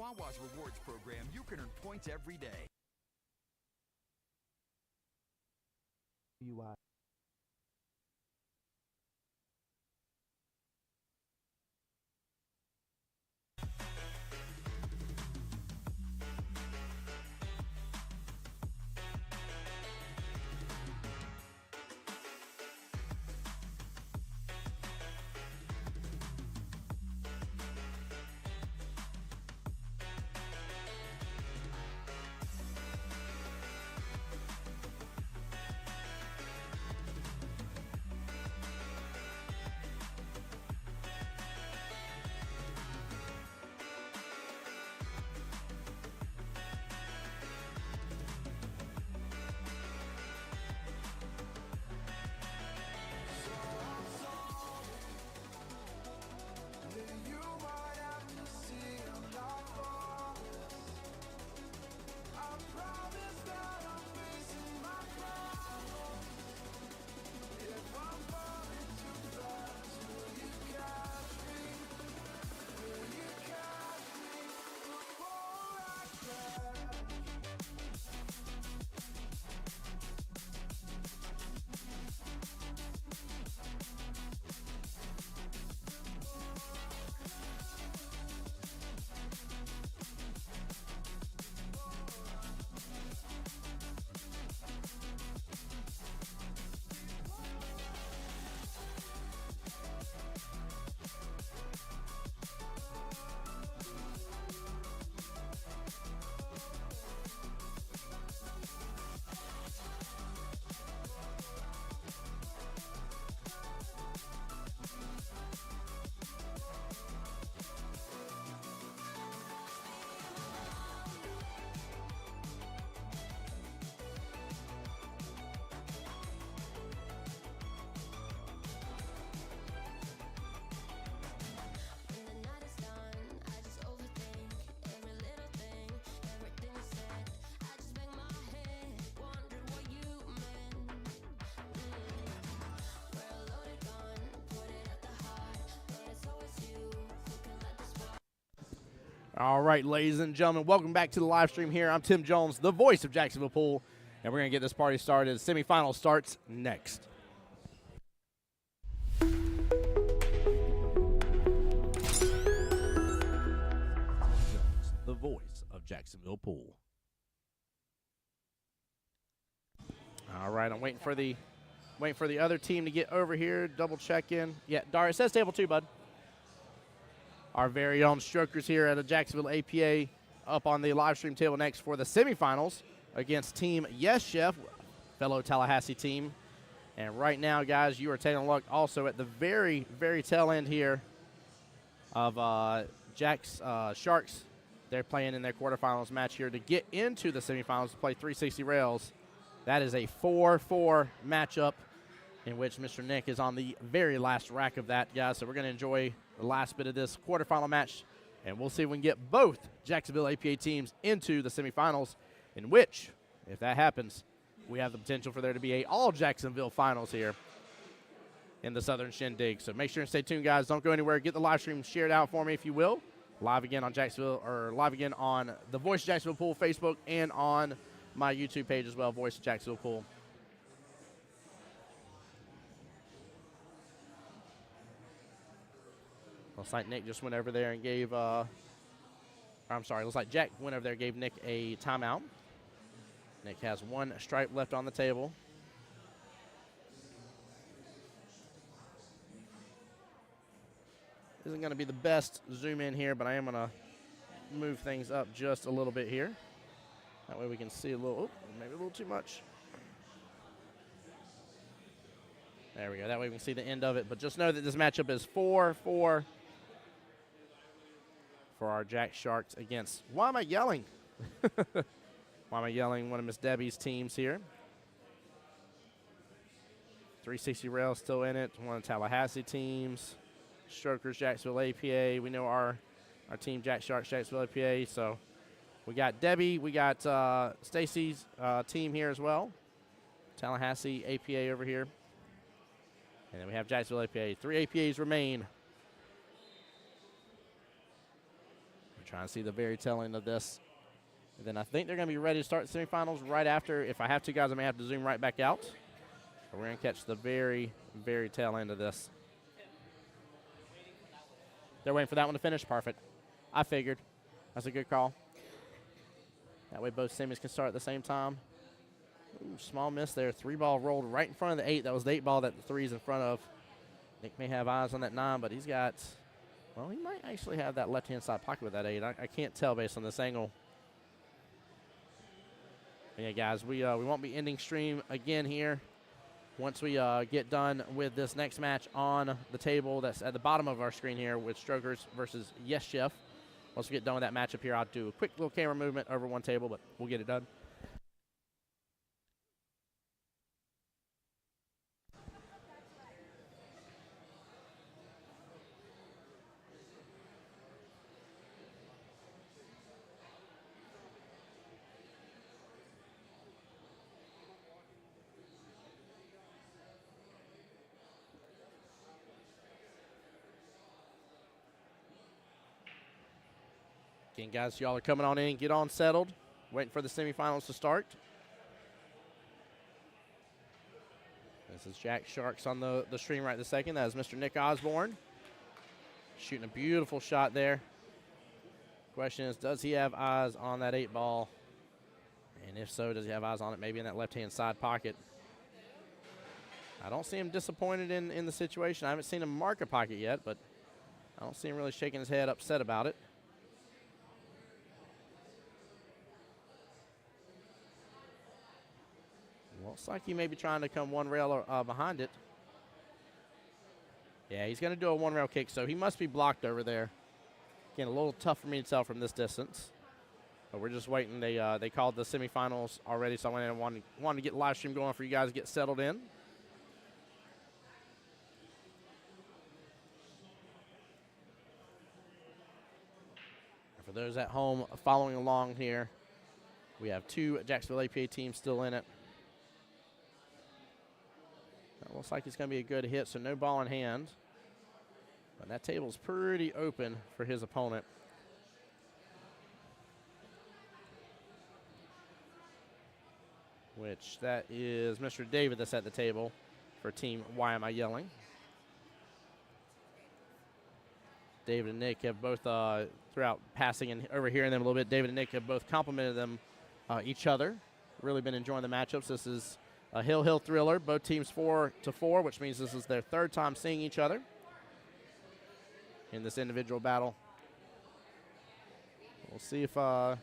Wawa's rewards program, you can earn points every day. UI. All right, ladies and gentlemen, welcome back to the live stream here. I'm Tim Jones, the voice of Jacksonville Pool, and we're going to get this party started. The semifinal starts next. The voice of Jacksonville Pool. All right, I'm waiting for the other team to get over here. Double check in. Yeah, Dara, it says table 2, bud. Our very own strokers here at the Jacksonville APA up on the live stream table next for the semifinals against Team Yes Chef, fellow Tallahassee team. And right now, guys, you are taking a look also at the very, very tail end here of Jack's Sharks. They're playing in their quarterfinals match here to get into the semifinals to play 360 rails. That is a 4-4 matchup in which Mr. Nick is on the very last rack of that, guys. So we're going to enjoy the last bit of this quarterfinal match, and we'll see if we can get both Jacksonville APA teams into the semifinals, in which, if that happens, we have the potential for there to be a all-Jacksonville finals here in the Southern Shindig. So make sure and stay tuned, guys. Don't go anywhere. Get the live stream shared out for me, if you will. Live again on Jacksonville, or live again on the Voice of Jacksonville Pool Facebook and on my YouTube page as well, Voice of Jacksonville Pool. Looks like Nick just went over there and gave, looks like Jack went over there and gave Nick a timeout. Nick has one stripe left on the table. Isn't going to be the best zoom in here, but I am going to move things up just a little bit here. That way we can see a little, maybe a little too much. There we go. That way we can see the end of it. But just know that this matchup is 4-4 for our Jack Sharks against, why am I yelling? Why am I yelling? One of Miss Debbie's teams here. 360 Rail still in it. One of the Tallahassee teams. Strokers, Jacksonville APA. We know our team, Jack Sharks, Jacksonville APA. So we got Debbie. We got Stacy's team here as well. Tallahassee APA over here. And then we have Jacksonville APA. 3 APAs remain. We're Trying to see the very tail end of this. And then I think they're going to be ready to start the semifinals right after. If I have to, guys, I may have to zoom right back out. But we're going to catch the very, very tail end of this. They're waiting for that one to finish. Perfect. I figured. That's a good call. That way both semis can start at the same time. Ooh, small miss there. 3-ball rolled right in front of the 8. That was the 8 ball that the 3's in front of. Nick may have eyes on that 9, but he's got, well, he might actually have that left-hand side pocket with that 8. I can't tell based on this angle. But yeah, guys, we won't be ending stream again here. Once we get done with this next match on the table that's at the bottom of our screen here with Strokers versus Yes Chef. Once we get done with that matchup here, I'll do a quick little camera movement over one table, but we'll get it done. Again, guys, y'all are coming on in. Get on settled. Waiting for the semifinals to start. This is Jack Sharks on the stream right this second. That is Mr. Nick Osborne. Shooting a beautiful shot there. Question is, does he have eyes on that 8 ball? And if so, does he have eyes on it maybe in that left-hand side pocket? I don't see him disappointed in the situation. I haven't seen him mark a pocket yet, but I don't see him really shaking his head upset about it. Looks like he may be trying to come one rail behind it. Yeah, he's going to do a one rail kick, so he must be blocked over there. Again, a little tough for me to tell from this distance. But we're just waiting. They called the semifinals already, so I went in and wanted to get the live stream going for you guys to get settled in. And for those at home following along here, we have 2 Jacksonville APA teams still in it. That looks like it's going to be a good hit, so no ball in hand. But that table's pretty open for his opponent. Which that is Mr. David that's at the table for team Why Am I Yelling? David and Nick have both, throughout passing and overhearing them a little bit, David and Nick have both complimented them, each other. Really been enjoying the matchups. This is a hill thriller. Both teams 4-4, which means this is their 3rd time seeing each other in this individual battle. We'll see if Mr.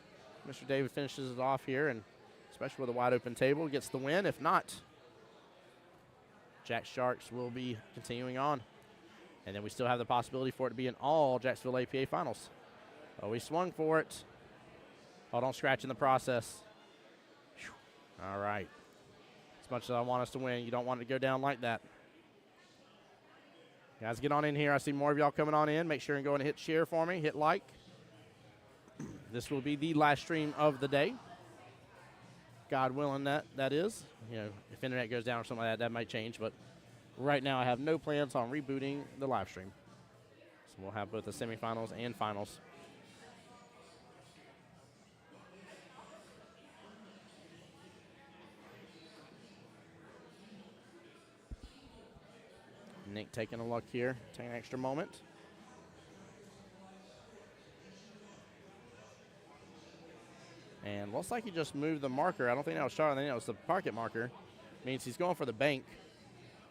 David finishes it off here, and especially with a wide open table, gets the win. If not, Jack Sharks will be continuing on. And then we still have the possibility for it to be an all Jacksonville APA finals. Oh, we swung for it. Oh, don't scratch in the process. Whew. All right. As much as I want us to win, you don't want it to go down like that. Guys, get on in here. I see more of y'all coming on in. Make sure and go and hit share for me. Hit like. This will be the last stream of the day. God willing, that is. You know, if internet goes down or something like that, that might change. But right now, I have no plans on rebooting the live stream. So we'll have both the semifinals and finals. Nick taking a look here, taking an extra moment. And looks like he just moved the marker. I don't think that was shot. I think that was the pocket marker. Means he's going for the bank.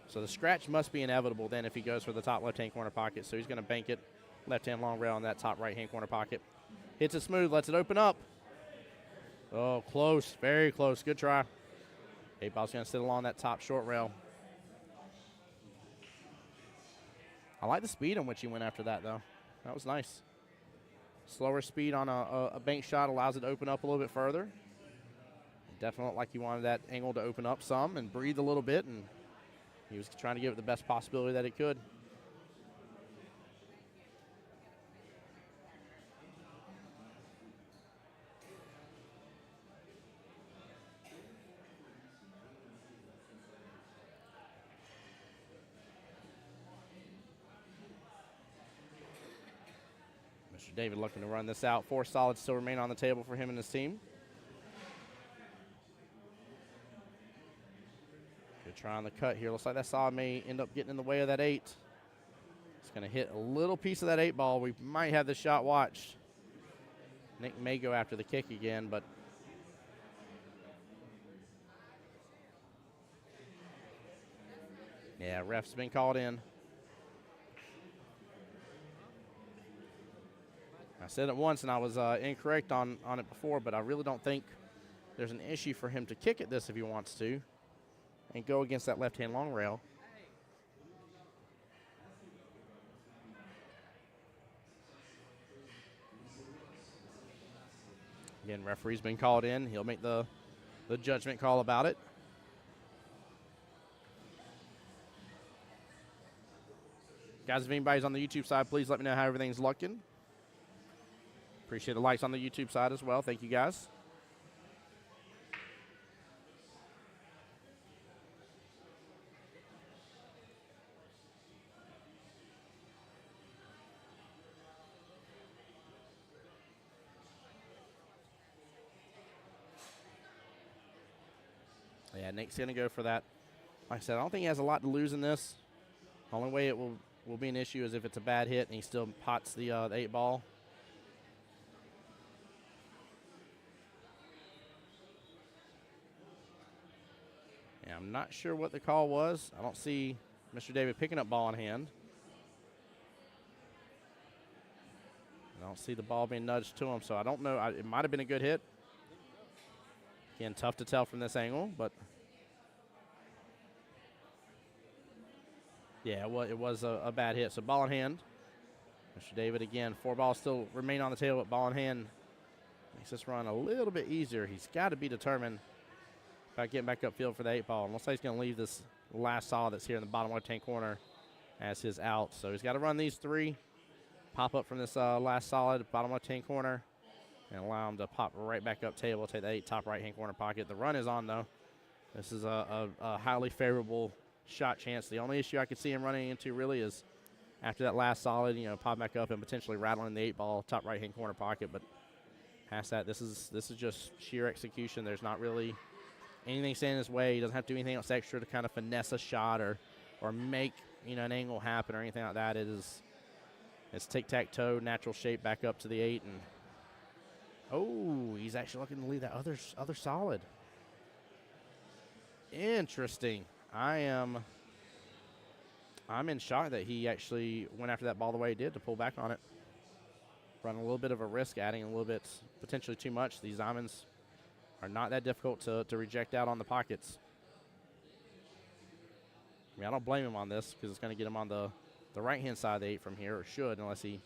So the scratch must be inevitable then if he goes for the top left-hand corner pocket. So he's going to bank it left-hand long rail in that top right-hand corner pocket. Hits it smooth, lets it open up. Oh, close, very close. Good try. 8 ball's going to sit along that top short rail. I like the speed in which he went after that, though. That was nice. Slower speed on a bank shot allows it to open up a little bit further. Definitely looked like he wanted that angle to open up some and breathe a little bit, and he was trying to give it the best possibility that it could. Mr. Mr. David looking to run this out. 4 solids still remain on the table for him and his team. Good try on the cut here. Looks like that solid may end up getting in the way of that 8. It's going to hit a little piece of that 8 ball. We might have the shot watched. Nick may go after the kick again, but yeah, ref's been called in. I said it once and I was incorrect on it before, but I really don't think there's an issue for him to kick at this if he wants to and go against that left-hand long rail. Again, referee's been called in. He'll make the judgment call about it. Guys, if anybody's on the YouTube side, please let me know how everything's looking. Appreciate the likes on the YouTube side as well. Thank you, guys. Yeah, Nick's going to go for that. Like I said, I don't think he has a lot to lose in this. The only way it will be an issue is if it's a bad hit and he still pots the 8 ball. Yeah, I'm not sure what the call was. I don't see Mr. David picking up ball in hand. I don't see the ball being nudged to him, so I don't know. It might have been a good hit. Again, tough to tell from this angle, but yeah, it was a bad hit. So ball in hand. Mr. David again, 4 balls still remain on the table, but ball in hand makes this run a little bit easier. He's got to be determined about getting back upfield for the 8 ball. And looks like he's going to leave this last solid that's here in the bottom left-hand corner as his out. So he's got to run these 3, pop up from this last solid, bottom left-hand corner, and allow him to pop right back up table, take the 8 top right-hand corner pocket. The run is on, though. This is a highly favorable shot chance. The only issue I could see him running into really is after that last solid, pop back up and potentially rattling the 8 ball top right-hand corner pocket. But past that, this is just sheer execution. There's not really anything standing in his way. He doesn't have to do anything else extra to kind of finesse a shot or make an angle happen or anything like that. It's tic-tac-toe, natural shape back up to the 8, and oh, he's actually looking to leave that other solid. Interesting. I'm in shock that he actually went after that ball the way he did to pull back on it. Running a little bit of a risk, adding a little bit, potentially too much. These diamonds are not that difficult to reject out on the pockets. I mean, I don't blame him on this because it's going to get him on the right-hand side of the 8 from here, or should, unless he,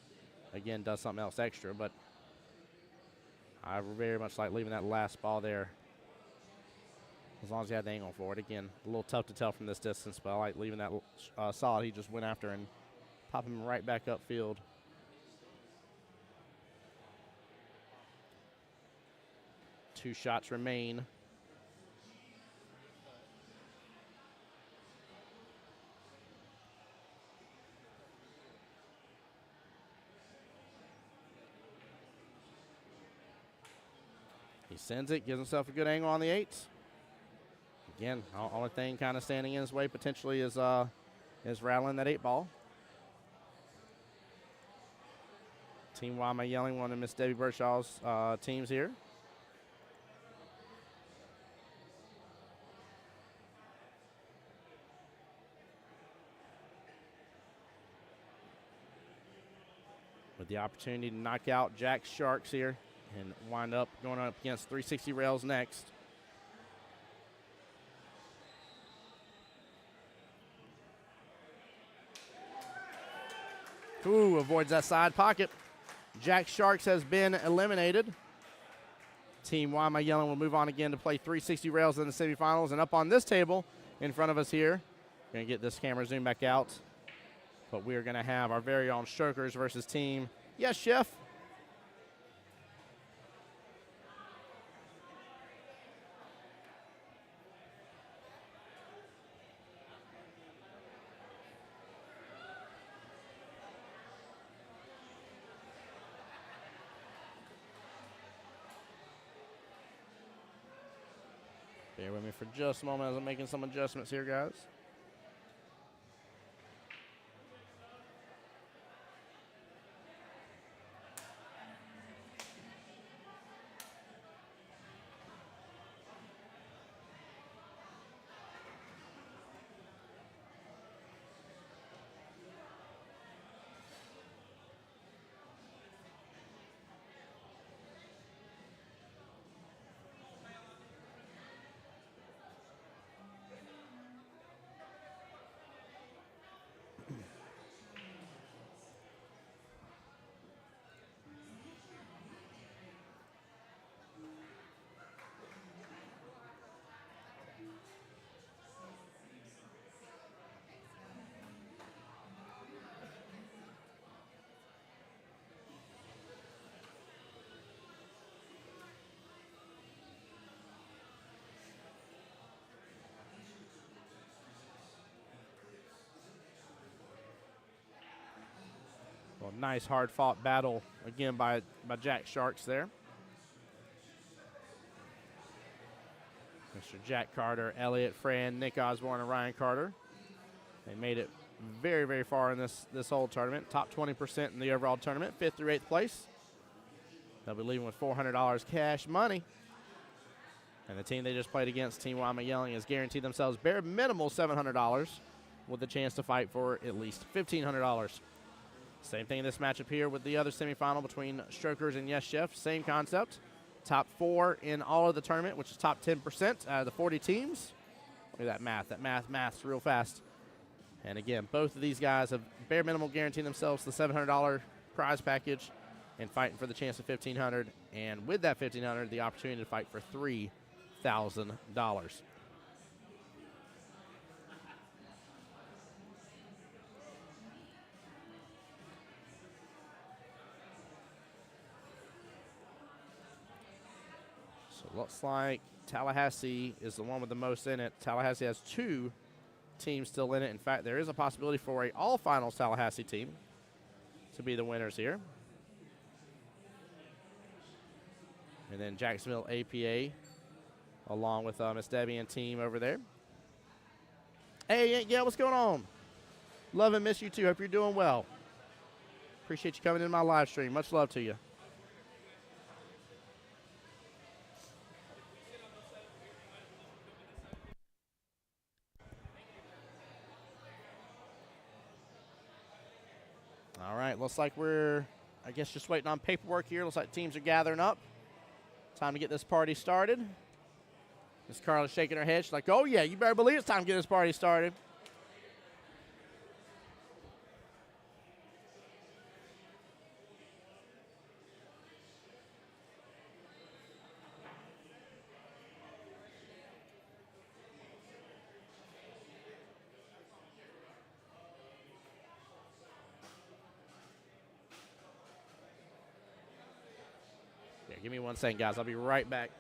again, does something else extra. But I very much like leaving that last ball there as long as he had the angle for it. Again, a little tough to tell from this distance, but I like leaving that solid he just went after and pop him right back upfield. Two shots remain. He sends it, gives himself a good angle on the 8s. Again, only thing kind of standing in his way potentially is rattling that 8 ball. Team Why Am I Yelling? One of Miss Debbie Birchall's teams here. With the opportunity to knock out Jack's Sharks here and wind up going up against 360 rails next. Ooh, avoids that side pocket. Jack Sharks has been eliminated. Team Why Am I Yelling will move on again to play 360 rails in the semifinals. And up on this table in front of us here, going to get this camera zoom back out. But we're going to have our very own Strokers versus team. Yes, Chef. Bear with me for just a moment as I'm making some adjustments here, guys. Well, nice hard-fought battle again by Jack Sharks there. Mr. Jack Carter, Elliott Fran, Nick Osborne, and Ryan Carter. They made it very, very far in this whole tournament. Top 20% in the overall tournament, 5th through 8th place. They'll be leaving with $400 cash money. And the team they just played against, Team Wyoming Yelling, has guaranteed themselves bare minimal $700 with the chance to fight for at least $1,500. Same thing in this matchup here with the other semifinal between Strokers and Yes Chef. Same concept. Top 4 in all of the tournament, which is top 10% out of the 40 teams. Look at that math. That math's real fast. And again, both of these guys have bare minimal guaranteed themselves the $700 prize package and fighting for the chance of $1,500. And with that $1,500, the opportunity to fight for $3,000. Looks like Tallahassee is the one with the most in it. Tallahassee has 2 teams still in it. In fact, there is a possibility for a all-finals Tallahassee team to be the winners here. And then Jacksonville APA, along with Miss Debbie and team over there. Hey, yeah, what's going on? Love and miss you too. Hope you're doing well. Appreciate you coming in my live stream. Much love to you. All right, looks like we're, I guess, just waiting on paperwork here. Looks like teams are gathering up. Time to get this party started. Miss Carla's shaking her head. She's like, oh, yeah, you better believe it's time to get this party started. Give me 1 second, guys. I'll be right back.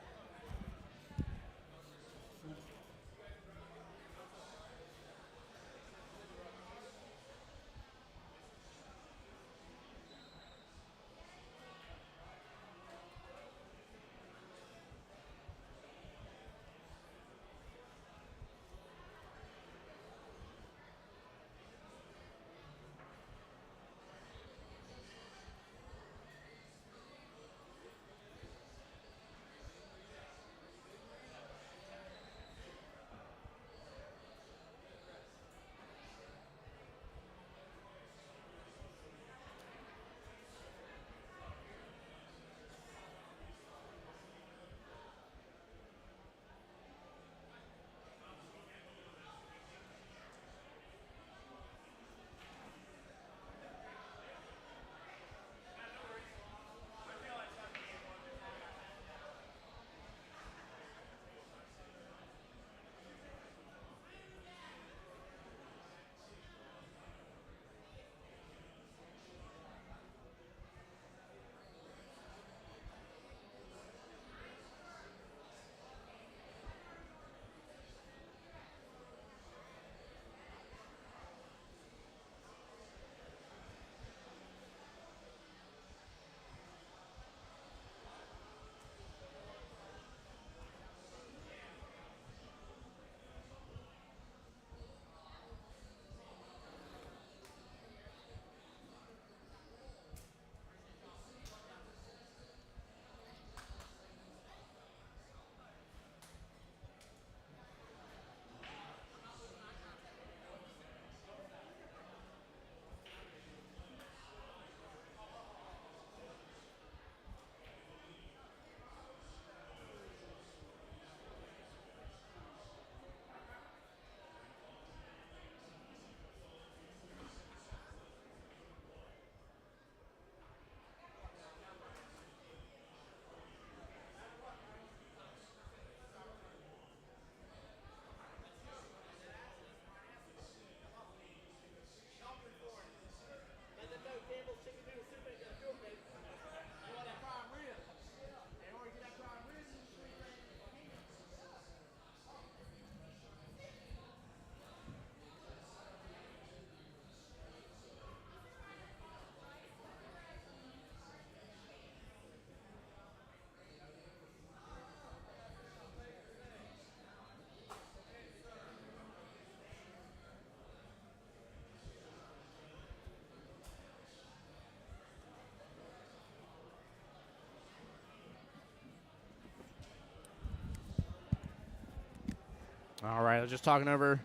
All right, I was just talking over,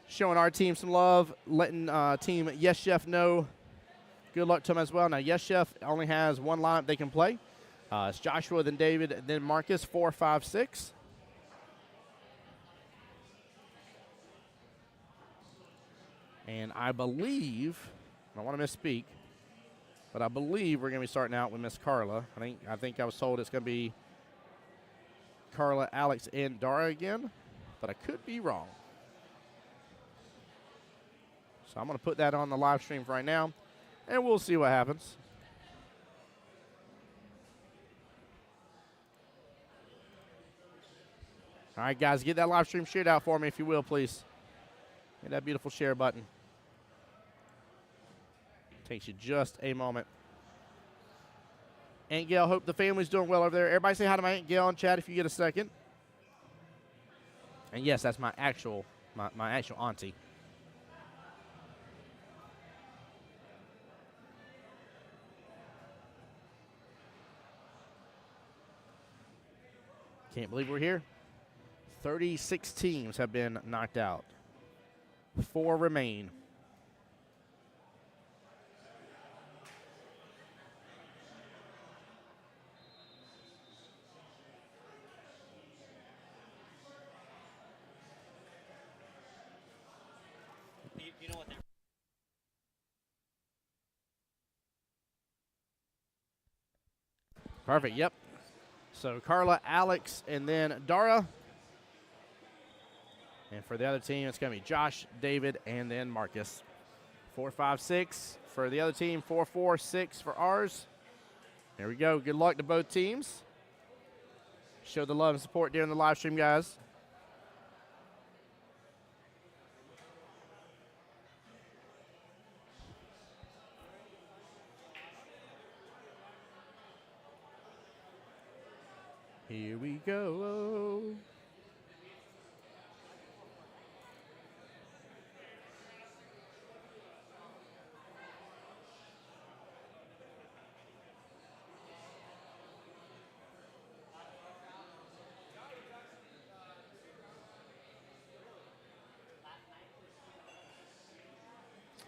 showing our team some love, letting team Yes Chef know good luck to them as well. Now, Yes Chef only has one lineup they can play. It's Joshua, then David, then Marcus, 4, 5, 6. And I believe, I don't want to misspeak, but I believe we're going to be starting out with Miss Carla. I think I was told it's going to be Carla, Alex, and Dara again, but I could be wrong. So I'm going to put that on the live stream for right now, and we'll see what happens. All right, guys, get that live stream shared out for me if you will, please. Hit that beautiful share button. Takes you just a moment. Aunt Gail, hope the family's doing well over there. Everybody say hi to my Aunt Gail in chat if you get a second. And yes, that's my actual auntie. Can't believe we're here. 36 teams have been knocked out. 4 remain. You know what they're Perfect, yep. So Carla, Alex, and then Dara. And for the other team, it's going to be Josh, David, and then Marcus. 4, 5, 6 for the other team. 4, 4, 6 for ours. There we go. Good luck to both teams. Show the love and support during the live stream, guys. Here we go.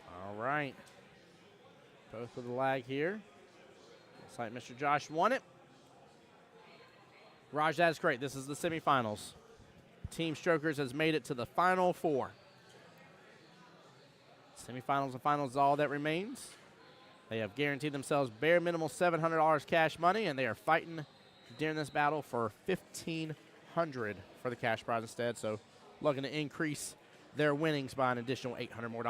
All right. Both with the lag here. Looks like Mr. Josh won it. Raj, that is great. This is the semifinals. Team Strokers has made it to the final 4. Semifinals and finals is all that remains. They have guaranteed themselves bare minimum $700 cash money, and they are fighting during this battle for $1,500 for the cash prize instead. So looking to increase their winnings by an additional $800 more.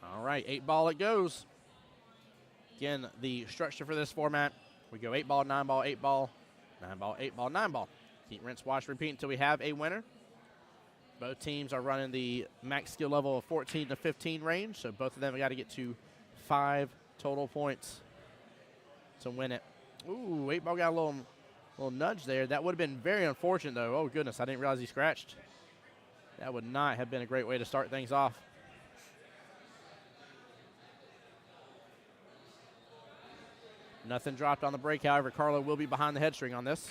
All right, 8-ball it goes. Again, the structure for this format, we go 8-ball, 9-ball, 8-ball, 9-ball, 8-ball, 9-ball. Keep rinse, wash, repeat until we have a winner. Both teams are running the max skill level of 14 to 15 range, so both of them got to get to 5 total points to win it. Ooh, 8-ball got a little nudge there. That would have been very unfortunate, though. Oh, goodness, I didn't realize he scratched. That would not have been a great way to start things off. Nothing dropped on the break, however. Carlo will be behind the head string on this.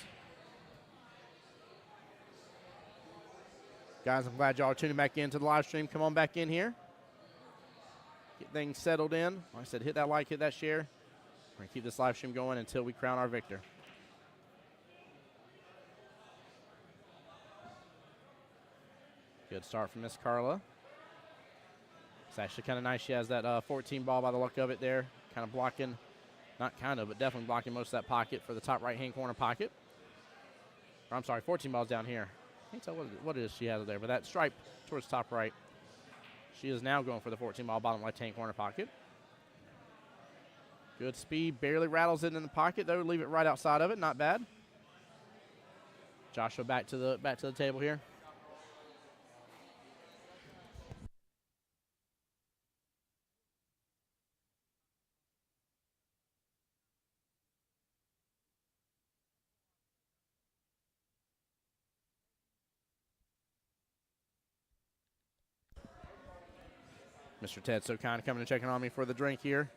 Guys, I'm glad y'all are tuning back into the live stream. Come on back in here. Get things settled in. Like I said, hit that like, hit that share. We're going to keep this live stream going until we crown our victor. Good start from Miss Carla. It's actually kind of nice. She has that 14 ball by the look of it there. Kind of blocking. Not kind of, but definitely blocking most of that pocket for the top right-hand corner pocket. Or, I'm sorry, 14 balls down here. I can't tell what it is she has there, but that stripe towards the top right. She is now going for the 14 ball bottom left-hand corner pocket. Good speed, barely rattles it in the pocket, though. Leave it right outside of it, not bad. Joshua back to the table here. Mr. Ted so kind coming and checking on me for the drink here.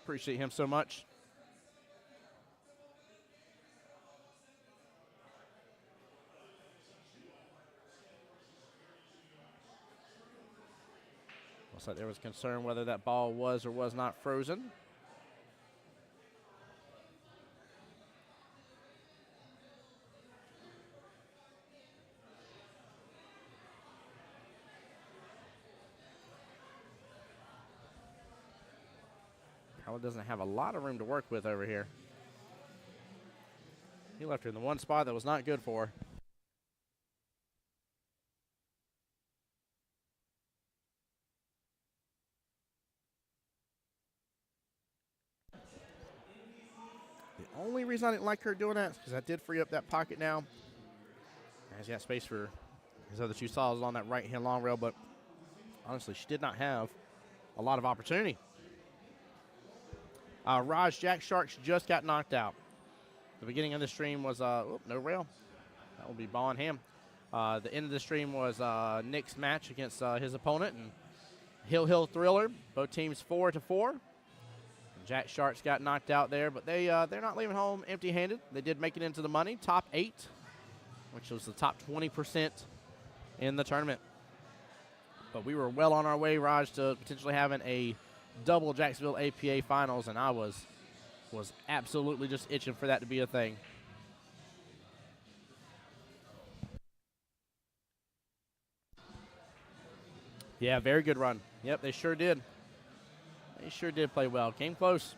Appreciate him so much. Looks like there was concern whether that ball was or was not frozen. Carla doesn't have a lot of room to work with over here. He left her in the one spot that was not good for her. The only reason I didn't like her doing that is because I did free up that pocket now. He's got space for his other two saws on that right-hand long rail, but honestly, she did not have a lot of opportunity. Raj Jack Sharks just got knocked out. The beginning of the stream was no rail. That will be ball and ham. The end of the stream was Nick's match against his opponent and Hill Thriller. Both teams 4-4. Jack Sharks got knocked out there, but they're not leaving home empty-handed. They did make it into the money, top 8, which was the top 20% in the tournament. But we were well on our way, Raj, to potentially having a double Jacksonville APA finals, and I was absolutely just itching for that to be a thing. Yeah, very good run. Yep, they sure did. They sure did play well. Came close.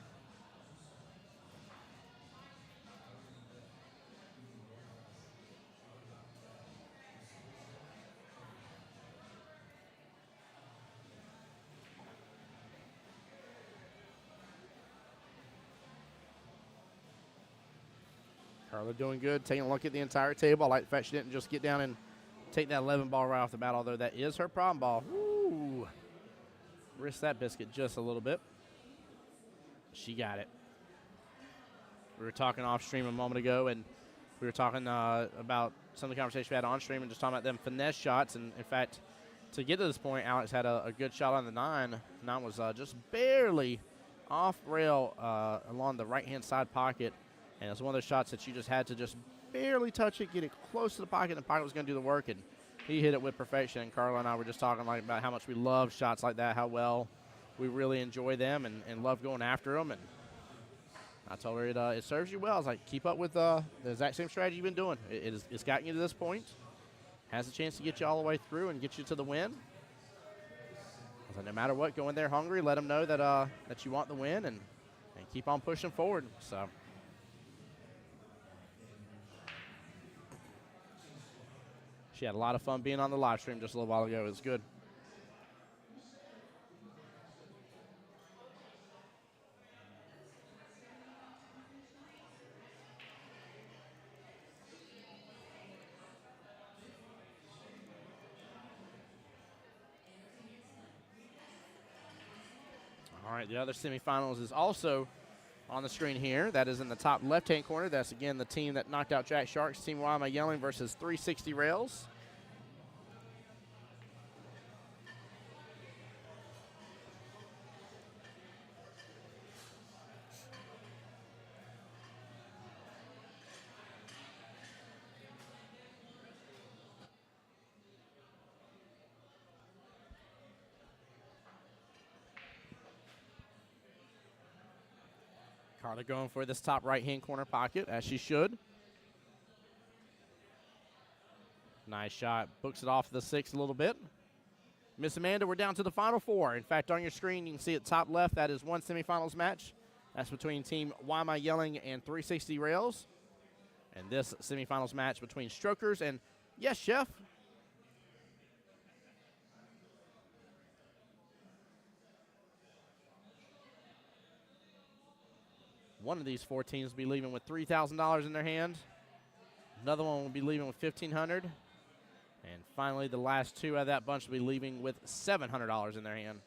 Carla doing good, taking a look at the entire table. I like the fact she didn't just get down and take that 11 ball right off the bat, although that is her problem ball. Ooh. Risk that biscuit just a little bit. She got it. We were talking off stream a moment ago, and we were talking about some of the conversation we had on stream and just talking about them finesse shots. And, in fact, to get to this point, Alex had a good shot on the 9. 9 was just barely off rail along the right-hand side pocket. And it's one of those shots that you just had to just barely touch it, get it close to the pocket, and the pocket was going to do the work. And he hit it with perfection. And Carla and I were just talking about how much we love shots like that, how well we really enjoy them and love going after them. And I told her it serves you well. I was like, keep up with the exact same strategy you've been doing. It's gotten you to this point. Has a chance to get you all the way through and get you to the win. I was like, no matter what, go in there hungry. Let them know that that you want the win and keep on pushing forward. So. She had a lot of fun being on the live stream just a little while ago. It was good. All right, the other semifinals is also on the screen here. That is in the top left-hand corner. That's, again, the team that knocked out Jack Sharks, Team Why Am I Yelling versus 360 Rails. Carla going for this top right-hand corner pocket, as she should. Nice shot. Books it off the 6 a little bit. Miss Amanda, we're down to the final 4. In fact, on your screen, you can see at top left, that is one semifinals match. That's between Team Why Am I Yelling and 360 Rails. And this semifinals match between Strokers and, yes, Chef. One of these 4 teams will be leaving with $3,000 in their hand. Another one will be leaving with $1,500. And finally, the last 2 out of that bunch will be leaving with $700 in their hand.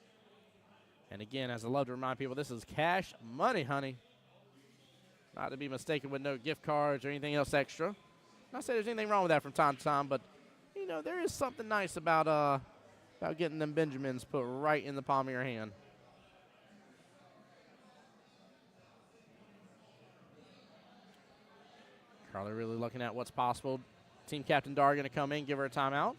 And again, as I love to remind people, this is cash money, honey. Not to be mistaken with no gift cards or anything else extra. Not saying there's anything wrong with that from time to time, but, you know, there is something nice about about getting them Benjamins put right in the palm of your hand. Carly really looking at what's possible. Team Captain Dar going to come in, give her a timeout.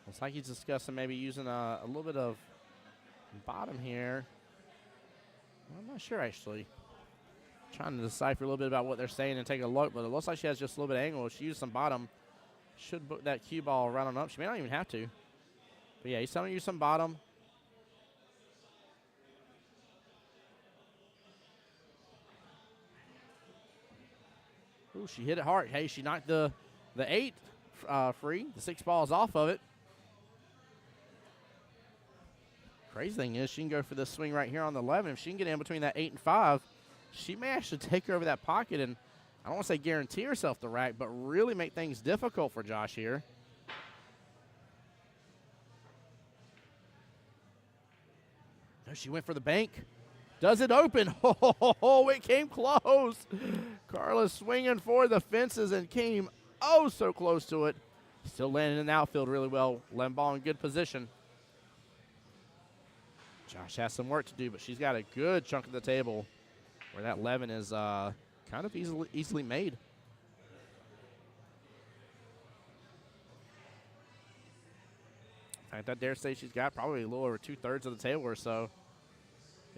Looks like he's discussing maybe using a little bit of bottom here. I'm not sure, actually. Trying to decipher a little bit about what they're saying and take a look, but it looks like she has just a little bit of angle. If she used some bottom, should book that cue ball right on up. She may not even have to. But, yeah, he's telling you some bottom. Ooh, she hit it hard. Hey, she knocked the 8 free. The 6 ball is off of it. Crazy thing is she can go for this swing right here on the 11. If she can get in between that 8 and 5, she may actually take her over that pocket and, I don't want to say guarantee herself the rack, but really make things difficult for Josh here. No, she went for the bank. Does it open? Oh, it came close. Carla swinging for the fences and came oh so close to it. Still landing in the outfield really well. Letting ball in good position. Josh has some work to do, but she's got a good chunk of the table where that 11 is kind of easily made. In fact, I dare say she's got probably a little over 2/3 of the table or so,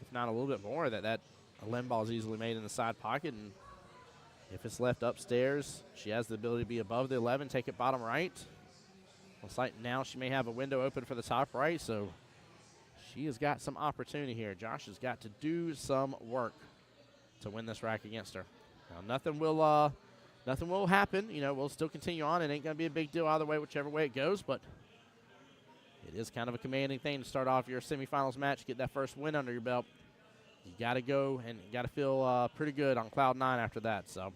if not a little bit more, that 11 ball is easily made in the side pocket. And if it's left upstairs, she has the ability to be above the 11, take it bottom right. Looks like now she may have a window open for the top right, so she has got some opportunity here. Josh has got to do some work to win this rack against her. Now, nothing will happen. You know, we'll still continue on. It ain't going to be a big deal either way, whichever way it goes, but it is kind of a commanding thing to start off your semifinals match, get that first win under your belt. You got to go and you got to feel pretty good on cloud 9 after that. So,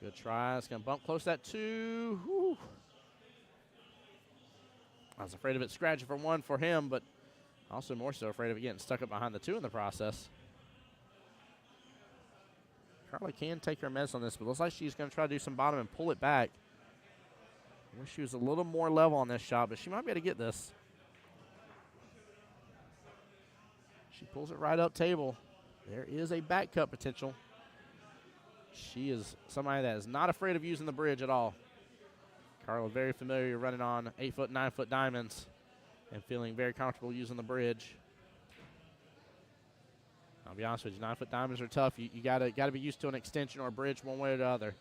good try. It's going to bump close that 2. Whew. I was afraid of it scratching for 1 for him, but also more so afraid of it getting stuck up behind the 2 in the process. Carly can take her mess on this, but looks like she's going to try to do some bottom and pull it back. I wish she was a little more level on this shot, but she might be able to get this. She pulls it right up table. There is a back cut potential. She is somebody that is not afraid of using the bridge at all. Carla very familiar running on 8-foot, 9-foot diamonds and feeling very comfortable using the bridge. I'll be honest with you, 9-foot diamonds are tough. You gotta be used to an extension or a bridge one way or the other.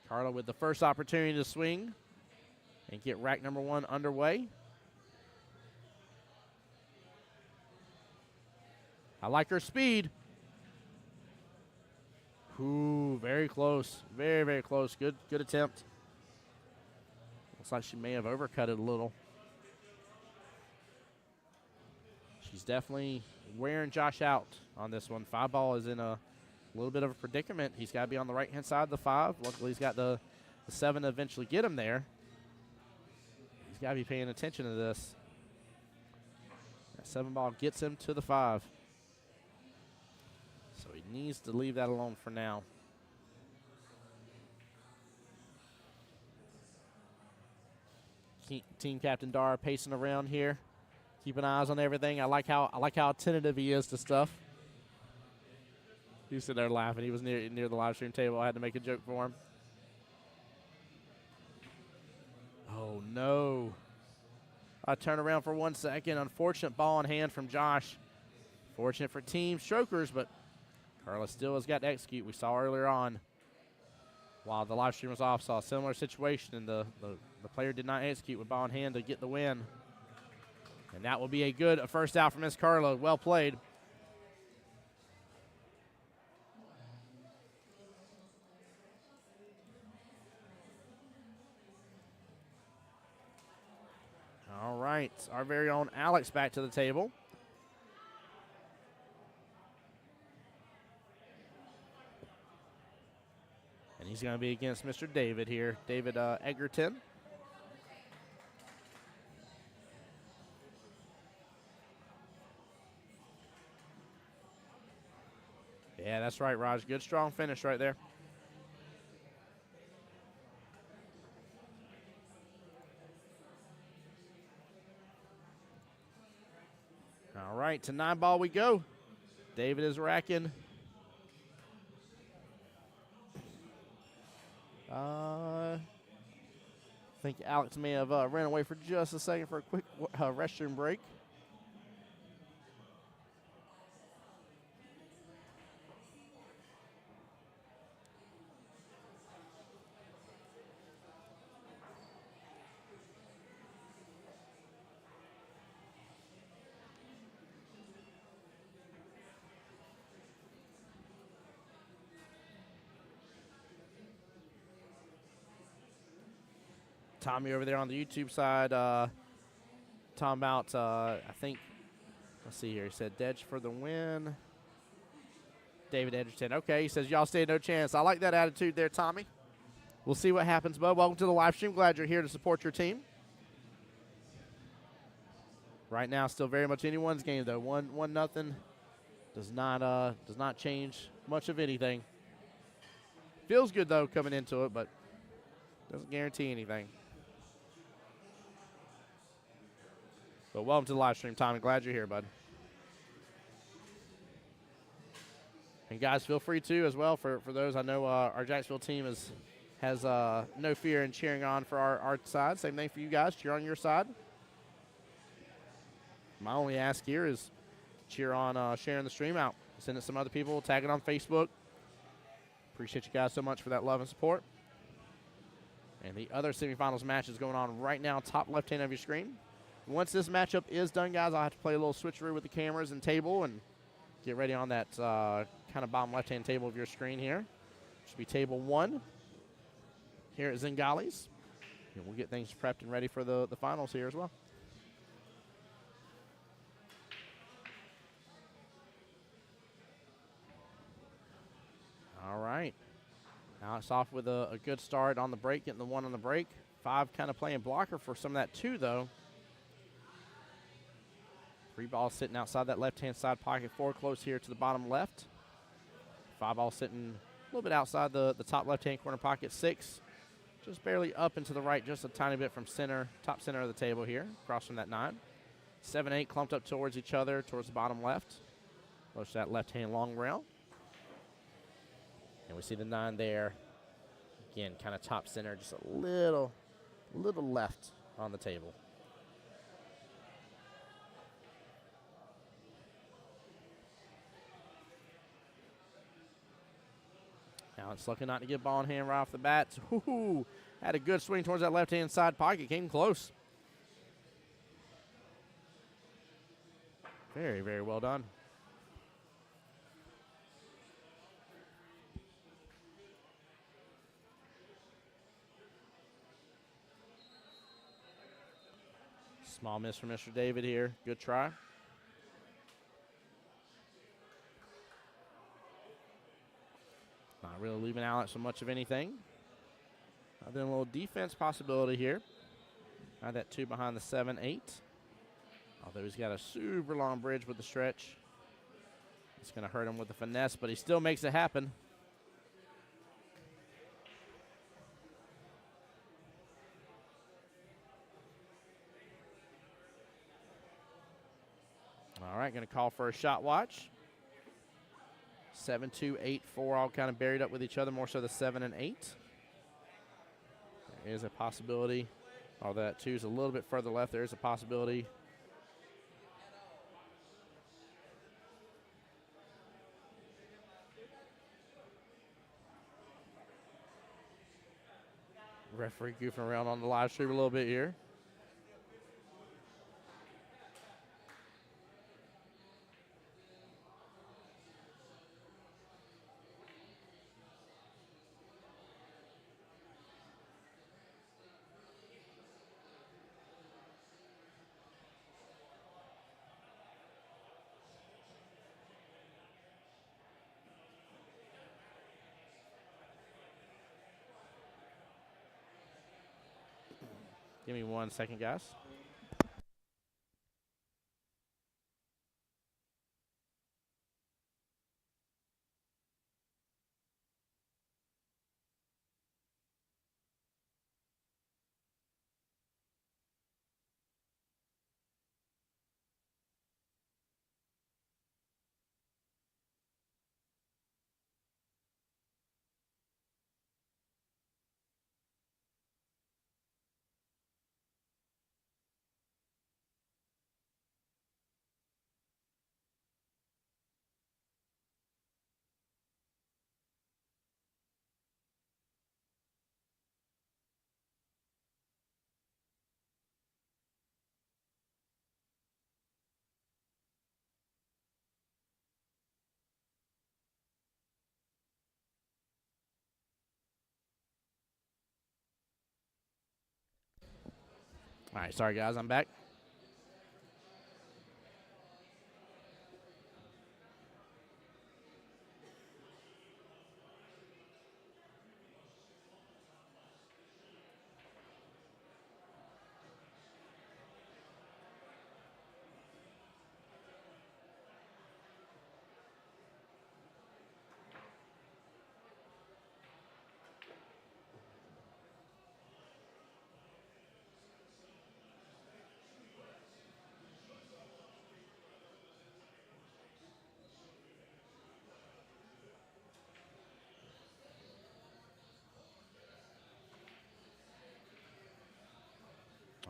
Carla with the first opportunity to swing and get rack number 1 underway. I like her speed. Ooh, very close. Very, very close. Good attempt. Looks like she may have overcut it a little. She's definitely wearing Josh out on this one. 5 ball is in a little bit of a predicament. He's got to be on the right-hand side of the 5. Luckily, he's got the 7 to eventually get him there. He's got to be paying attention to this. That 7 ball gets him to the 5. So he needs to leave that alone for now. Team Captain Dar pacing around here, keeping eyes on everything. I like how tentative he is to stuff. He was sitting there laughing. He was near the live stream table. I had to make a joke for him. Oh no! I turn around for 1 second. Unfortunate ball in hand from Josh. Fortunate for Team Strokers, but Carla still has got to execute. We saw earlier on, while the live stream was off, saw a similar situation, and the player did not execute with ball in hand to get the win. And that will be a good first out for Miss Carla. Well played. All right. right, our very own Alex back to the table. And he's going to be against Mr. David here, David Egerton. Yeah, that's right, Raj. Good, strong finish right there. All right, to 9-ball we go. David is racking. I think Alex may have ran away for just a second for a quick restroom break. Tommy over there on the YouTube side, talking about, I think, let's see here. He said, Dedge for the win. David Edgerton. Okay, he says, y'all stand no chance. I like that attitude there, Tommy. We'll see what happens, bud. Welcome to the live stream. Glad you're here to support your team. Right now, still very much anyone's game, though. 1-0 does not change much of anything. Feels good, though, coming into it, but doesn't guarantee anything. But welcome to the live stream, Tommy. Glad you're here, bud. And guys, feel free to as well for those. I know our Jacksonville team has no fear in cheering on for our side. Same thing for you guys. Cheer on your side. My only ask here is cheer on sharing the stream out. Send it to some other people. Tag it on Facebook. Appreciate you guys so much for that love and support. And the other semifinals match is going on right now, top left-hand of your screen. Once this matchup is done, guys, I'll have to play a little switcheroo with the cameras and table and get ready on that kind of bottom left-hand table of your screen here. Should be table 1 here at Zingales. And we'll get things prepped and ready for the finals here as well. All right. Now it's off with a good start on the break, getting the 1 on the break. 5 kind of playing blocker for some of that 2, though. 3 balls sitting outside that left-hand side pocket. 4 close here to the bottom left. 5 ball sitting a little bit outside the top left-hand corner pocket. 6 just barely up and to the right, just a tiny bit from center, top center of the table here, across from that 9. 7, 8 clumped up towards each other, towards the bottom left. Close to that left-hand long rail. And we see the 9 there. Again, kind of top center, just a little left on the table. Now it's looking not to get ball in hand right off the bat. Ooh, had a good swing towards that left-hand side pocket. Came close. Very, very well done. Small miss from Mr. David here. Good try. Not really leaving Alex with much of anything. Then a little defense possibility here. Now that 2 behind the 7, 8. Although he's got a super long bridge with the stretch. It's going to hurt him with the finesse, but he still makes it happen. All right, going to call for a shot watch. 7, 2, 8, 4, all kind of buried up with each other, more so the 7 and 8. There is a possibility. Oh, that 2 is a little bit further left. There is a possibility. Referee goofing around on the live stream a little bit here. Give me 1 second, guys. All right, sorry, guys. I'm back.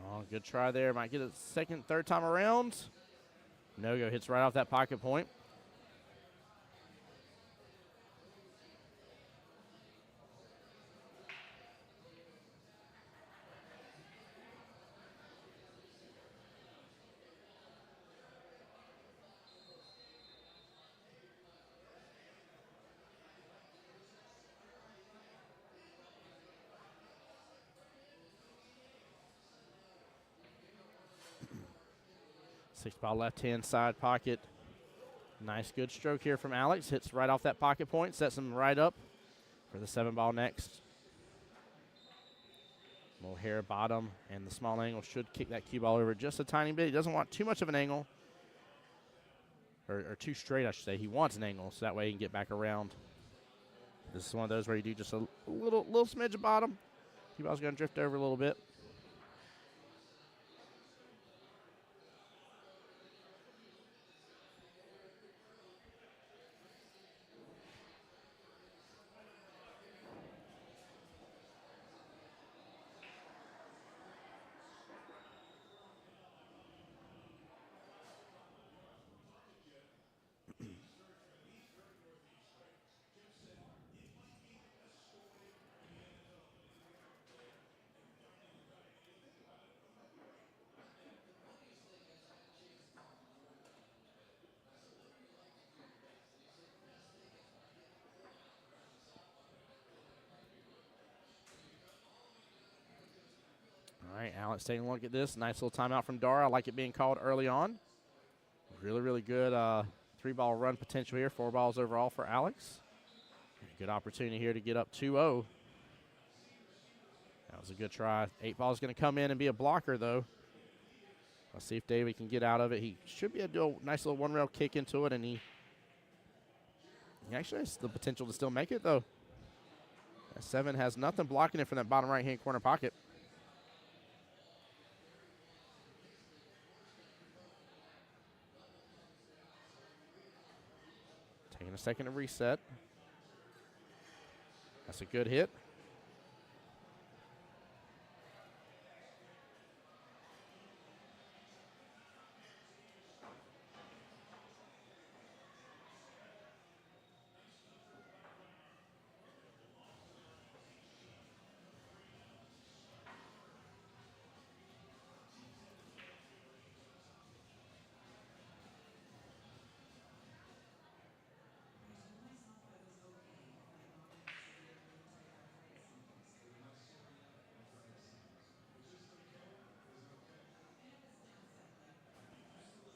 Oh, good try there. Might get a second, third time around. No-go hits right off that pocket point. Six ball left-hand side pocket. Nice, good stroke here from Alex. Hits right off that pocket point, sets him right up for the 7 ball next. Little hair bottom, and the small angle should kick that cue ball over just a tiny bit. He doesn't want too much of an angle, or too straight, I should say. He wants an angle, so that way he can get back around. This is one of those where you do just a little smidge of bottom. Cue ball's going to drift over a little bit. All right, Alex taking a look at this. Nice little timeout from Dara. I like it being called early on. Really, really good 3-ball run potential here. 4 balls overall for Alex. Good opportunity here to get up 2-0. That was a good try. 8 ball is going to come in and be a blocker, though. Let's see if David can get out of it. He should be able to do a nice little one-rail kick into it, and he actually has the potential to still make it, though. That 7 has nothing blocking it from that bottom right-hand corner pocket. Taking a second to reset. That's a good hit.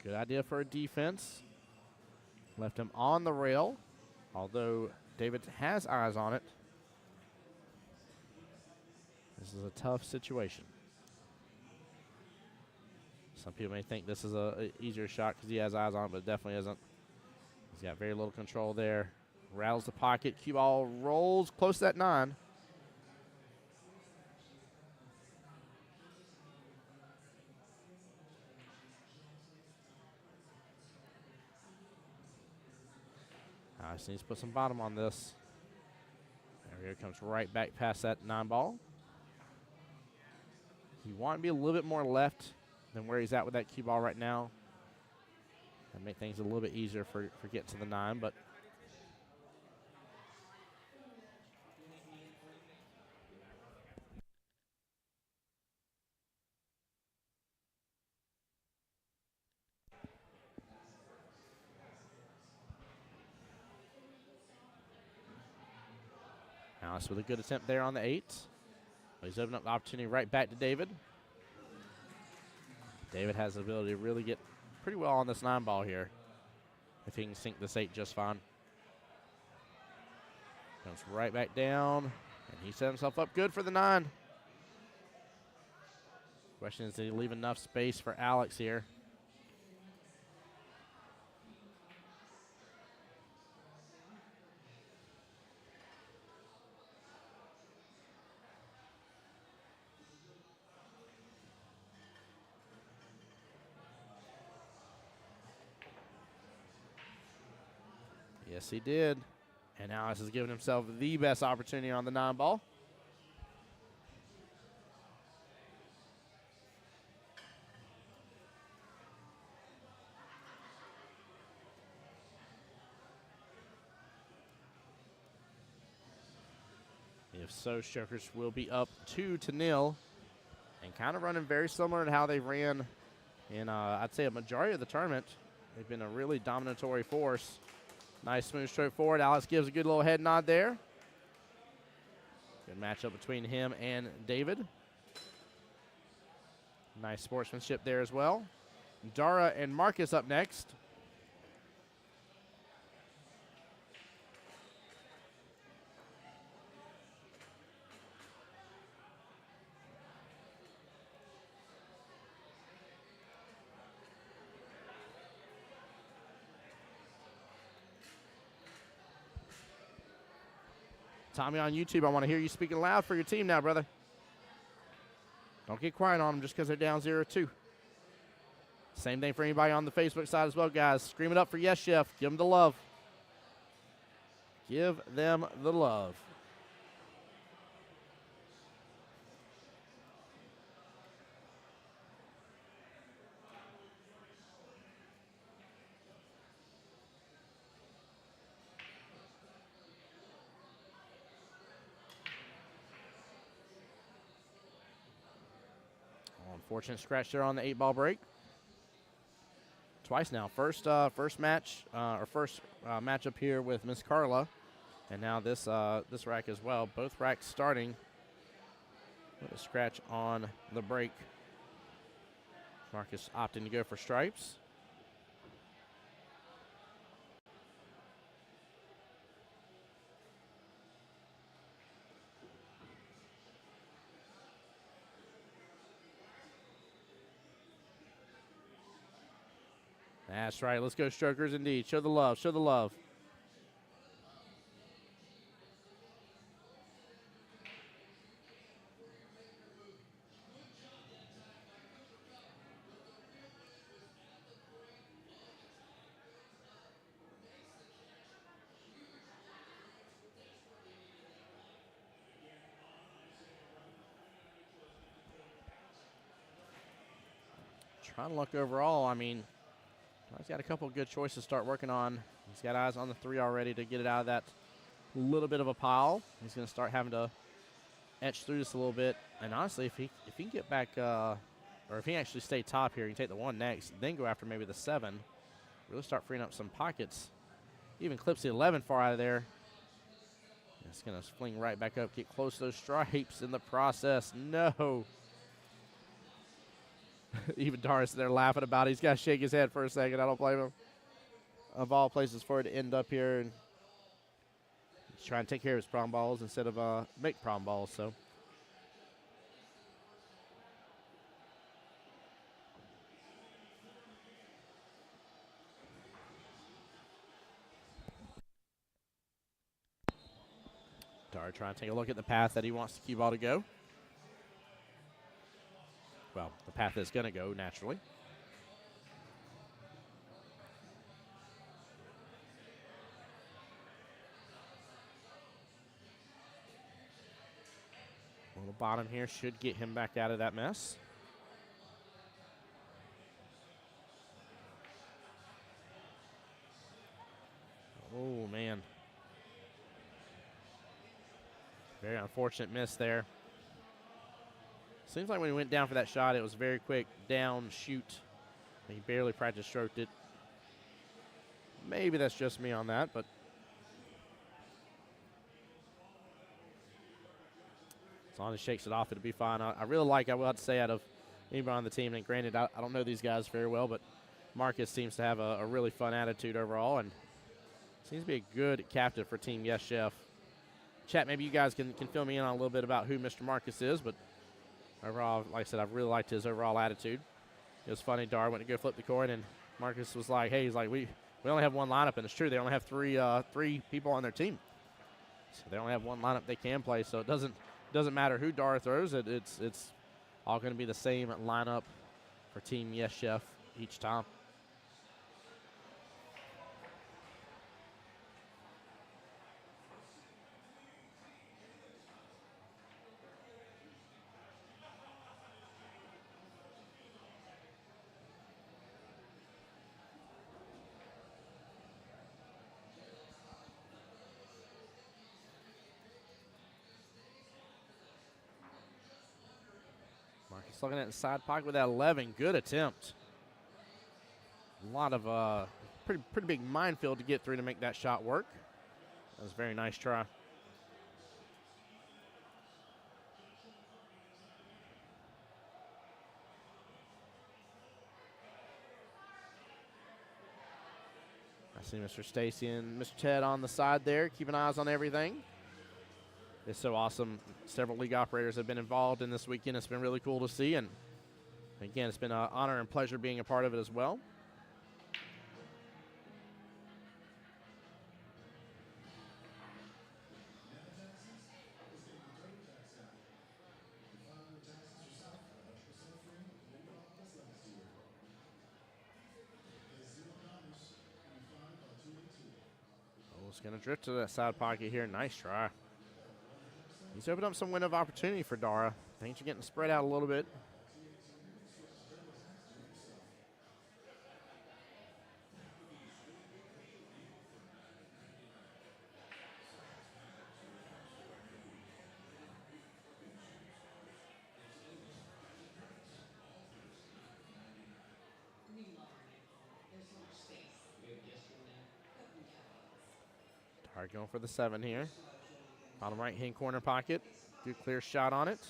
Good idea for a defense. Left him on the rail, although David has eyes on it. This is a tough situation. Some people may think this is a easier shot because he has eyes on it, but it definitely isn't. He's got very little control there. Rattles the pocket. Cue ball rolls close to that 9. Just needs to put some bottom on this. There he comes right back past that 9 ball. You want to be a little bit more left than where he's at with that cue ball right now. And make things a little bit easier for getting to the 9, but Alice with a good attempt there on the 8. He's opening up the opportunity right back to David. David has the ability to really get pretty well on this 9 ball here if he can sink this 8 just fine. Comes right back down, and he set himself up good for the 9. Question is, did he leave enough space for Alex here? Yes, he did. And Alex has given himself the best opportunity on the 9 ball. If so, Strokers will be up 2-0 and kind of running very similar to how they ran in, I'd say, a majority of the tournament. They've been a really dominatory force. Nice smooth stroke forward. Alex gives a good little head nod there. Good matchup between him and David. Nice sportsmanship there as well. Dara and Marcus up next. Tommy on YouTube, I want to hear you speaking loud for your team now, brother. Don't get quiet on them just because they're down 0-2. Same thing for anybody on the Facebook side as well, guys. Scream it up for Yes Chef. Give them the love. Give them the love. Unfortunate scratch there on the 8-ball break. Twice now. First matchup here with Miss Carla, and now this rack as well. Both racks starting with a scratch on the break. Marcus opting to go for stripes. That's right. Let's go, Strokers, indeed. Show the love. Show the love. Trying to look overall. I mean, he's got a couple of good choices to start working on. He's got eyes on the 3 already to get it out of that little bit of a pile. He's going to start having to etch through this a little bit. And honestly, if he can get back, or if he actually stay top here, he can take the 1 next, then go after maybe the 7. Really start freeing up some pockets. Even clips the 11 far out of there. It's going to fling right back up, get close to those stripes in the process. No. Even Doris there laughing about it. He's got to shake his head for a second. I don't blame him. Of all places for it to end up here, and he's trying to take care of his prom balls instead of make prom balls. So Dart trying to take a look at the path that he wants the cue ball to go. Well, the path that's going to go naturally. A little bottom here should get him back out of that mess. Oh, man. Very unfortunate miss there. Seems like when he went down for that shot, it was very quick down, shoot. He barely practice stroked it. Maybe that's just me on that, but as long as he shakes it off, it'll be fine. I really like, I will have to say, out of anybody on the team, and granted, I don't know these guys very well, but Marcus seems to have a really fun attitude overall and seems to be a good captain for Team Yes Chef. Chat, maybe you guys can fill me in on a little bit about who Mr. Marcus is, but overall, like I said, I've really liked his overall attitude. It was funny, Dar went to go flip the coin, and Marcus was like, hey, he's like, we only have one lineup, and it's true, they only have three people on their team. So they only have one lineup they can play, so it doesn't matter who Dar throws, it's all going to be the same lineup for Team Yes Chef each time. Marcus looking at the side pocket with that 11. Good attempt. A lot of pretty big minefield to get through to make that shot work. That was a very nice try. I see Mr. Stacy and Mr. Ted on the side there, keeping eyes on everything. It's so awesome. Several league operators have been involved in this weekend. It's been really cool to see, and again, it's been an honor and pleasure being a part of it as well. Oh, it's going to drift to that side pocket here. Nice try. He's opened up some window of opportunity for Dara. Things are getting spread out a little bit. Dara going for the 7 here. Bottom right-hand corner pocket. Good clear shot on it.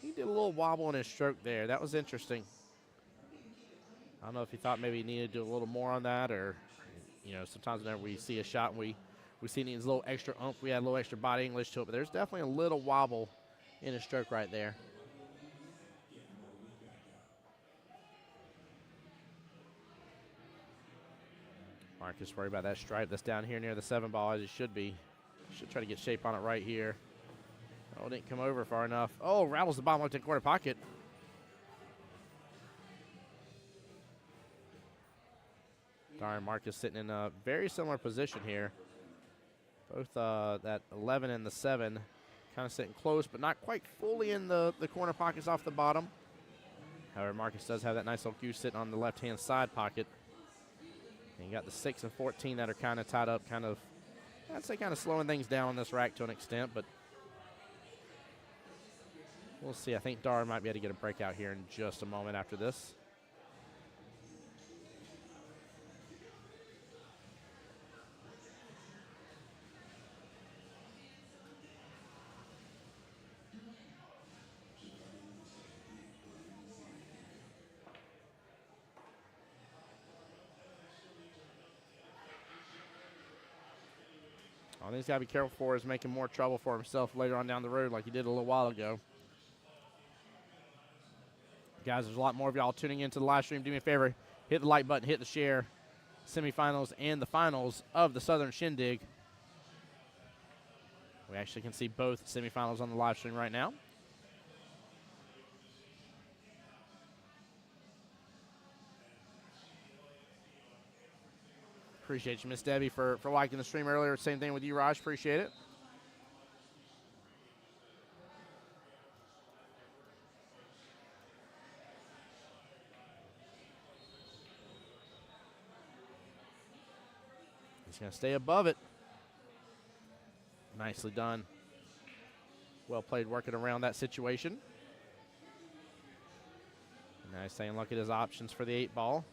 He did a little wobble in his stroke there. That was interesting. I don't know if he thought maybe he needed to do a little more on that, or, you know, sometimes whenever we see a shot and we see it needs a little extra oomph, we had a little extra body English to it, but there's definitely a little wobble in his stroke right there. Marcus worried about that stripe that's down here near the 7 ball, as it should be. Should try to get shape on it right here. Oh, didn't come over far enough. Oh, rattles the bottom left-hand corner pocket. Darn, Marcus sitting in a very similar position here. Both that 11 and the 7 kind of sitting close, but not quite fully in the corner pockets off the bottom. However, Marcus does have that nice little goose sitting on the left-hand side pocket. And you got the 6 and 14 that are kind of tied up, kind of, I'd say kind of slowing things down on this rack to an extent, but we'll see. I think Dar might be able to get a breakout here in just a moment after this. All he's got to be careful for is making more trouble for himself later on down the road like he did a little while ago. Guys, there's a lot more of y'all tuning into the live stream. Do me a favor, hit the like button, hit the share. Semifinals and the finals of the Southern Shindig. We actually can see both semifinals on the live stream right now. Appreciate you, Miss Debbie, for liking the stream earlier. Same thing with you, Raj. Appreciate it. He's going to stay above it. Nicely done. Well played working around that situation. Now he's saying look at his options for the 8-ball.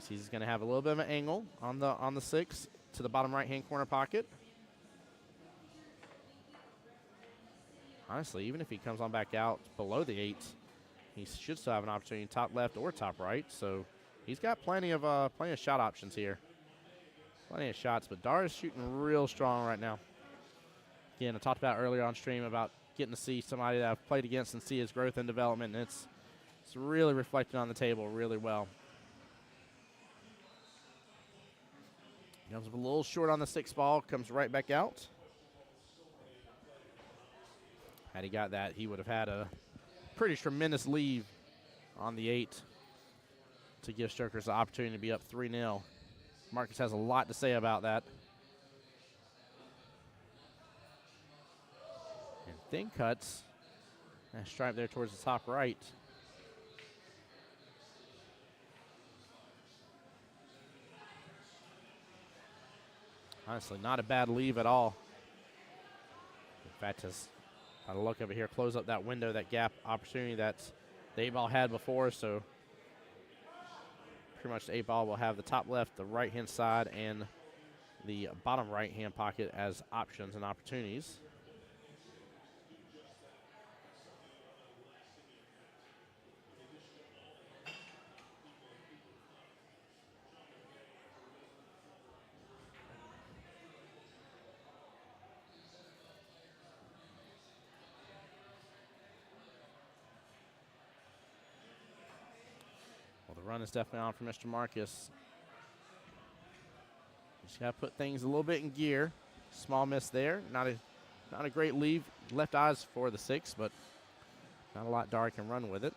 He's going to have a little bit of an angle on the 6 to the bottom right-hand corner pocket. Honestly, even if he comes on back out below the 8, he should still have an opportunity top left or top right. So he's got plenty of shot options here. Plenty of shots, but Dara's shooting real strong right now. Again, I talked about earlier on stream about getting to see somebody that I've played against and see his growth and development, and it's really reflected on the table really well. Comes up a little short on the 6-ball, comes right back out. Had he got that, he would have had a pretty tremendous lead on the 8 to give Strokers the opportunity to be up 3-0. Marcus has a lot to say about that. And thin cuts. That stripe there towards the top right. Honestly, not a bad leave at all. In fact, as I look over here, close up that window, that gap opportunity that the 8-ball had before. So pretty much the 8-ball will have the top left, the right-hand side, and the bottom right-hand pocket as options and opportunities. The run is definitely on for Mr. Marcus. Just got to put things a little bit in gear. Small miss there. Not a great leave. Left eyes for the 6, but not a lot Dar can run with it.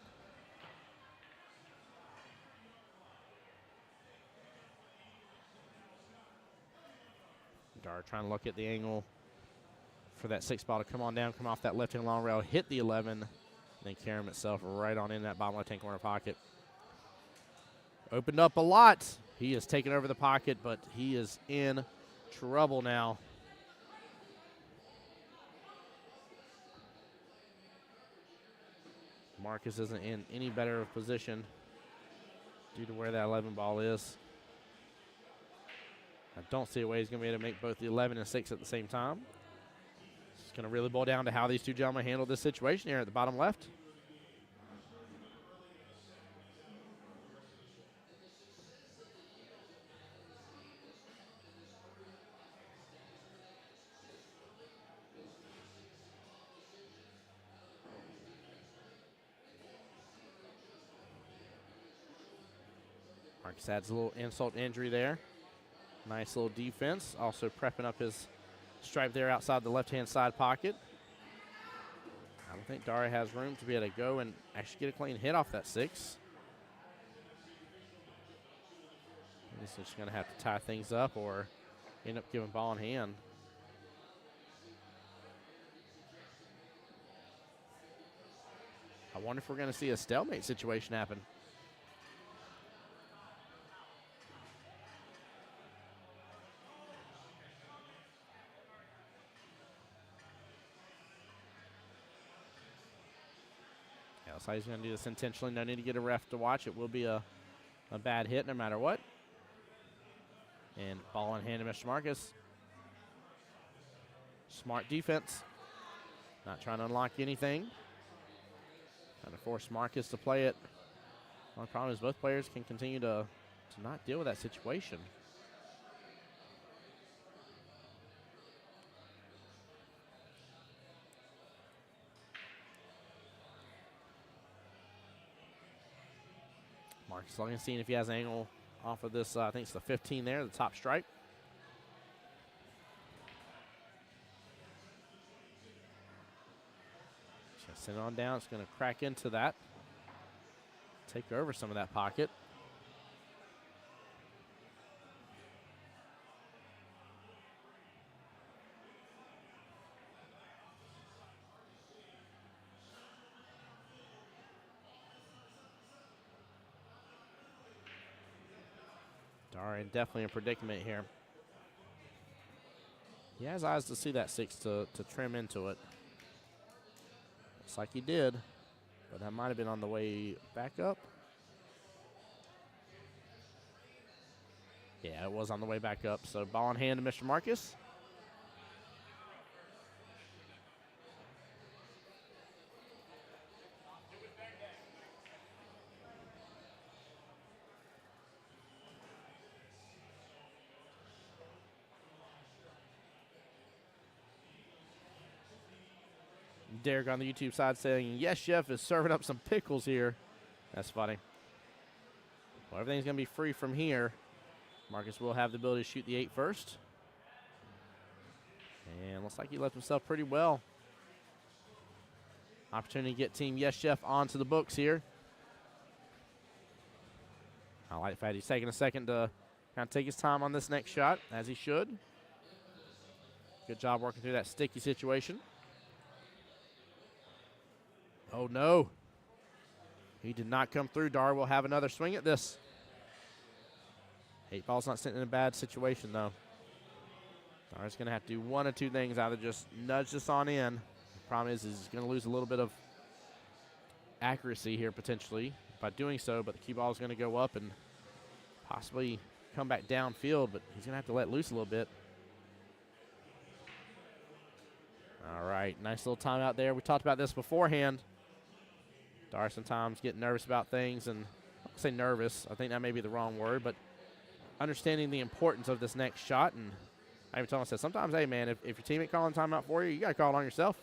Dar trying to look at the angle for that 6-ball to come on down, come off that left-hand long rail, hit the 11, then carry him itself right on in that bottom left-hand corner pocket. Opened up a lot. He has taken over the pocket, but he is in trouble now. Marcus isn't in any better of position due to where that 11-ball is. I don't see a way he's going to be able to make both the 11 and 6 at the same time. It's going to really boil down to how these two gentlemen handle this situation here at the bottom left. Marcus adds a little insult to injury there. Nice little defense. Also prepping up his stripe there outside the left-hand side pocket. I don't think Dara has room to be able to go and actually get a clean hit off that 6. He's just going to have to tie things up or end up giving ball in hand. I wonder if we're going to see a stalemate situation happen. So he's going to do this intentionally. No need to get a ref to watch. It will be a bad hit no matter what. And ball in hand to Mr. Marcus. Smart defense. Not trying to unlock anything. Trying to force Marcus to play it. One problem is both players can continue to not deal with that situation. Marcus looking to see if he has an angle off of this, I think it's the 15 there, the top stripe. Send it on down. It's going to crack into that. Take over some of that pocket. Darian definitely in predicament here. He has eyes to see that 6 to trim into it. Looks like he did, but that might have been on the way back up. Yeah, it was on the way back up. So ball in hand to Mr. Marcus. Derek on the YouTube side saying, yes, Chef is serving up some pickles here. That's funny. Well, everything's going to be free from here. Marcus will have the ability to shoot the 8 first. And looks like he left himself pretty well. Opportunity to get Team Yes Chef onto the books here. I like the fact he's taking a second to kind of take his time on this next shot, as he should. Good job working through that sticky situation. Oh, no. He did not come through. Dar will have another swing at this. 8 ball's not sitting in a bad situation, though. Dar's going to have to do one of two things. Either just nudge this on in. The problem is he's going to lose a little bit of accuracy here, potentially, by doing so. But the cue ball is going to go up and possibly come back downfield. But he's going to have to let loose a little bit. All right, nice little timeout there. We talked about this beforehand. Dar sometimes getting nervous about things, and I don't say nervous. I think that may be the wrong word, but understanding the importance of this next shot. And I even told him, I said, sometimes, hey, man, if your teammate calling timeout for you, you got to call it on yourself.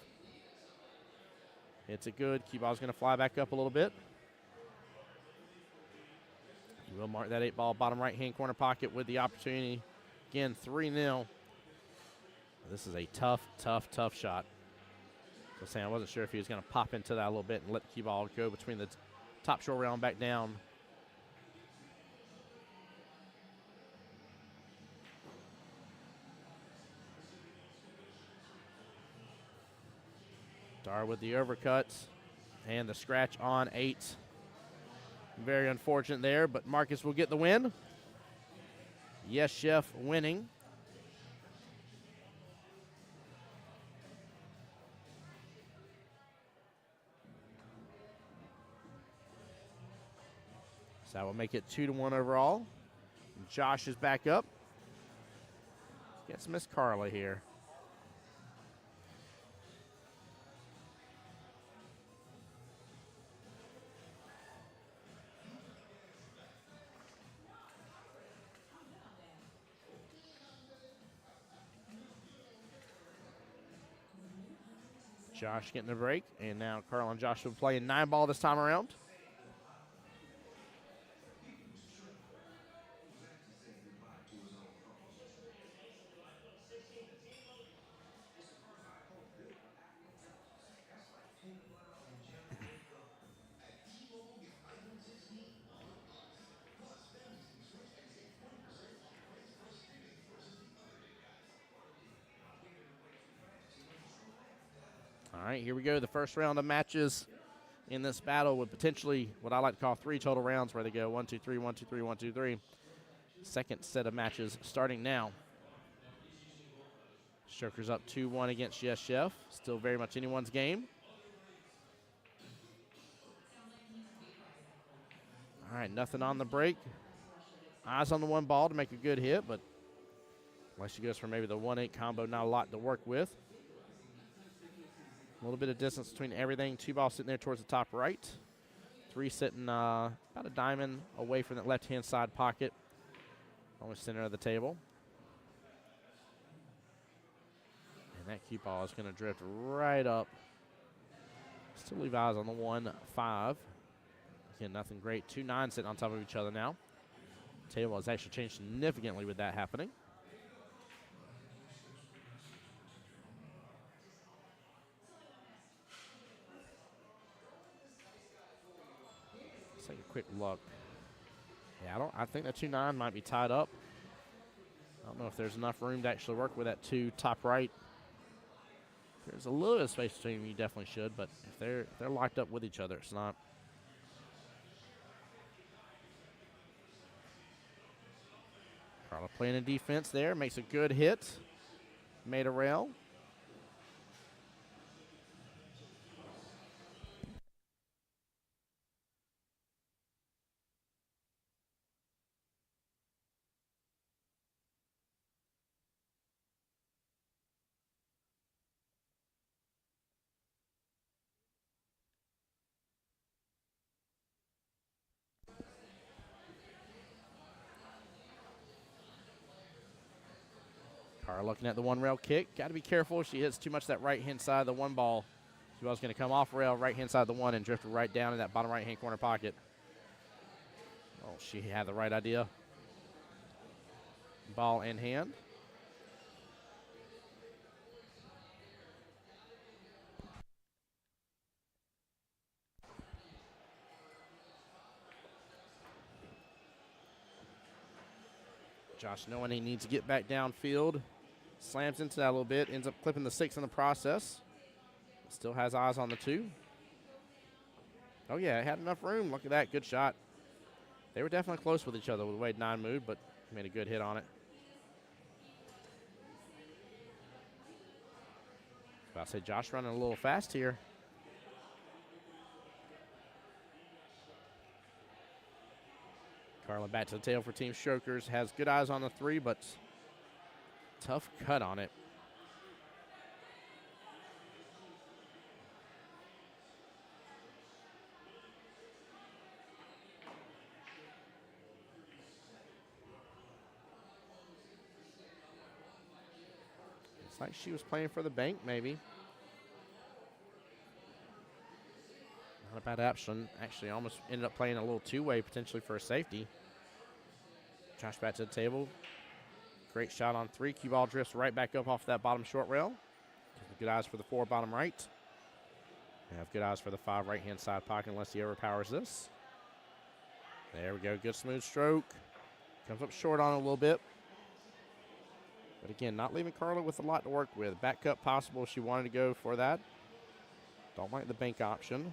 It's a good. Cue ball's going to fly back up a little bit. You will mark that 8 ball bottom right-hand corner pocket with the opportunity. Again, 3-0. This is a tough, tough, tough shot. So saying I wasn't sure if he was going to pop into that a little bit and let the cue ball go between the top short rail and back down. Dar with the overcuts and the scratch on 8. Very unfortunate there, but Marcus will get the win. Yes, Chef winning. So that will make it 2-1 overall. Josh is back up. Gets Miss Carla here. Josh getting a break, and now Carl and Josh will play 9 ball this time around. All right, here we go. The first round of matches in this battle with potentially what I like to call 3 total rounds where they go 1, 2, 3, 1, 2, 3, 1, 2, 3. Second set of matches starting now. Strokers up 2-1 against Yes Chef. Still very much anyone's game. All right, nothing on the break. Eyes on the 1 ball to make a good hit, but unless she goes for maybe the 1-8 combo, not a lot to work with. A little bit of distance between everything. 2 balls sitting there towards the top right. 3 sitting about a diamond away from that left-hand side pocket. Almost center of the table. And that cue ball is going to drift right up. Still leave eyes on the 1-5. Again, nothing great. 2-9 sitting on top of each other now. Table has actually changed significantly with that happening. Let's take a quick look. Yeah, I think that 2-9 might be tied up. I don't know if there's enough room to actually work with that 2 top right. If there's a little bit of space between them, you definitely should, but if they're locked up with each other, it's not. Carla playing a defense there, makes a good hit. Made a rail. Carr looking at the 1 rail kick. Got to be careful. She hits too much that right-hand side of the 1 ball. She was going to come off rail, right-hand side of the 1, and drift right down in that bottom right-hand corner pocket. Oh, she had the right idea. Ball in hand. Josh knowing he needs to get back downfield. Slams into that a little bit. Ends up clipping the 6 in the process. Still has eyes on the 2. Oh, yeah, it had enough room. Look at that. Good shot. They were definitely close with each other with the way 9 moved, but made a good hit on it. About to say Josh running a little fast here. Carla back to the tail for Team Strokers. Has good eyes on the 3, but tough cut on it. It's like she was playing for the bank, maybe. Not a bad option. Actually, almost ended up playing a little 2-way potentially for a safety. Josh back to the table. Great shot on 3. Cue ball drifts right back up off that bottom short rail. Good eyes for the 4 bottom right. And have good eyes for the 5 right-hand side pocket unless he overpowers this. There we go. Good smooth stroke. Comes up short on it a little bit. But again, not leaving Carla with a lot to work with. Back cut possible if she wanted to go for that. Don't like the bank option.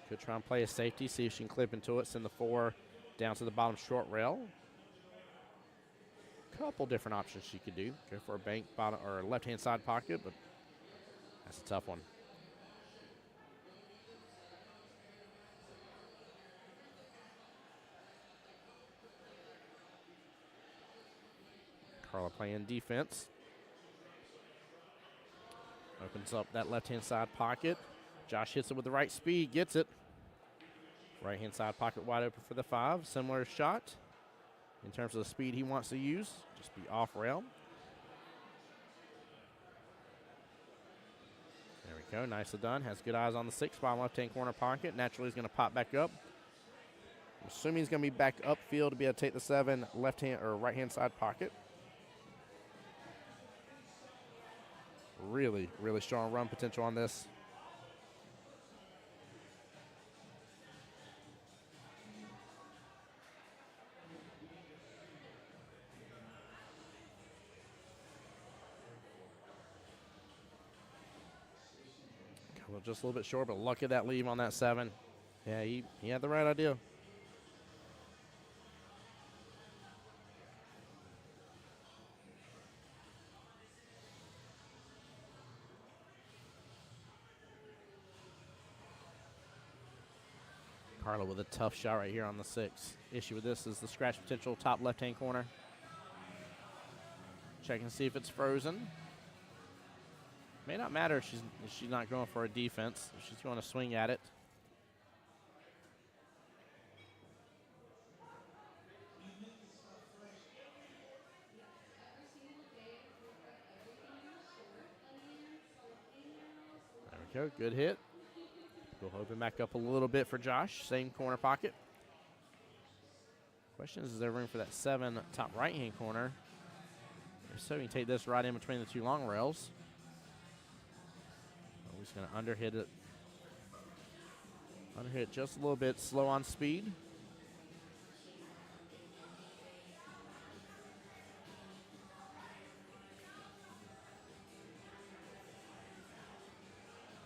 Could try and play a safety, see if she can clip into it, send the 4 down to the bottom short rail. Couple different options she could do. Go for a bank bottom or left-hand side pocket, but that's a tough one. Carla playing defense. Opens up that left-hand side pocket. Josh hits it with the right speed, gets it. Right-hand side pocket wide open for the 5. Similar shot in terms of the speed he wants to use. Just be off rail. There we go, nicely done. Has good eyes on the 6 bottom left-hand corner pocket. Naturally, he's going to pop back up. I'm assuming he's going to be back upfield to be able to take the 7 left-hand or right-hand side pocket. Really, really strong run potential on this. Just a little bit short, but look at that leave on that 7. Yeah, he had the right idea. Carla with a tough shot right here on the 6. Issue with this is the scratch potential top left-hand corner. Check and see if it's frozen. May not matter if she's not going for a defense. If she's going to swing at it. There we go. Good hit. We'll open back up a little bit for Josh. Same corner pocket. Question is there room for that 7 top right-hand corner? So you can take this right in between the 2 long rails. He's going to underhit it. Underhit just a little bit, slow on speed.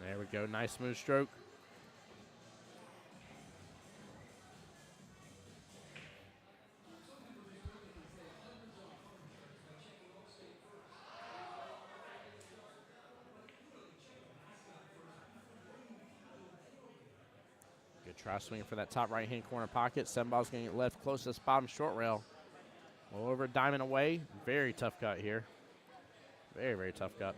There we go, nice smooth stroke. Good try swinging for that top right-hand corner pocket. 7-ball's going to get left close to this bottom short rail. Well over, diamond away. Very tough cut here. Very, very tough cut.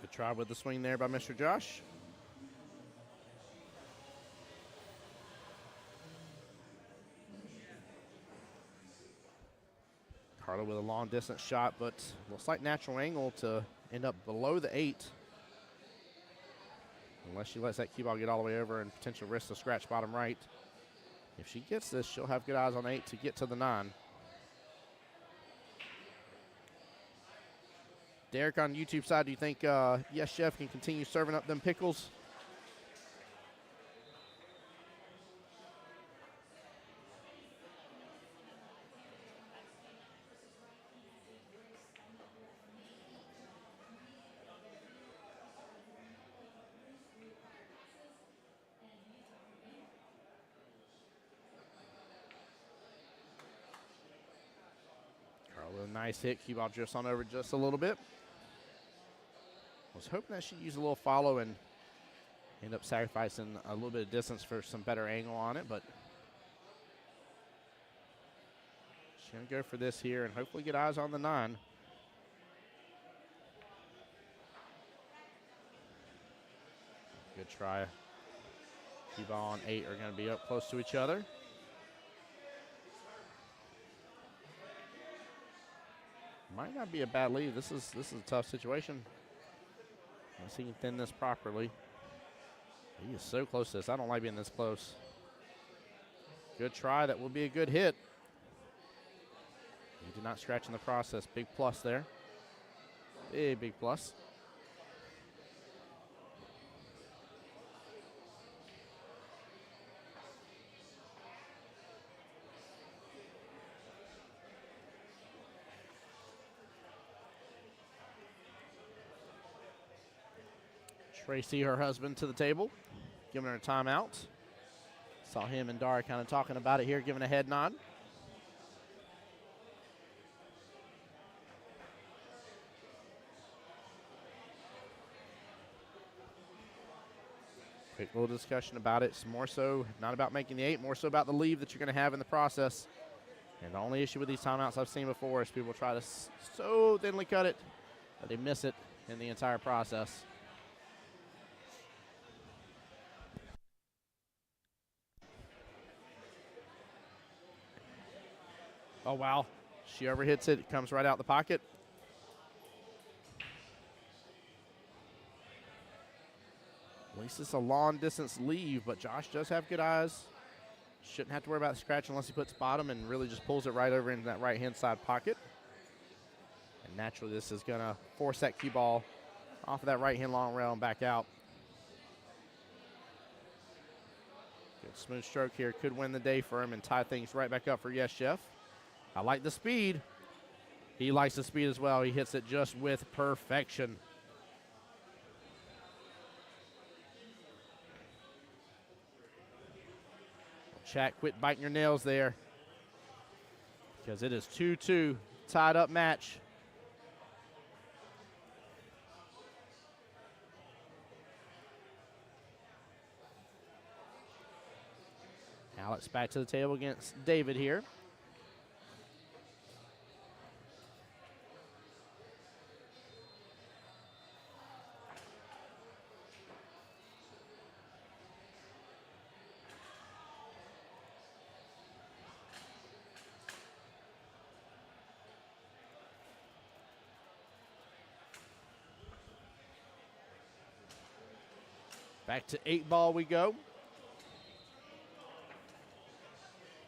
Good try with the swing there by Mr. Josh. Carlo with a long distance shot, but looks like natural angle to end up below the 8. Unless she lets that cue ball get all the way over and potential risk to scratch bottom right. If she gets this, she'll have good eyes on 8 to get to the 9. Derek on YouTube side, do you think Yes Chef can continue serving up them pickles? Carlo, nice hit. Cue ball drifts on over just a little bit. Was hoping that she'd use a little follow and end up sacrificing a little bit of distance for some better angle on it, but she's going to go for this here and hopefully get eyes on the 9. Good try. Cue ball and 8 are going to be up close to each other. Might not be a bad lead. This is a tough situation. Unless he can thin this properly. He is so close to this. I don't like being this close. Good try. That will be a good hit. He did not scratch in the process. Big plus there. Big plus. Tracy, her husband, to the table, giving her a timeout. Saw him and Dara kind of talking about it here, giving a head nod. Quick little discussion about it. It's more so not about making the 8, more so about the leave that you're going to have in the process. And the only issue with these timeouts I've seen before is people try to so thinly cut it that they miss it in the entire process. Oh, wow. She overhits it. It comes right out the pocket. At least it's a long distance leave, but Josh does have good eyes. Shouldn't have to worry about the scratch unless he puts bottom and really just pulls it right over into that right-hand side pocket. And naturally, this is going to force that cue ball off of that right-hand long rail and back out. Good smooth stroke here. Could win the day for him and tie things right back up for Yes Chef. I like the speed. He likes the speed as well. He hits it just with perfection. Chat, quit biting your nails there, because it is 2-2, tied up match. Alex back to the table against David here. Back to 8 ball we go.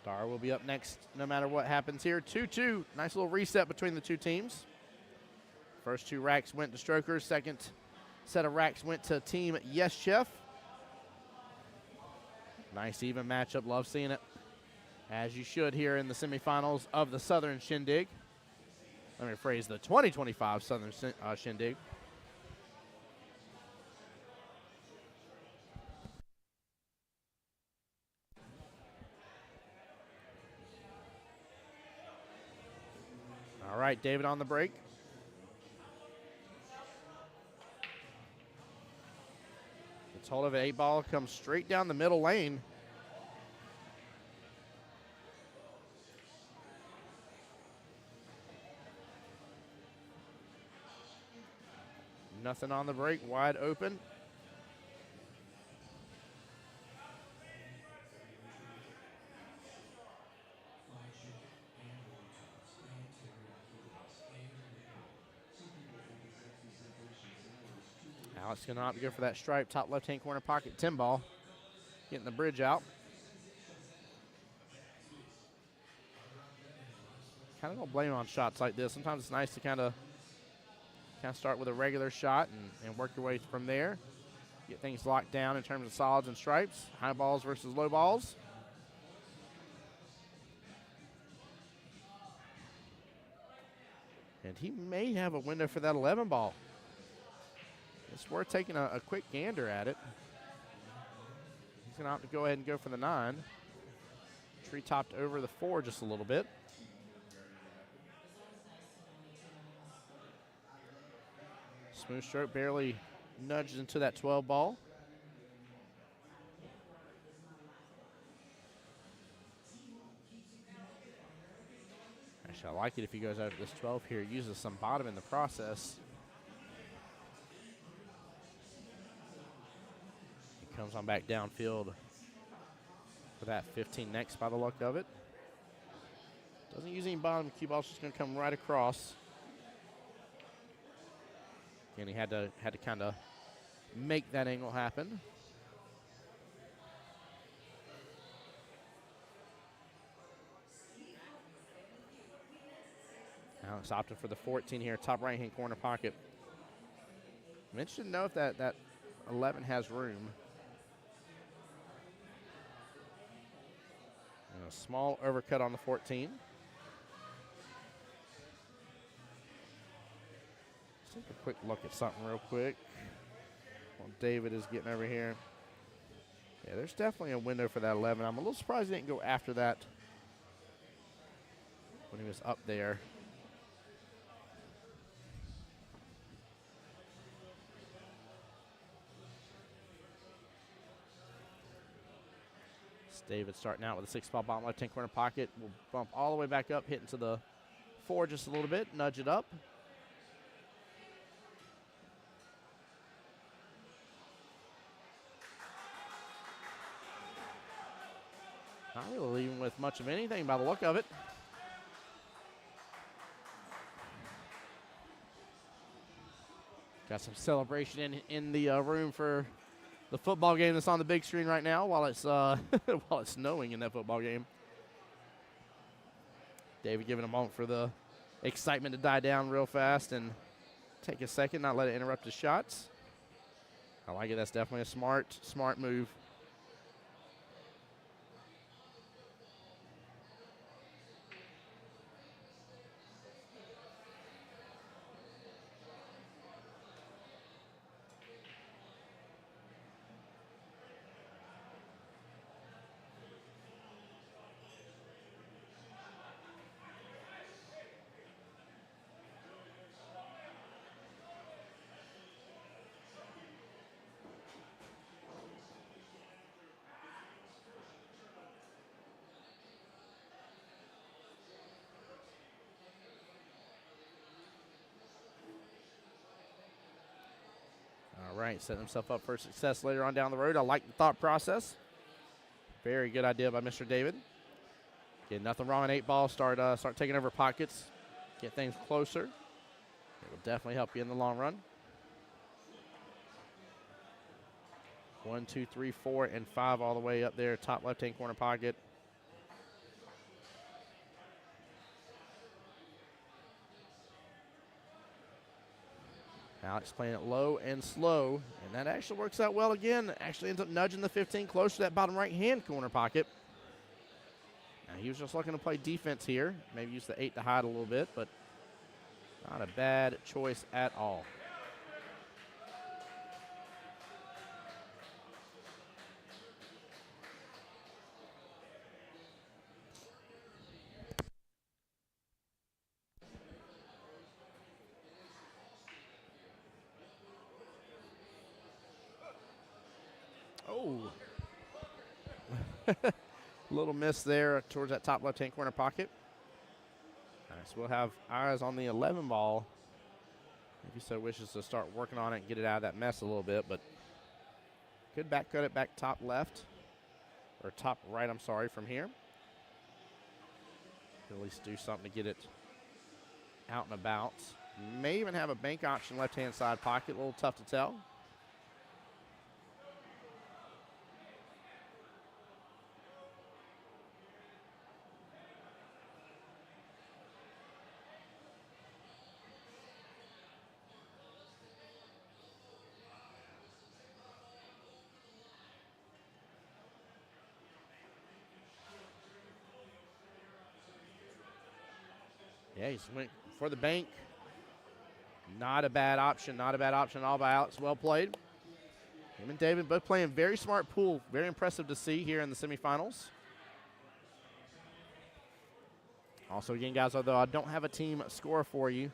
Dar will be up next no matter what happens here. 2-2. Nice little reset between the two teams. First two racks went to Strokers. Second set of racks went to Team Yes Chef. Nice even matchup. Love seeing it. As you should here in the semifinals of the Southern Shindig. Let me rephrase, the 2025 Southern Shindig. All right, David on the break. Gets hold of it. 8-ball comes straight down the middle lane. Nothing on the break, wide open. Alex going to opt to go for that stripe, top left-hand corner pocket, 10-ball. Getting the bridge out. Kind of don't blame on shots like this. Sometimes it's nice to kind of start with a regular shot and work your way from there. Get things locked down in terms of solids and stripes. High balls versus low balls. And he may have a window for that 11-ball. It's worth taking a quick gander at it. He's going to opt to go ahead and go for the 9. Tree topped over the 4 just a little bit. Smooth stroke barely nudged into that 12 ball. Actually, I like it if he goes over this 12 here. Uses some bottom in the process. He comes on back downfield for that 15 next by the look of it. Doesn't use any bottom. Cue ball's just going to come right across. And he had to kind of make that angle happen. Alex opted for the 14 here, top right-hand corner pocket. I'm interested to know if that 11 has room. And a small overcut on the 14. Take a quick look at something real quick while David is getting over here. Yeah, there's definitely a window for that 11. I'm a little surprised he didn't go after that when he was up there. It's David starting out with a 6-ball bottom left-hand corner pocket. We'll bump all the way back up, hitting to the 4 just a little bit, nudge it up. Not really leaving with much of anything by the look of it. Got some celebration in the room for the football game that's on the big screen right now while it's while it's snowing in that football game. David giving a moment for the excitement to die down real fast and take a second, not let it interrupt his shots. I like it. That's definitely a smart move. All right, setting himself up for success later on down the road. I like the thought process. Very good idea by Mr. David. Again, nothing wrong in 8-ball. Start taking over pockets. Get things closer. It will definitely help you in the long run. 1, 2, 3, 4, and 5 all the way up there. Top left-hand corner pocket. Alex playing it low and slow, and that actually works out well again. Actually ends up nudging the 15 close to that bottom right-hand corner pocket. Now he was just looking to play defense here. Maybe use the 8 to hide a little bit, but not a bad choice at all. Oh. Little miss there towards that top left-hand corner pocket. All right, so we'll have eyes on the 11 ball. If he so wishes to start working on it and get it out of that mess a little bit, but could back cut it back top left, or top right, I'm sorry, from here. Could at least do something to get it out and about. May even have a bank option left-hand side pocket, a little tough to tell. Yeah, he's went for the bank. Not a bad option. Not a bad option at all by Alex. Well played. Him and David both playing very smart pool. Very impressive to see here in the semifinals. Also, again, guys, although I don't have a team score for you,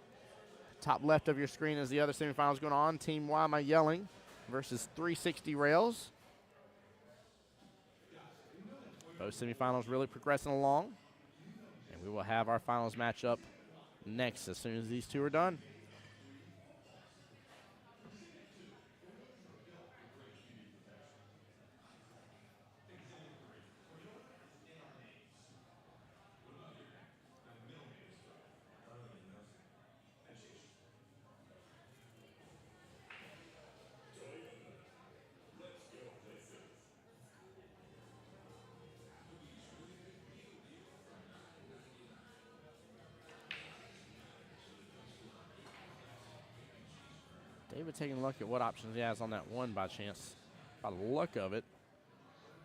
top left of your screen is the other semifinals going on. Team Why Am I Yelling versus 360 Rails. Both semifinals really progressing along. And we will have our finals matchup next as soon as these two are done. David taking a look at what options he has on that one by chance. By the look of it,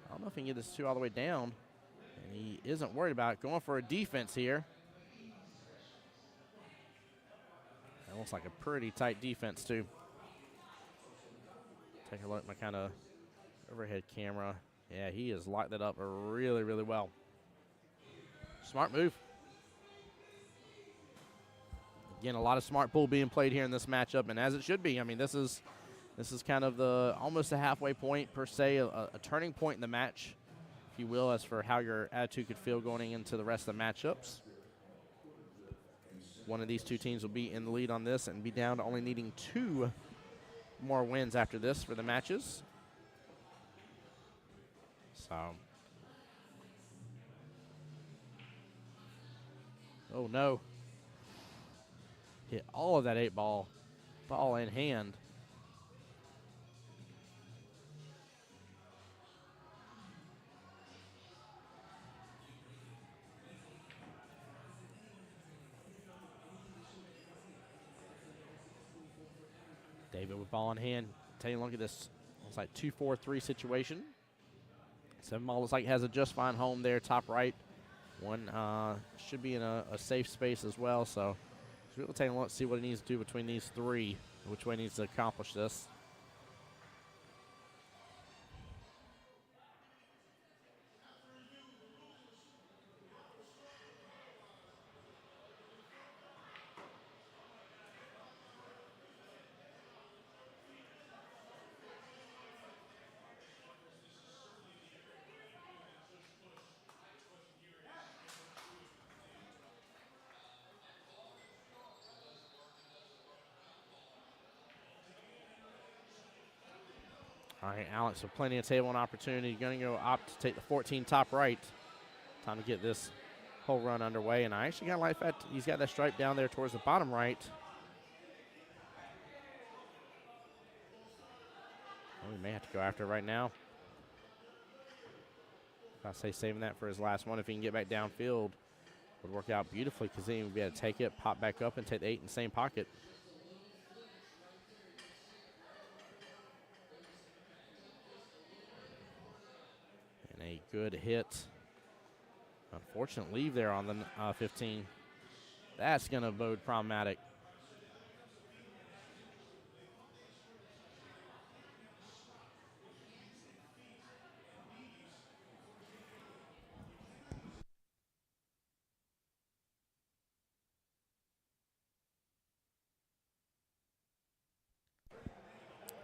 I don't know if he can get this 2 all the way down. And he isn't worried about it. Going for a defense here. That looks like a pretty tight defense, too. Take a look at my kind of overhead camera. Yeah, he has locked that up really, really well. Smart move. Again, a lot of smart pool being played here in this matchup, and as it should be. I mean, this is kind of the almost a halfway point per se, a turning point in the match, if you will, as for how your attitude could feel going into the rest of the matchups. One of these two teams will be in the lead on this and be down to only needing 2 more wins after this for the matches. So, oh no. Hit all of that 8 ball in hand. David with ball in hand. Taking a look at this. It's like 2-4-3 situation. 7 ball looks like it has a just fine home there, top right. One should be in a safe space as well, so we'll take a look, see what he needs to do between these 3, which way he needs to accomplish this. All right, Alex with plenty of table and opportunity. Going to go opt to take the 14 top right. Time to get this whole run underway. And I actually got like that. He's got that stripe down there towards the bottom right. Oh, we may have to go after it right now. I say saving that for his last one. If he can get back downfield, would work out beautifully because then he would be able to take it, pop back up, and take the 8 in the same pocket. A good hit. Unfortunate leave there on the 15. That's going to bode problematic.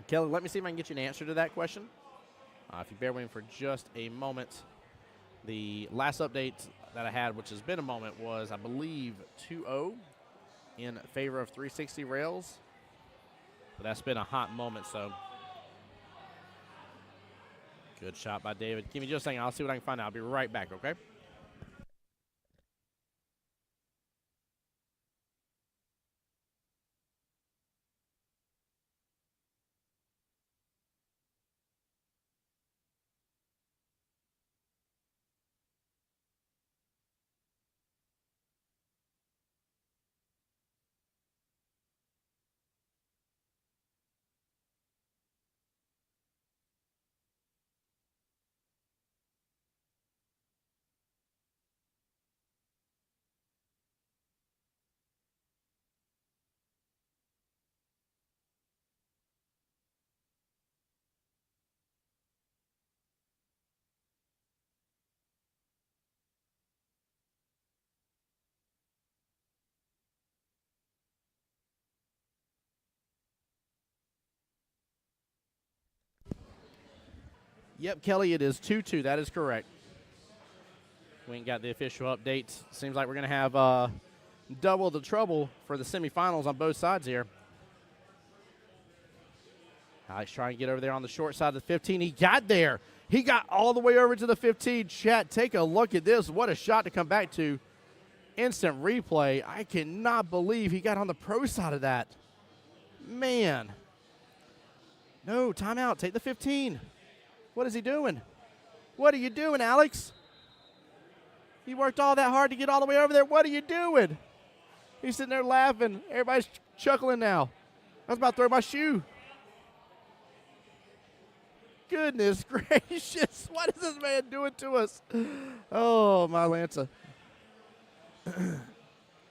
Kelly, let me see if I can get you an answer to that question. If you bear with me for just a moment. The last update that I had, which has been a moment, was, I believe, 2-0 in favor of 360 rails. But that's been a hot moment, so. Good shot by David. Give me just a second. I'll see what I can find out. I'll be right back, okay? Yep, Kelly, it is 2-2. That is correct. We ain't got the official updates. Seems like we're going to have double the trouble for the semifinals on both sides here. Alex trying to get over there on the short side of the 15. He got there. He got all the way over to the 15. Chat, take a look at this. What a shot to come back to. Instant replay. I cannot believe he got on the pro side of that. Man. No, timeout. Take the 15. What is he doing? What are you doing, Alex? He worked all that hard to get all the way over there. What are you doing? He's sitting there laughing. Everybody's chuckling now. I was about to throw my shoe. Goodness gracious. What is this man doing to us? Oh, my Lanza.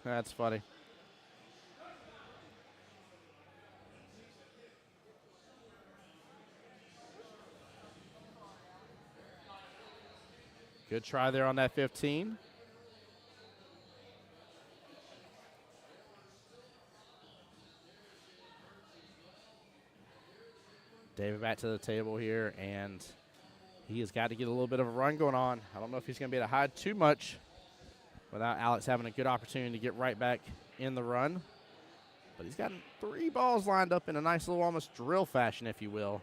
That's funny. Good try there on that 15. David back to the table here, and he has got to get a little bit of a run going on. I don't know if he's going to be able to hide too much without Alex having a good opportunity to get right back in the run. But he's got 3 balls lined up in a nice little almost drill fashion, if you will.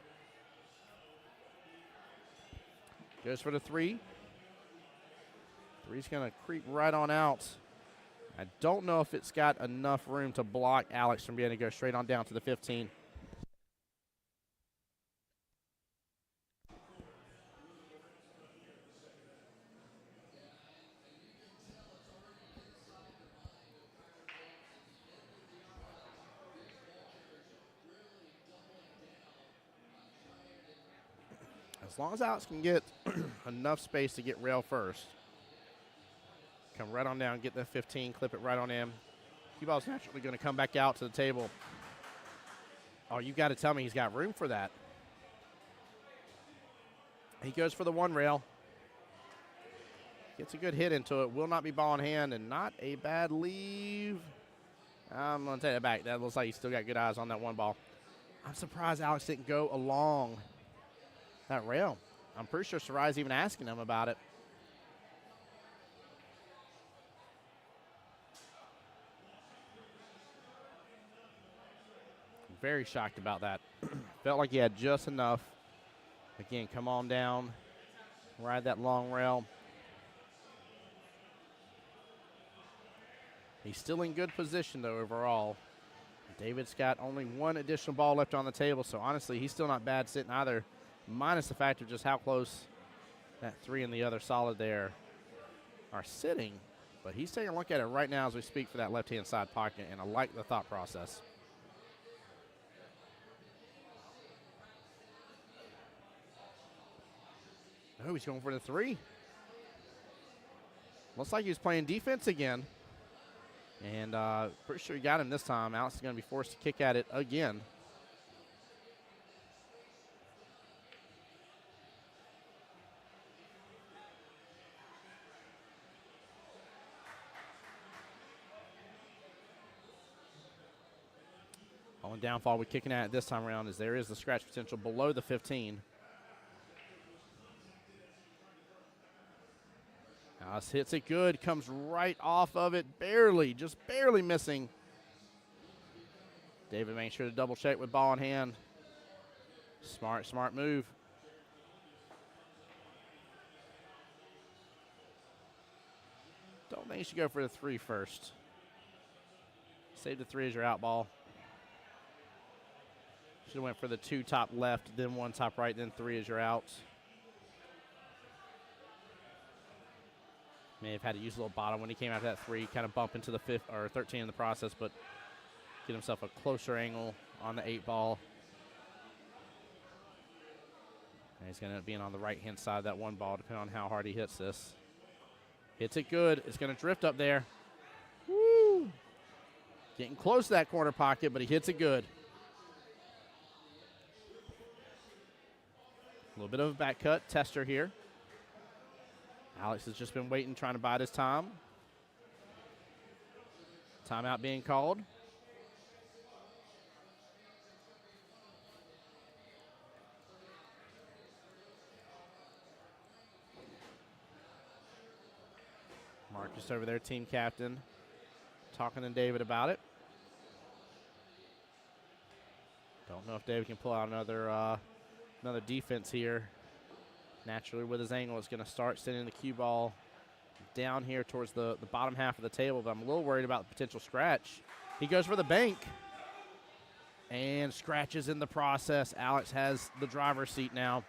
Goes for the 3. 3's going to creep right on out. I don't know if it's got enough room to block Alex from being able to go straight on down to the 15. As long as Alex can get enough space to get rail first, come right on down, get the 15, clip it right on in. Cue ball's naturally going to come back out to the table. Oh, you got to tell me he's got room for that. He goes for the 1 rail. Gets a good hit into it. Will not be ball in hand, and not a bad leave. I'm going to take that back. That looks like he's still got good eyes on that 1 ball. I'm surprised Alex didn't go along that rail. I'm pretty sure Sarai's even asking him about it. Very shocked about that. Felt like he had just enough. Again, come on down, ride that long rail. He's still in good position, though, overall. David's got only 1 additional ball left on the table, so honestly, he's still not bad sitting either, minus the fact of just how close that 3 and the other solid there are sitting. But he's taking a look at it right now as we speak for that left-hand side pocket, and I like the thought process. Oh, he's going for the three. Looks like he was playing defense again. And pretty sure he got him this time. Alex is going to be forced to kick at it again. Only downfall we're kicking at it this time around is there is the scratch potential below the 15. Alex hits it good, comes right off of it, just barely missing. David makes sure to double check with ball in hand. Smart move. Don't think you should go for the three first. Save the three as your out ball. Should have went for the two top left, then one top right, then three as your out. May have had to use a little bottom when he came out of that three, kind of bump into the 13 in the process, but get himself a closer angle on the 8 ball. And he's going to end up being on the right-hand side of that 1 ball, depending on how hard he hits this. Hits it good. It's going to drift up there. Woo! Getting close to that corner pocket, but he hits it good. A little bit of a back cut tester here. Alex has just been waiting, trying to bide his time. Timeout being called. Marcus over there, team captain, talking to David about it. Don't know if David can pull out another defense here. Naturally, with his angle, it's going to start sending the cue ball down here towards the bottom half of the table, but I'm a little worried about the potential scratch. He goes for the bank and scratches in the process. Alex has the driver's seat now,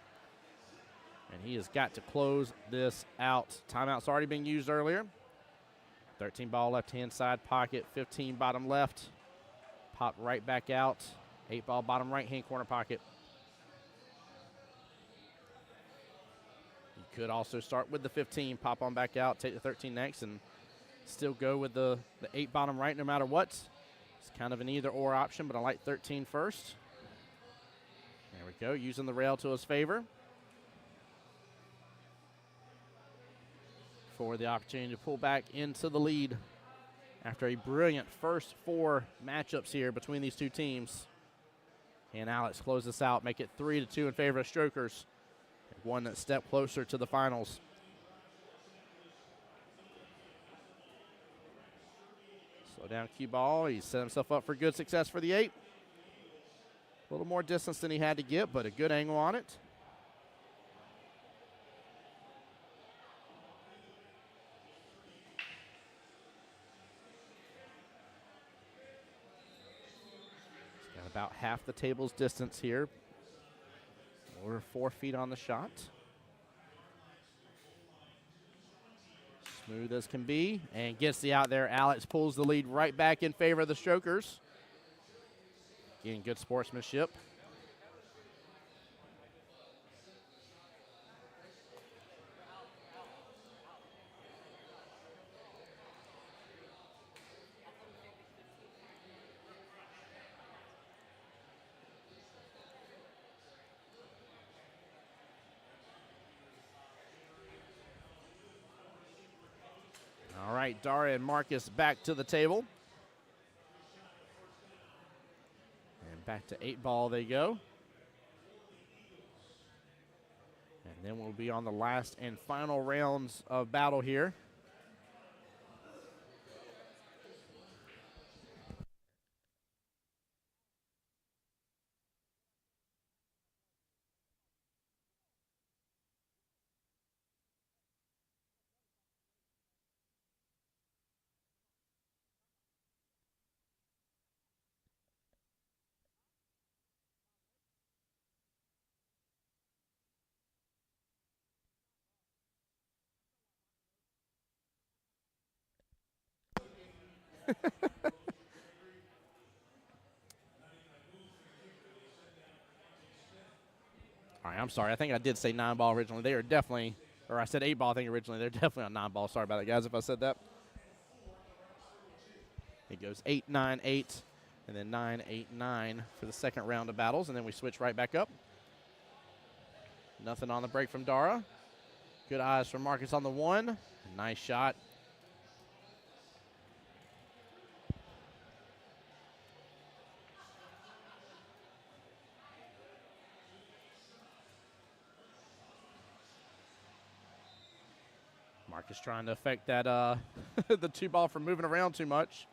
and he has got to close this out. Timeout's already been used earlier. 13 ball left-hand side pocket, 15 bottom left. Pop right back out. 8 ball bottom right-hand corner pocket. You could also start with the 15, pop on back out, take the 13 next, and still go with the 8 bottom right no matter what. It's kind of an either-or option, but I like 13 first. There we go, using the rail to his favor for the opportunity to pull back into the lead after a brilliant first 4 matchups here between these two teams. And Alex close this out, make it 3-2 in favor of Strokers. One that step closer to the finals. Slow down cue ball. He set himself up for good success for the 8. A little more distance than he had to get, but a good angle on it. He's got about half the table's distance here. We're 4 feet on the shot. Smooth as can be, and gets the out there. Alex pulls the lead right back in favor of the Strokers. Again, good sportsmanship. All right, Daria and Marcus back to the table. And back to 8 ball they go. And then we'll be on the last and final rounds of battle here. All right, I'm sorry. I think I did say 9-ball originally. They are definitely, or I said 8-ball, I think originally. They're definitely on 9-ball. Sorry about that, guys, if I said that. It goes 8-9-8, and then 9-8-9 for the second round of battles, and then we switch right back up. Nothing on the break from Dara. Good eyes from Marcus on the 1. Nice shot. Marcus trying to affect that the 2-ball from moving around too much.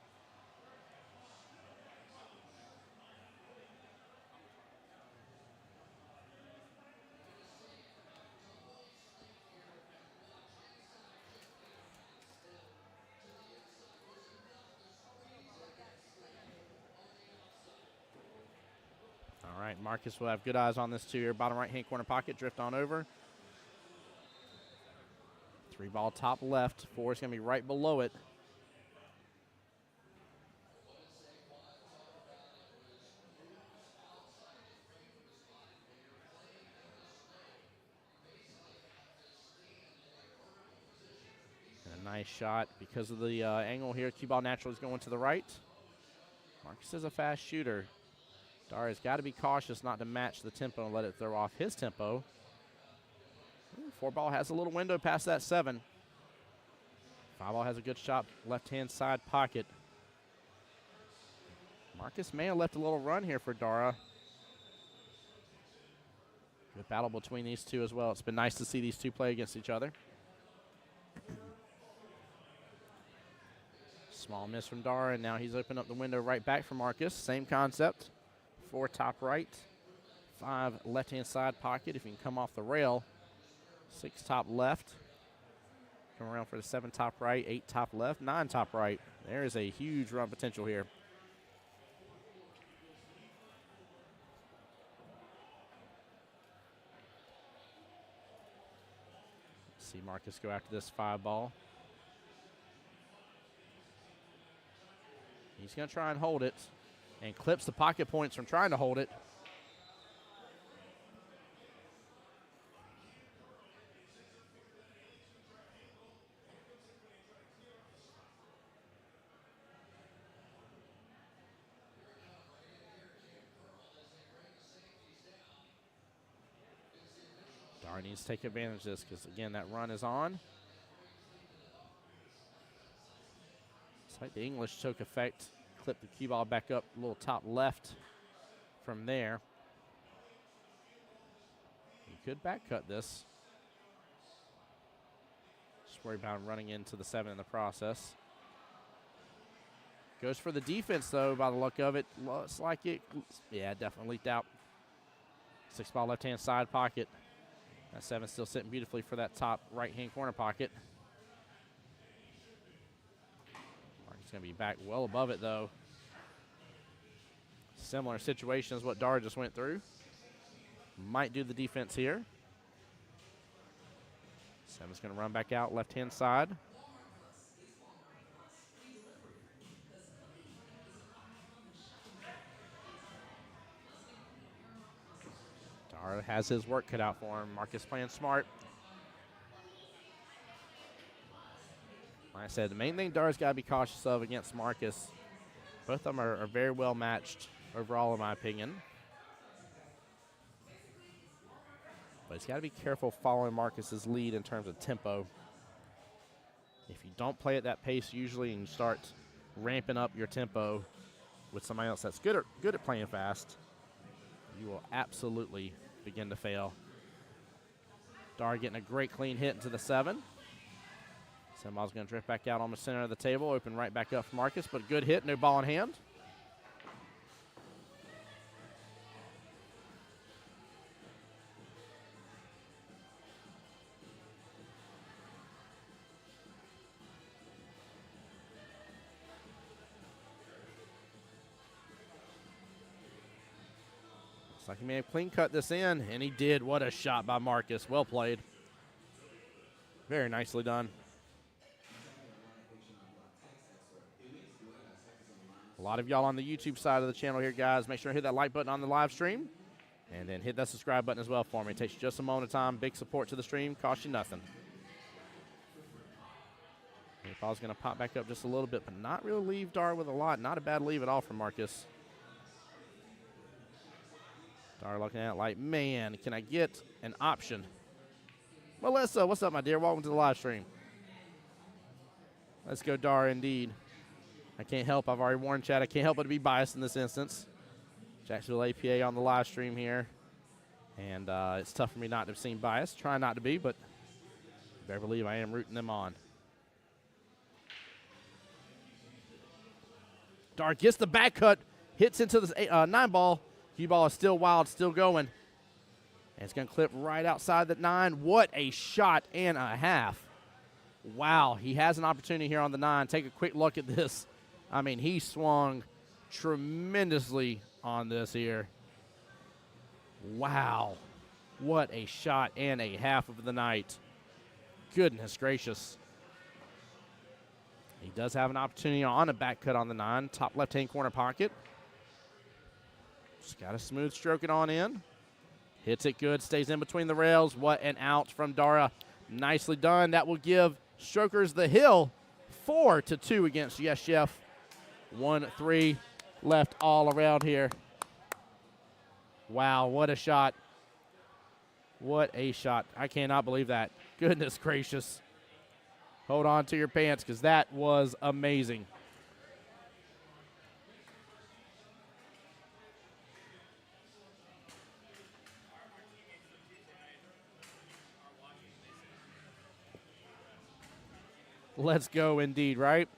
All right, Marcus will have good eyes on this too here. Bottom right-hand corner pocket, drift on over. 3-ball top left. 4 is going to be right below it. And a nice shot. Because of the angle here, cue ball naturally is going to the right. Marcus is a fast shooter. Dara's got to be cautious not to match the tempo and let it throw off his tempo. 4-ball has a little window past that 7. 5-ball has a good shot, left-hand side pocket. Marcus may have left a little run here for Dara. Good battle between these two as well. It's been nice to see these two play against each other. Small miss from Dara, and now he's opened up the window right back for Marcus. Same concept. 4 top right, 5 left-hand side pocket if you can come off the rail. 6 top left. Come around for the 7 top right, 8 top left, 9 top right. There is a huge run potential here. See Marcus go after this 5-ball. He's going to try and hold it and clips the pocket points from trying to hold it. Dara needs to take advantage of this because, again, that run is on. It's like the English took effect. Clip the cue ball back up a little top left from there. He could back cut this. Just worry about him running into the 7 in the process. Goes for the defense, though, by the look of it. Looks like it, yeah, definitely leaked out. 6-ball left-hand side pocket. That 7 still sitting beautifully for that top right-hand corner pocket. Marcus going to be back well above it, though. Similar situation as what Dara just went through. Might do the defense here. 7's going to run back out left-hand side. Dara has his work cut out for him. Marcus playing smart. Like I said, the main thing Dara's got to be cautious of against Marcus. Both of them are very well matched overall, in my opinion. But he's got to be careful following Marcus's lead in terms of tempo. If you don't play at that pace usually and you start ramping up your tempo with somebody else that's good at playing fast, you will absolutely begin to fail. Dara getting a great clean hit into the 7. 7-ball's going to drift back out on the center of the table, open right back up for Marcus, but good hit, no ball in hand. Looks like he may have clean cut this in, and he did. What a shot by Marcus. Well played. Very nicely done. A lot of y'all on the YouTube side of the channel here, guys. Make sure to hit that like button on the live stream. And then hit that subscribe button as well for me. It takes you just a moment of time. Big support to the stream. Costs you nothing. Ball's going to pop back up just a little bit, but not really leave Dar with a lot. Not a bad leave at all from Marcus. Dar looking at it like, man, can I get an option? Melissa, what's up, my dear? Welcome to the live stream. Let's go, Dar, indeed. I can't help. I've already warned Chad. I can't help but to be biased in this instance. Jacksonville APA on the live stream here. And it's tough for me not to seem biased. Trying not to be, but you better believe I am rooting them on. Dar gets the back cut, hits into the 9 ball. Cue ball is still wild, still going. And it's going to clip right outside the 9. What a shot and a half. Wow, he has an opportunity here on the 9. Take a quick look at this. I mean, he swung tremendously on this here. Wow, what a shot and a half of the night. Goodness gracious. He does have an opportunity on a back cut on the 9, top left-hand corner pocket. Just got a smooth stroke it on in. Hits it good, stays in between the rails. What an out from Dara. Nicely done. That will give Strokers the hill 4-2 against Yes Chef. 1-3 left all around here. Wow, what a shot. What a shot. I cannot believe that. Goodness gracious. Hold on to your pants because that was amazing. Let's go indeed, right?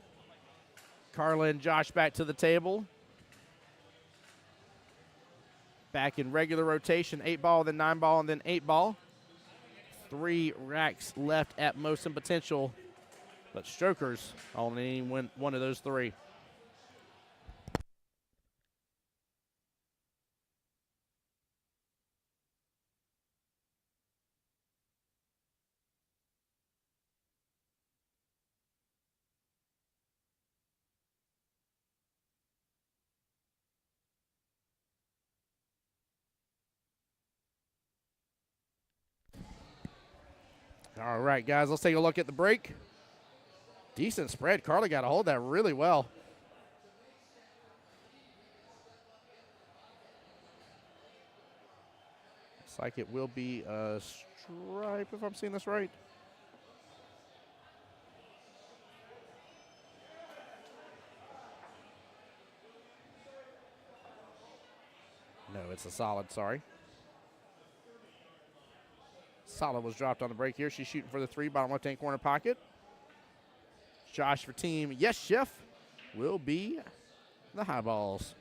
Carla and Josh back to the table. Back in regular rotation, 8 ball, then 9 ball, and then 8 ball. 3 racks left at most in potential. But Strokers only win one of those 3. All right, guys, let's take a look at the break. Decent spread. Carla got a hold of that really well. Looks like it will be a stripe, if I'm seeing this right. No, it's a solid, sorry. Solid was dropped on the break here. She's shooting for the 3, bottom left-hand corner pocket. Josh for team Yes Chef will be the high balls.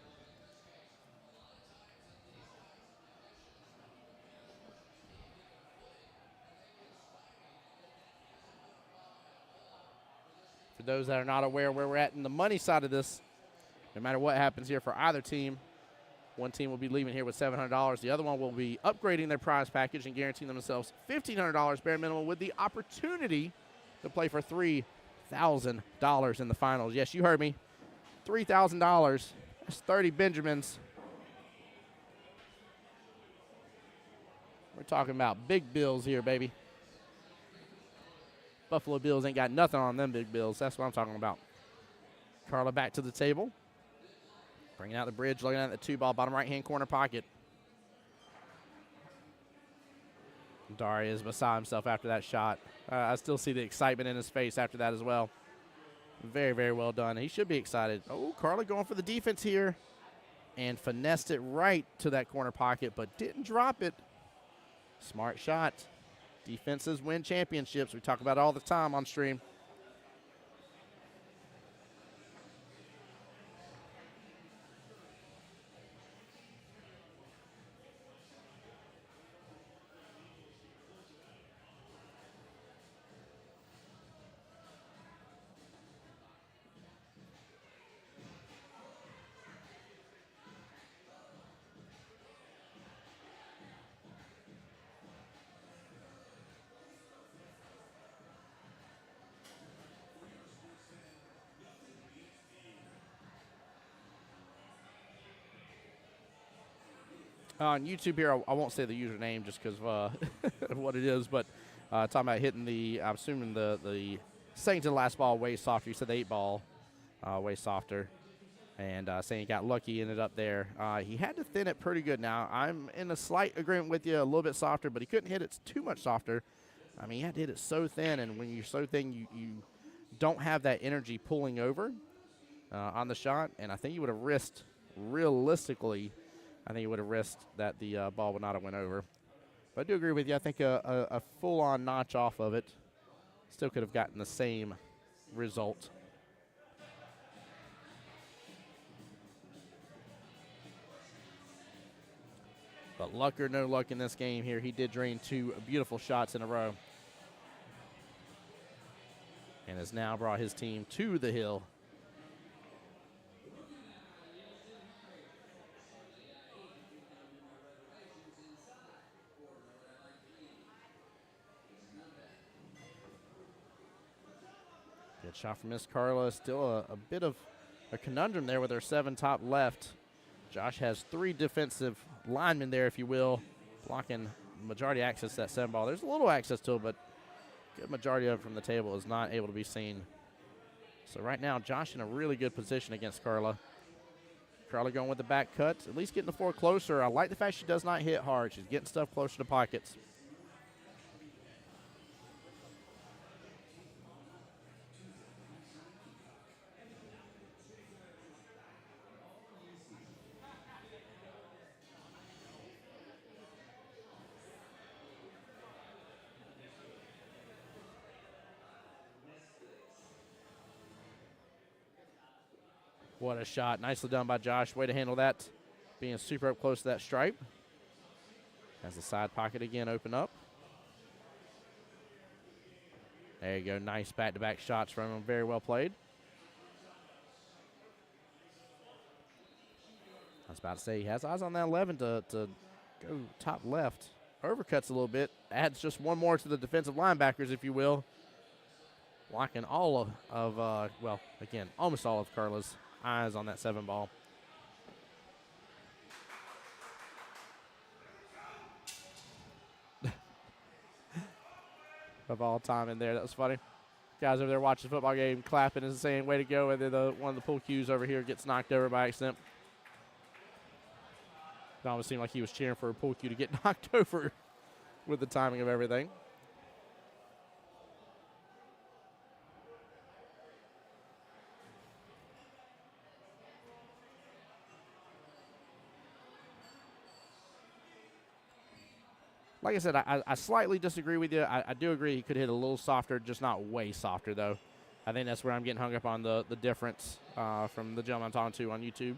For those that are not aware where we're at in the money side of this, no matter what happens here for either team, one team will be leaving here with $700. The other one will be upgrading their prize package and guaranteeing themselves $1,500 bare minimum with the opportunity to play for $3,000 in the finals. Yes, you heard me. $3,000. That's 30 Benjamins. We're talking about big bills here, baby. Buffalo Bills ain't got nothing on them big bills. That's what I'm talking about. Carla back to the table. Bringing out the bridge, looking at the 2 ball, bottom right-hand corner pocket. Daria is beside himself after that shot. I still see the excitement in his face after that as well. Very, very well done. He should be excited. Oh, Carla going for the defense here and finessed it right to that corner pocket, but didn't drop it. Smart shot. Defenses win championships. We talk about it all the time on stream. On YouTube here, I won't say the username just because of what it is, but talking about hitting I'm assuming the second to the last ball way softer. You said the 8 ball way softer. And saying he got lucky, ended up there. He had to thin it pretty good. Now, I'm in a slight agreement with you, a little bit softer, but he couldn't hit it too much softer. I mean, he had to hit it so thin, and when you're so thin, you don't have that energy pulling over on the shot. And I think you would have risked, realistically, I think you would have risked that the ball would not have went over. But I do agree with you. I think a full-on notch off of it still could have gotten the same result. But luck or no luck in this game here, he did drain 2 beautiful shots in a row. And has now brought his team to the hill. Good shot from Miss Carla. Still a bit of a conundrum there with her 7 top left. Josh has 3 defensive linemen there, if you will, blocking majority access to that 7 ball. There's a little access to it, but good majority of it from the table is not able to be seen. So right now, Josh in a really good position against Carla. Carla going with the back cut, at least getting the 4 closer. I like the fact she does not hit hard. She's getting stuff closer to pockets. What a shot. Nicely done by Josh. Way to handle that. Being super up close to that stripe. Has the side pocket again open up. There you go. Nice back-to-back shots from him. Very well played. I was about to say he has eyes on that 11 to go top left. Overcuts a little bit. Adds just one more to the defensive linebackers, if you will. Blocking all of well, again, almost all of Carla's eyes on that 7 ball. Of all time in there. That was funny. Guys over there watching the football game, clapping and saying, way to go. And then one of the pool cues over here gets knocked over by accident. It almost seemed like he was cheering for a pool cue to get knocked over with the timing of everything. Like I said, I slightly disagree with you. I do agree he could hit a little softer, just not way softer, though. I think that's where I'm getting hung up on the difference from the gentleman I'm talking to on YouTube.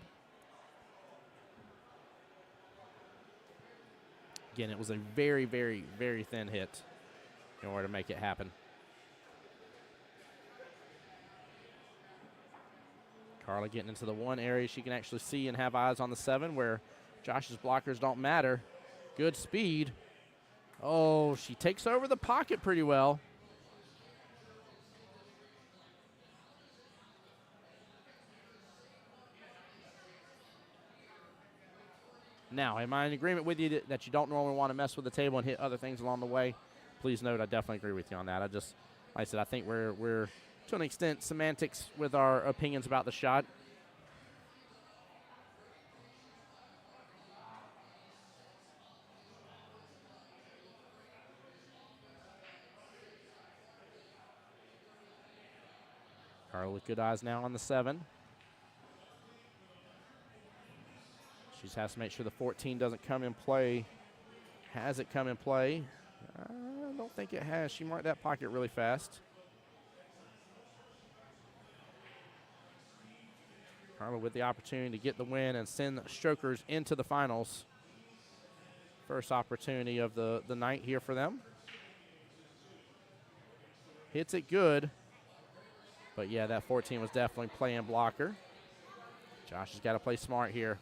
Again, it was a very, very, very thin hit in order to make it happen. Carla getting into the one area she can actually see and have eyes on the 7 where Josh's blockers don't matter. Good speed. Oh, she takes over the pocket pretty well. Now, am I in agreement with you that you don't normally want to mess with the table and hit other things along the way? Please note, I definitely agree with you on that. Like I said, I think we're to an extent semantics with our opinions about the shot. Carla with good eyes now on the 7. She just has to make sure the 14 doesn't come in play. Has it come in play? I don't think it has. She marked that pocket really fast. Carla with the opportunity to get the win and send the Strokers into the finals. First opportunity of the night here for them. Hits it good. But, yeah, that 14 was definitely playing blocker. Josh has got to play smart here.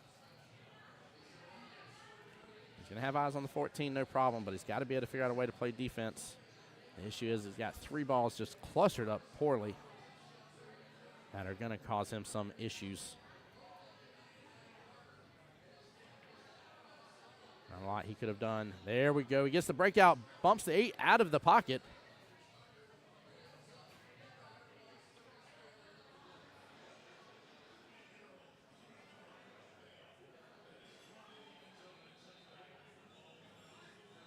He's going to have eyes on the 14, no problem, but he's got to be able to figure out a way to play defense. The issue is he's got 3 balls just clustered up poorly that are going to cause him some issues. Not a lot he could have done. There we go. He gets the breakout, bumps the 8 out of the pocket.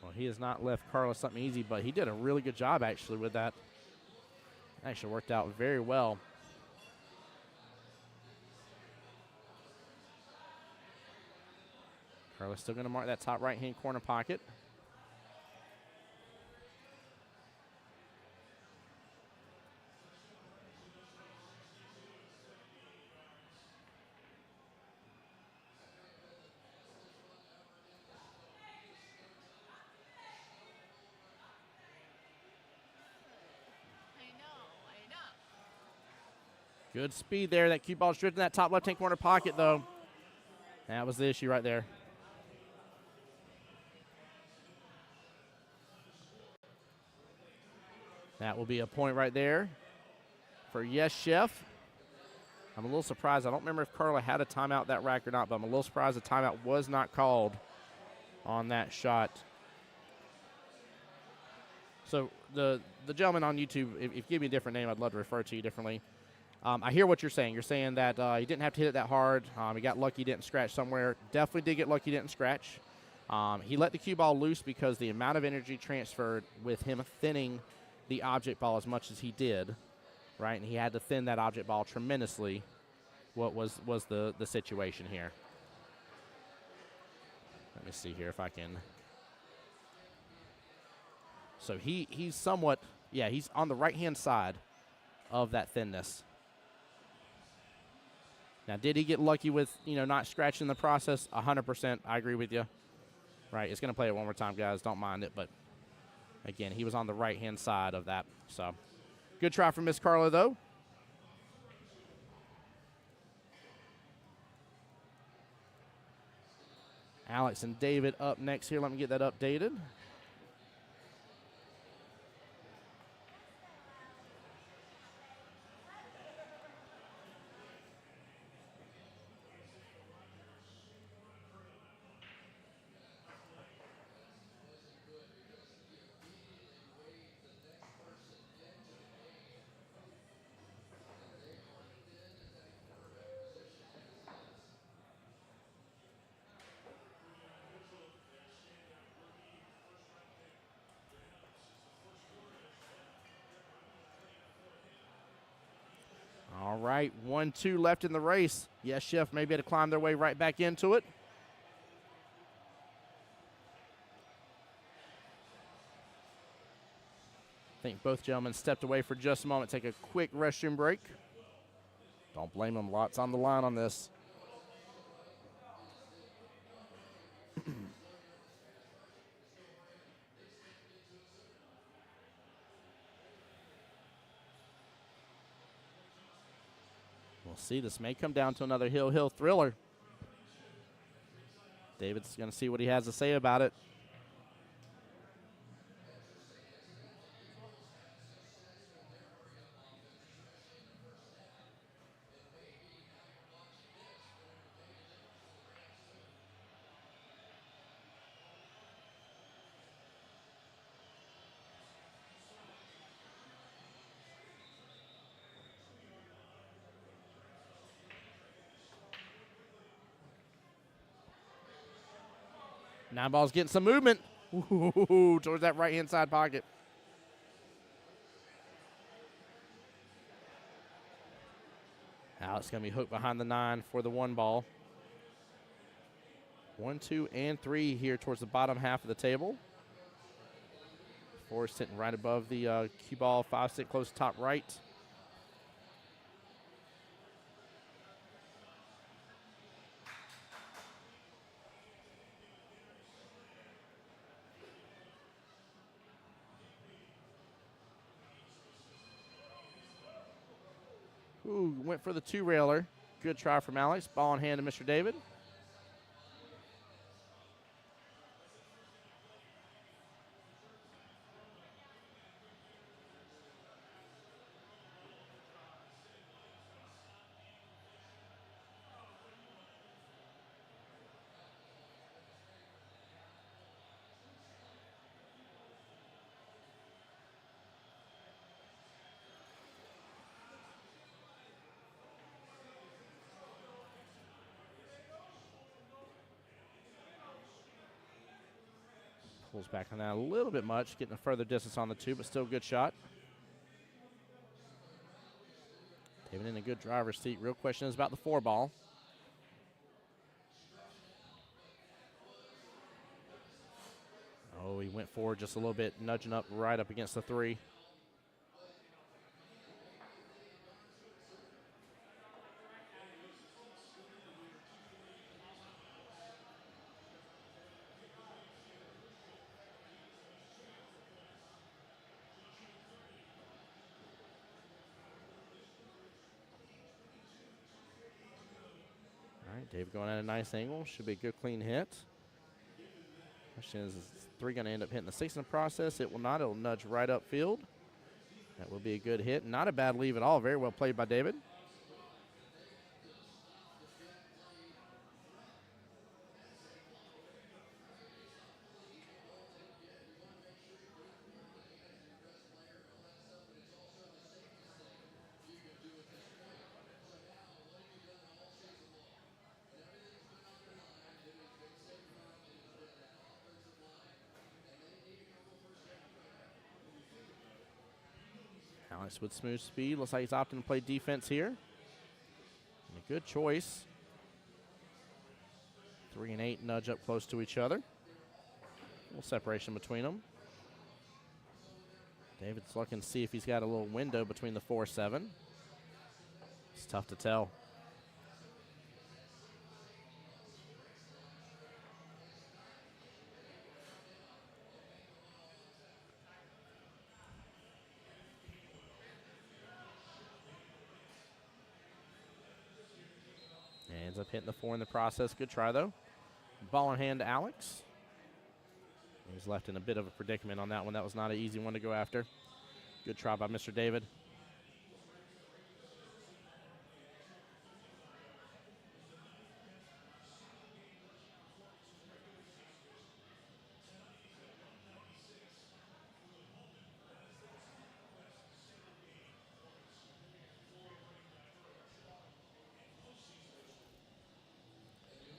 Well, he has not left Carlos something easy, but he did a really good job actually with that. Actually worked out very well. Carlos still going to mark that top right-hand corner pocket. Good speed there. That cue ball stripped in that top left-hand corner pocket, though. That was the issue right there. That will be a point right there for Yes Chef. I'm a little surprised. I don't remember if Carla had a timeout that rack or not, but I'm a little surprised the timeout was not called on that shot. So the gentleman on YouTube, if you give me a different name, I'd love to refer to you differently. I hear what you're saying. You're saying that he didn't have to hit it that hard. He got lucky, didn't scratch somewhere. Definitely did get lucky, didn't scratch. He let the cue ball loose because the amount of energy transferred with him thinning the object ball as much as he did, right? And he had to thin that object ball tremendously. What was the situation here? Let me see here if I can. So he's somewhat, yeah, he's on the right-hand side of that thinness. Now, did he get lucky with, not scratching the process? 100%. I agree with you. Right, it's going to play it one more time, guys. Don't mind it. But, again, he was on the right-hand side of that. So, good try from Miss Carla, though. Alex and David up next here. Let me get that updated. All right, 1-2 left in the race. Yes, Chef may be able to climb their way right back into it. I think both gentlemen stepped away for just a moment, take a quick restroom break. Don't blame them, lots on the line on this. We'll see. This may come down to another hill thriller. David's going to see what he has to say about it. Nine ball's getting some movement. Ooh, towards that right-hand side pocket. Now it's going to be hooked behind the 9 for the 1 ball. 1, 2, and 3 here towards the bottom half of the table. 4 sitting right above the cue ball. 5 sit close top right. Ooh, went for the 2-railer. Good try from Alex. Ball in hand to Mr. David. Pulls back on that a little bit much, getting a further distance on the 2, but still good shot. David in a good driver's seat. Real question is about the 4 ball. Oh, he went forward just a little bit, nudging up right up against the 3. All right, David going at a nice angle. Should be a good, clean hit. Question is 3 going to end up hitting the 6 in the process? It will not. It'll nudge right upfield. That will be a good hit. Not a bad leave at all. Very well played by David. Alex with smooth speed. Looks like he's opting to play defense here. And a good choice. 3 and 8 nudge up close to each other. A little separation between them. David's looking to see if he's got a little window between the 4-7. It's tough to tell. Ends up hitting the 4 in the process. Good try, though. Ball in hand to Alex. He was left in a bit of a predicament on that one. That was not an easy one to go after. Good try by Mr. David.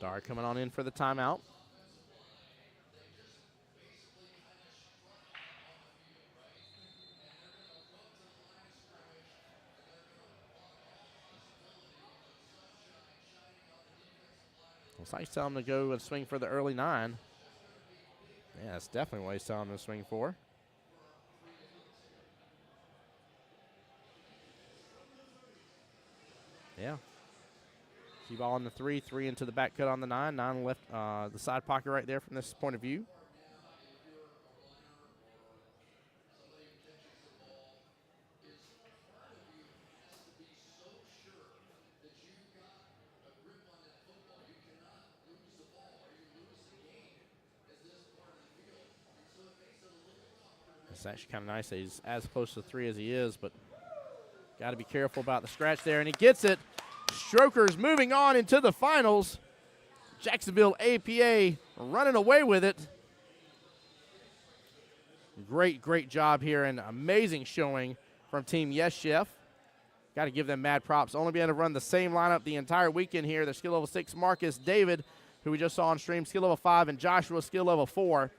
Dar coming on in for the timeout. Looks like he's telling him to go and swing for the early 9. Yeah, that's definitely what he's telling him to swing for. Yeah. Keep ball on the 3, 3 into the back cut on the 9, 9 left the side pocket right there from this point of view. It's actually kind of nice that he's as close to 3 as he is, but got to be careful about the scratch there, and he gets it. Strokers moving on into the finals. Jacksonville APA running away with it. Great job here, and amazing showing from Team Yes Chef. Got to give them mad props. Only being able to run the same lineup the entire weekend here. Their skill level 6, Marcus David, who we just saw on stream, skill level 5, and Joshua, skill level 4.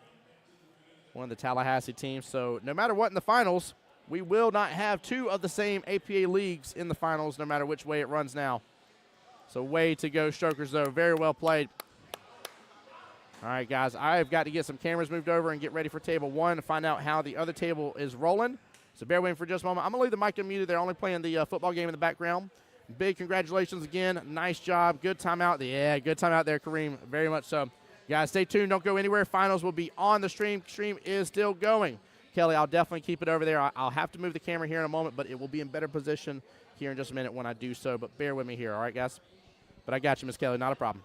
One of the Tallahassee teams. So no matter what in the finals, we will not have 2 of the same APA leagues in the finals, no matter which way it runs now. So way to go, Strokers, though. Very well played. All right, guys, I've got to get some cameras moved over and get ready for table 1 to find out how the other table is rolling. So bear with me for just a moment. I'm going to leave the mic unmuted. They're only playing the football game in the background. Big congratulations again. Nice job. Good timeout. Yeah, good timeout there, Kareem. Very much so. Guys, stay tuned. Don't go anywhere. Finals will be on the stream. Stream is still going. Kelly, I'll definitely keep it over there. I'll have to move the camera here in a moment, but it will be in better position here in just a minute when I do so. But bear with me here, all right, guys? But I got you, Miss Kelly. Not a problem.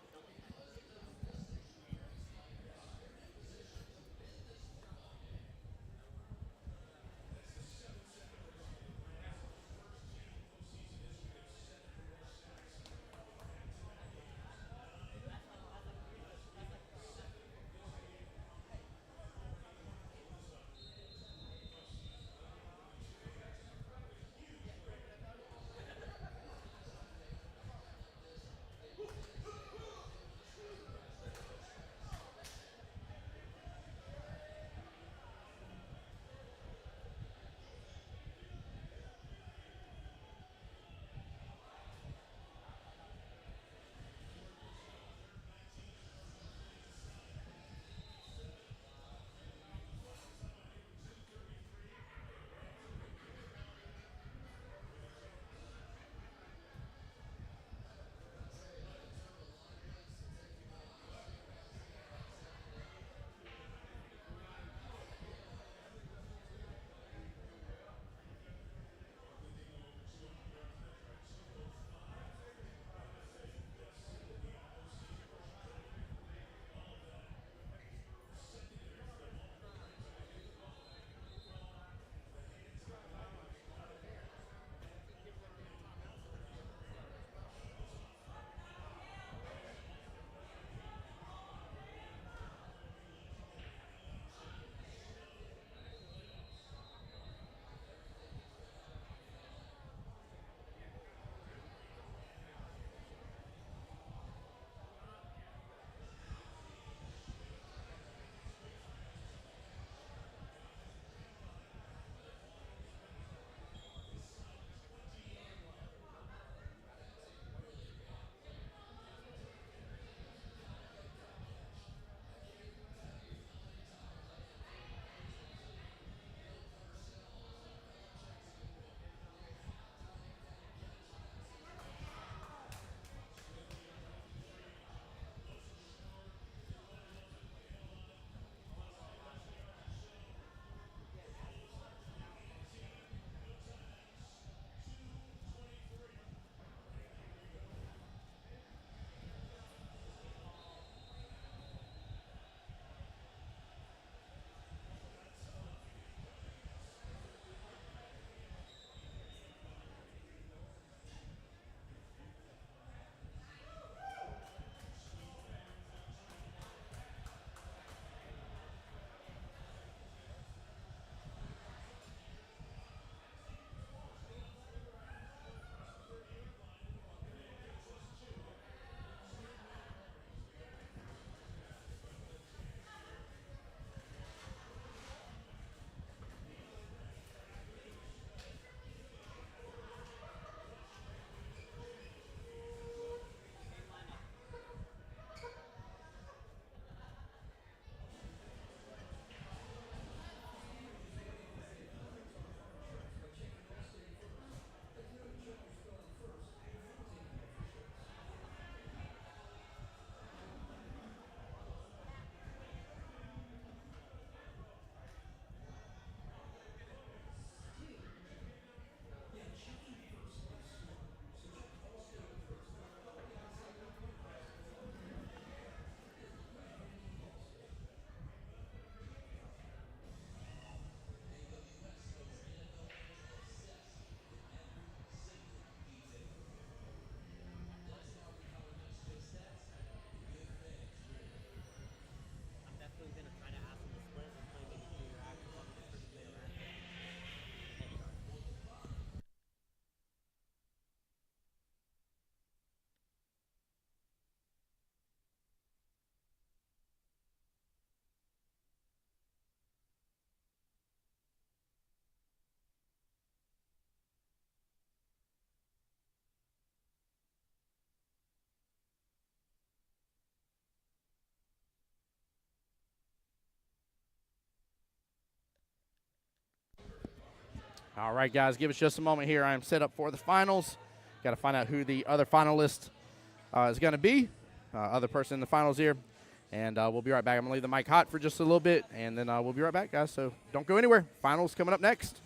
All right, guys, give us just a moment here. I am set up for the finals. Got to find out who the other finalist is going to be, other person in the finals here. And we'll be right back. I'm going to leave the mic hot for just a little bit, and then we'll be right back, guys. So don't go anywhere. Finals coming up next.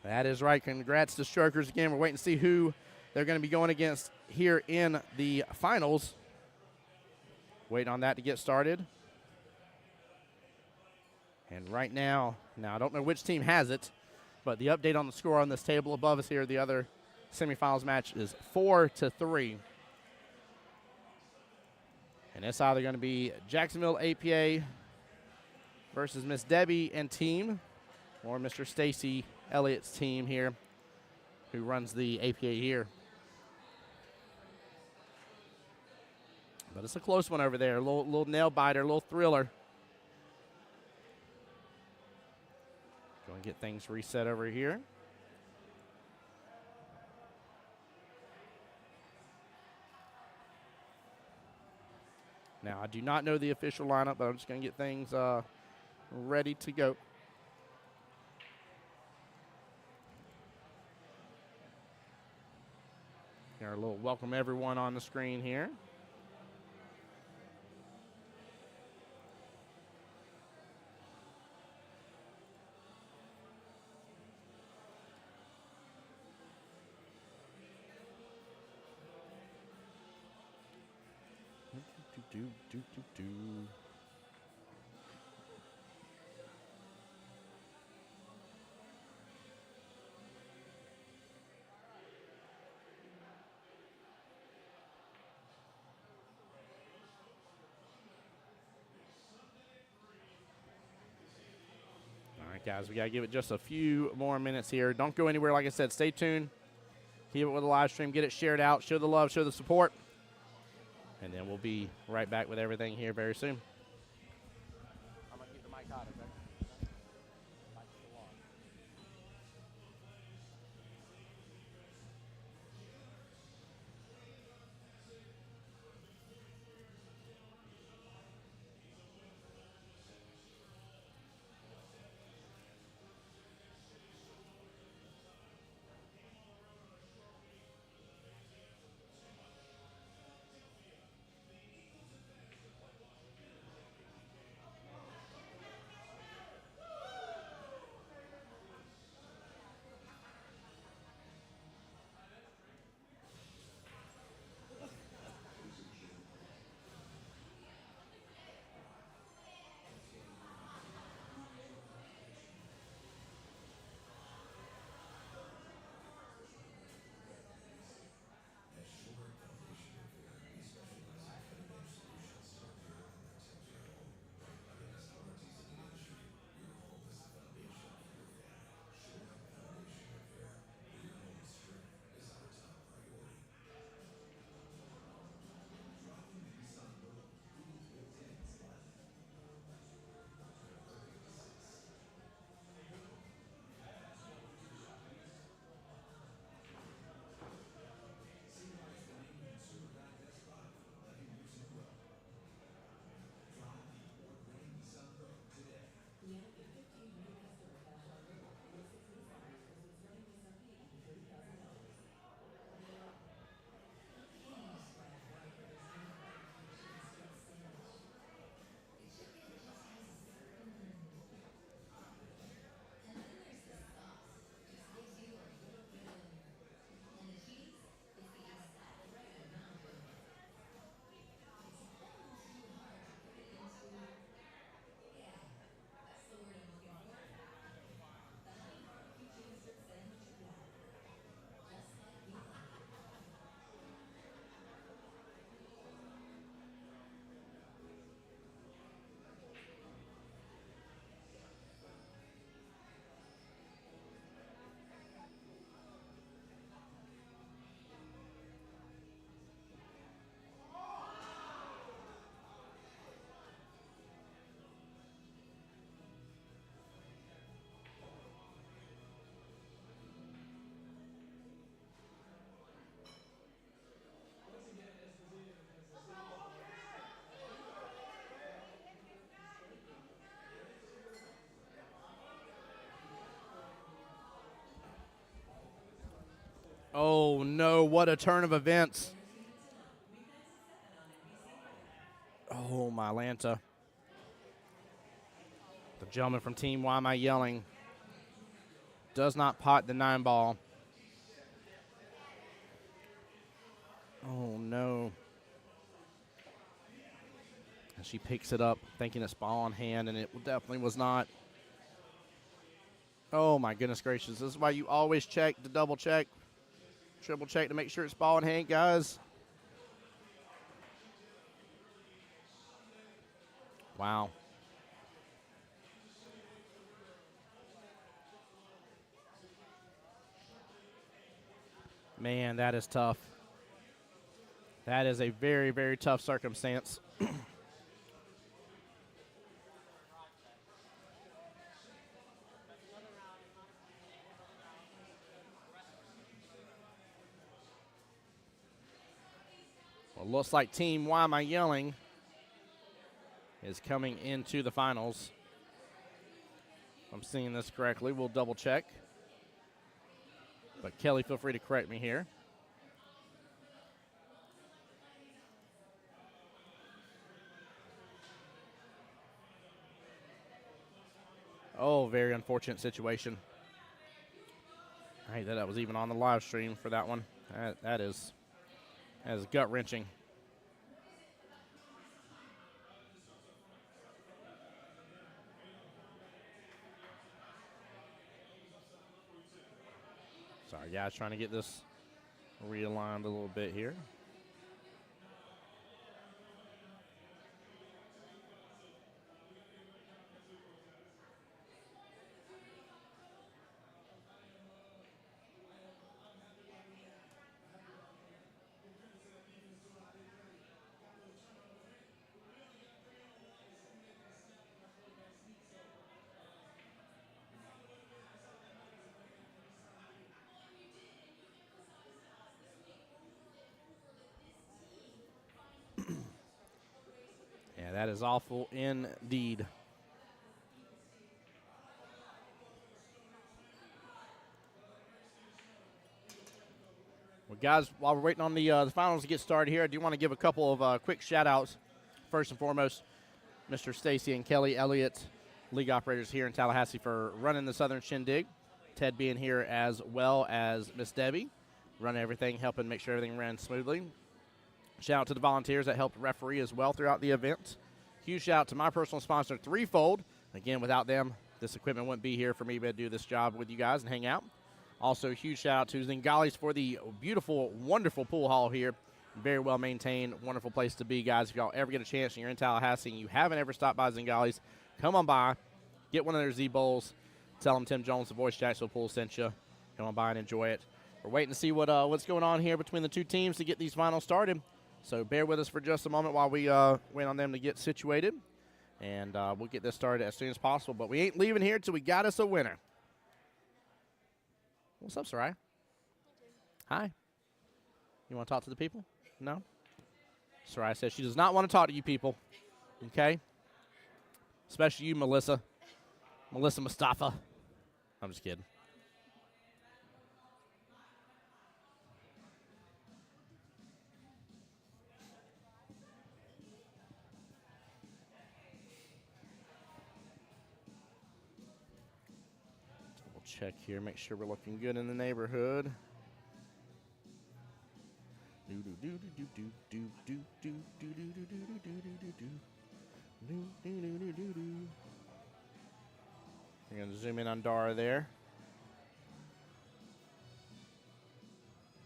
That is right. Congrats to Strokers again. We're waiting to see who they're going to be going against here in the finals. Waiting on that to get started. And right now, I don't know which team has it, but the update on the score on this table above us here, the other semifinals match is 4-3. And it's either going to be Jacksonville APA versus Miss Debbie and team, or Mr. Stacy Elliott's team here, who runs the APA here. But it's a close one over there. A little nail biter, a little thriller. Going to get things reset over here. Now, I do not know the official lineup, but I'm just going to get things ready to go. Here, a little welcome everyone on the screen here. Do. All right, guys, we got to give it just a few more minutes here. Don't go anywhere. Like I said, stay tuned. Keep it with the live stream. Get it shared out. Show the love. Show the support. And then we'll be right back with everything here very soon. I'm going to keep the mic hot, okay? Oh, no, what a turn of events. Oh, my Lanta. The gentleman from Team Why Am I Yelling Does not pot the 9 ball. Oh, no. And she picks it up thinking it's ball in hand, and it definitely was not. Oh, my goodness gracious. This is why you always check to double check, triple check to make sure it's ball in hand, guys. Wow. Man, that is tough. That is a very, very tough circumstance. Well, looks like Team Why Am I Yelling is coming into the finals. If I'm seeing this correctly, we'll double check. But Kelly, feel free to correct me here. Oh, very unfortunate situation. I hate that was even on the live stream for that one. That is gut-wrenching. Sorry, guys, trying to get this realigned a little bit here. Yeah, that is awful indeed. Well, guys, while we're waiting on the finals to get started here, I do want to give a couple of quick shout-outs. First and foremost, Mr. Stacy and Kelly Elliott, league operators here in Tallahassee, for running the Southern Shindig. Ted being here as well as Miss Debbie, running everything, helping make sure everything ran smoothly. Shout out to the volunteers that helped referee as well throughout the event. Huge shout out to my personal sponsor, Threefold. Again, without them, this equipment wouldn't be here for me to do this job with you guys and hang out. Also, huge shout out to Zingales for the beautiful, wonderful pool hall here. Very well maintained, wonderful place to be, guys. If y'all ever get a chance and you're in Tallahassee and you haven't ever stopped by Zingales, come on by, get one of their Z-Bowls, tell them Tim Jones, the Voice Jacksonville Pool, sent you. Come on by and enjoy it. We're waiting to see what's going on here between the two teams to get these finals started. So bear with us for just a moment while we wait on them to get situated. And we'll get this started as soon as possible. But we ain't leaving here till we got us a winner. What's up, Sarai? Hi. You want to talk to the people? No? Sarai says she does not want to talk to you people. Okay? Especially you, Melissa. Melissa Mustafa. I'm just kidding. Double check here, make sure we're looking good in the neighborhood. We're going to zoom in on Dara there.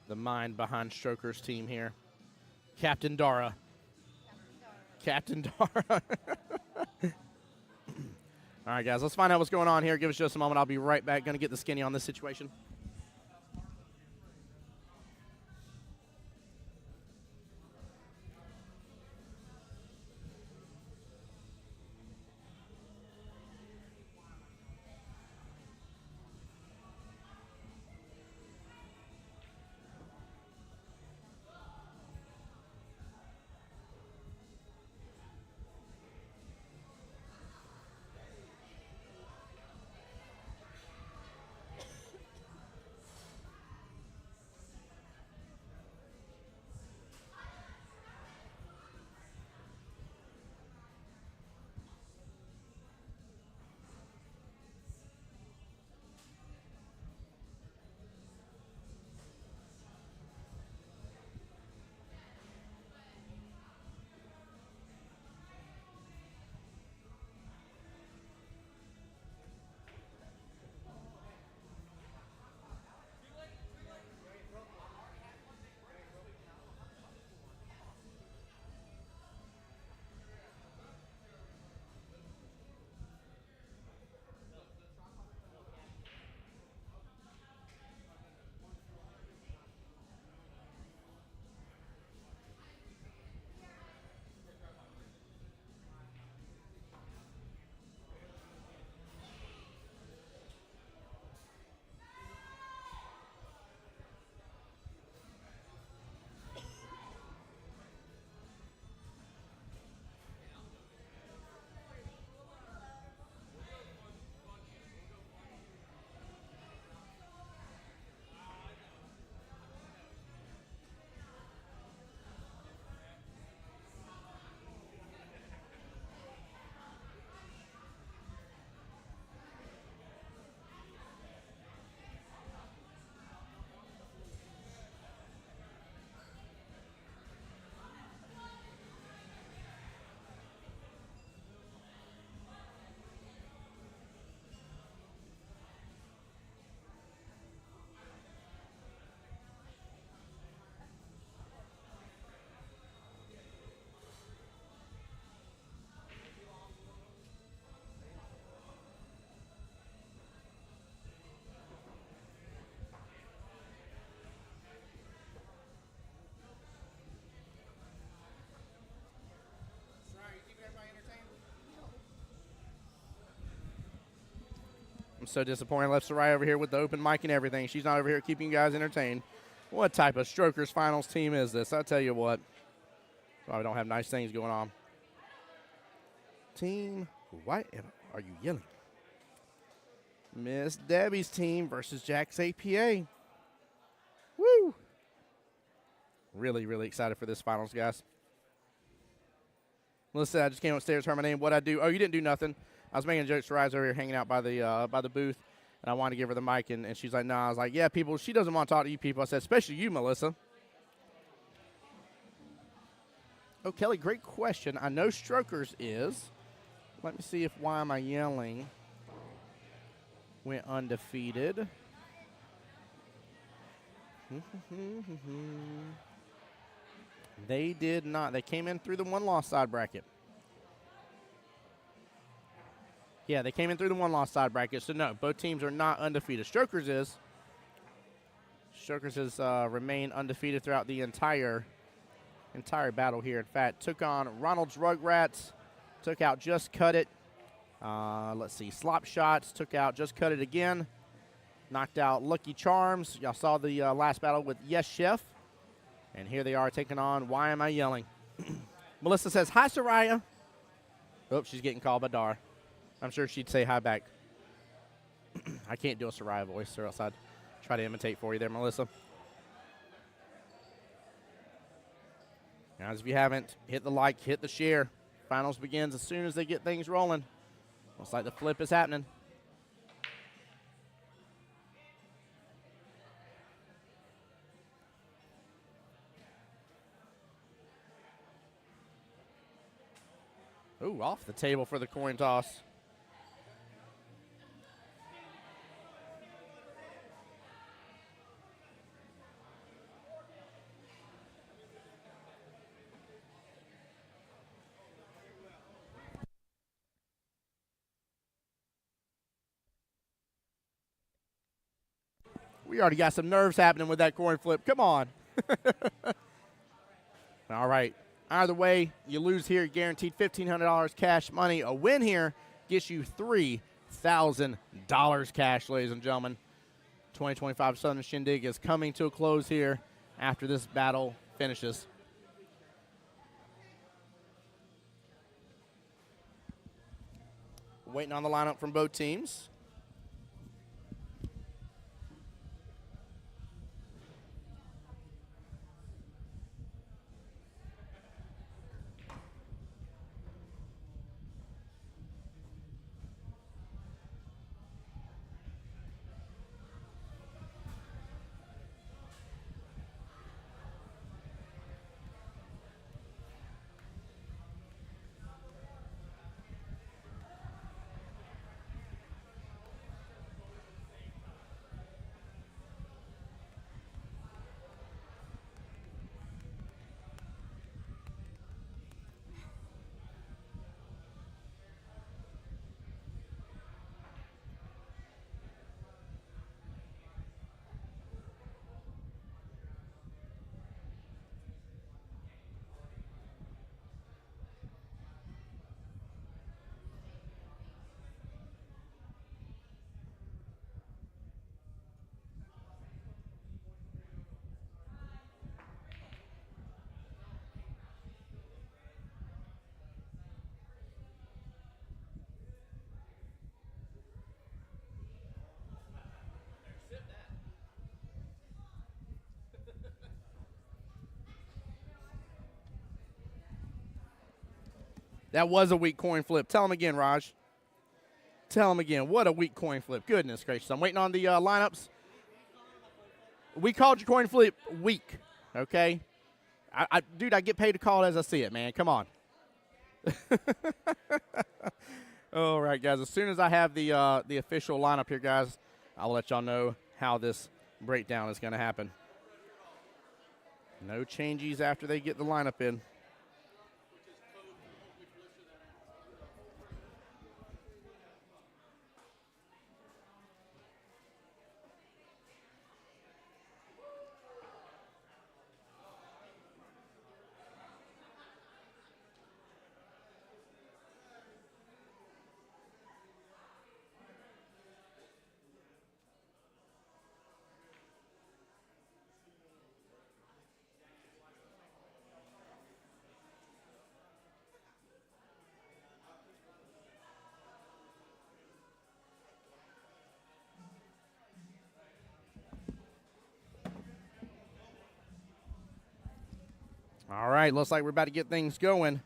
The mind behind Stroker's team here. Captain Dara. Captain Dara. All right, guys, let's find out what's going on here. Give us just a moment. I'll be right back. Going to get the skinny on this situation. I'm so disappointed. Left Sarai over here with the open mic and everything. She's not over here keeping you guys entertained. What type of Strokers Finals team is this? I'll tell you what. Probably don't have nice things going on. Team, why are you yelling? Miss Debbie's team versus Jack's APA. Woo! Really, really excited for this finals, guys. Melissa, I just came upstairs, heard my name. What'd I do? Oh, you didn't do nothing. I was making jokes to Rise over here hanging out by the booth, and I wanted to give her the mic, and she's like, nah. I was like, yeah, people, she doesn't want to talk to you people. I said, especially you, Melissa. Oh, Kelly, great question. I know Strokers is. Let me see if Why Am I Yelling went undefeated. They did not. They came in through the one-loss side bracket. Yeah, they came in through the one-loss side bracket. So, no, both teams are not undefeated. Strokers is. Strokers has remained undefeated throughout the entire battle here. In fact, took on Ronald's Rugrats, took out Just Cut It. Let's see, Slop Shots, took out Just Cut It again. Knocked out Lucky Charms. Y'all saw the last battle with Yes Chef. And here they are taking on Why Am I Yelling? Melissa says, hi, Soraya. Oh, she's getting called by Dar. I'm sure she'd say hi back. I can't do a Soraya voice, or else I'd try to imitate for you there, Melissa. Guys, if you haven't, hit the like, hit the share. Finals begins as soon as they get things rolling. Looks like the flip is happening. Ooh, off the table for the coin toss. We already got some nerves happening with that coin flip. Come on. All right. Either way, you lose here, guaranteed $1,500 cash money. A win here gets you $3,000 cash, ladies and gentlemen. 2025 Southern Shindig is coming to a close here after this battle finishes. Waiting on the lineup from both teams. That was a weak coin flip. Tell him again, Raj. Tell him again. What a weak coin flip. Goodness gracious. I'm waiting on the lineups. We called your coin flip weak, okay? Dude, I get paid to call it as I see it, man. Come on. All right, guys. As soon as I have the official lineup here, guys, I'll let y'all know how this breakdown is going to happen. No changes after they get the lineup in. All right, looks like we're about to get things going.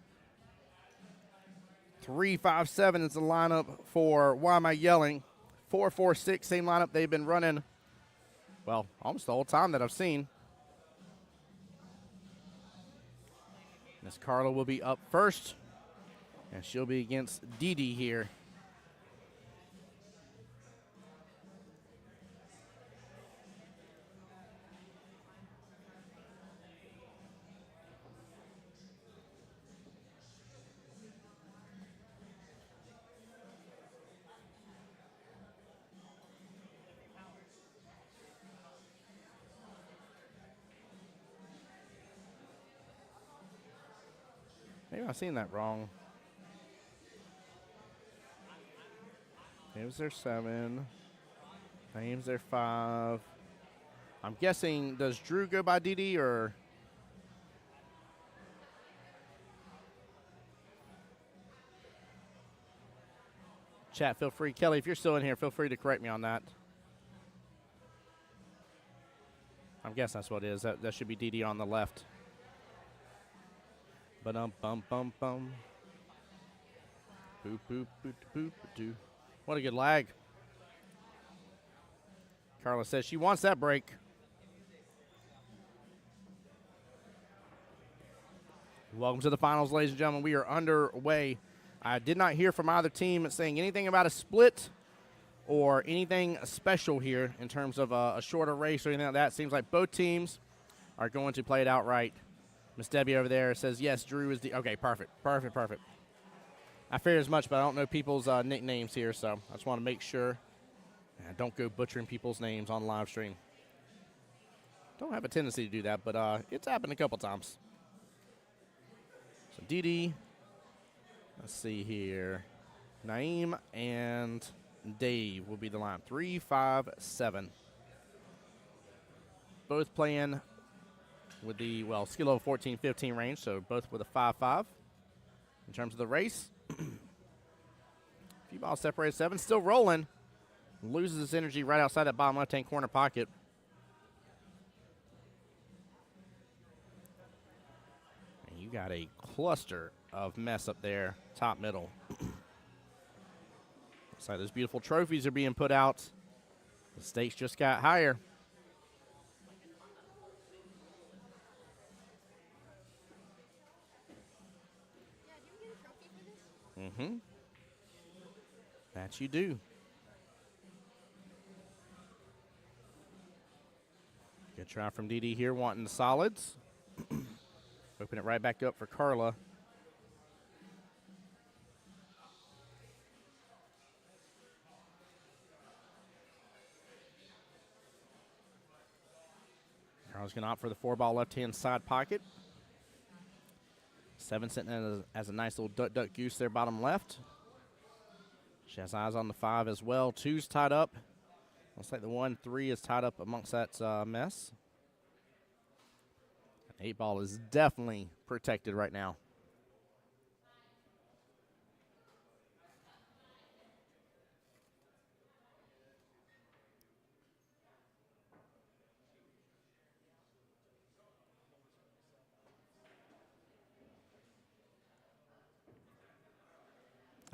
3-5-7 is the lineup for Why Am I Yelling? 4-4-6, same lineup they've been running, well, almost the whole time that I've seen. Miss Carla will be up first, and she'll be against Dee Dee here. Maybe I've seen that wrong. Names their 7. Names their 5. I'm guessing, does Drew go by Dee Dee or? Chat, feel free. Kelly, if you're still in here, feel free to correct me on that. I'm guessing that's what it is. That should be Dee Dee on the left. Ba-dum-bum-bum-bum. Boop, boop, boop, boop, boop. What a good lag. Carla says she wants that break. Welcome to the finals, ladies and gentlemen. We are underway. I did not hear from either team saying anything about a split or anything special here in terms of a shorter race or anything like that. Seems like both teams are going to play it outright. Miss Debbie over there says, yes, Drew is the – okay, perfect. I figured as much, but I don't know people's nicknames here, so I just want to make sure. And don't go butchering people's names on live stream. Don't have a tendency to do that, but it's happened a couple times. So Dee Dee, let's see here. Naeem and Dave will be the line. 3-5-7. Both playing with the, well, skill level 14-15 range, so both with a 5-5. In terms of the race, few balls separated. 7 still rolling. Loses his energy right outside that bottom left-hand corner pocket. And you got a cluster of mess up there, top middle. Looks like those beautiful trophies are being put out. The stakes just got higher. Mm-hmm. That you do. Good try from Dee Dee here, wanting the solids. Open it right back up for Carla. Carla's going to opt for the 4-ball left-hand side pocket. 7 sitting as a nice little duck goose there, bottom left. She has eyes on the 5 as well. 2's tied up. Looks like the 1-3 is tied up amongst that mess. 8-ball is definitely protected right now.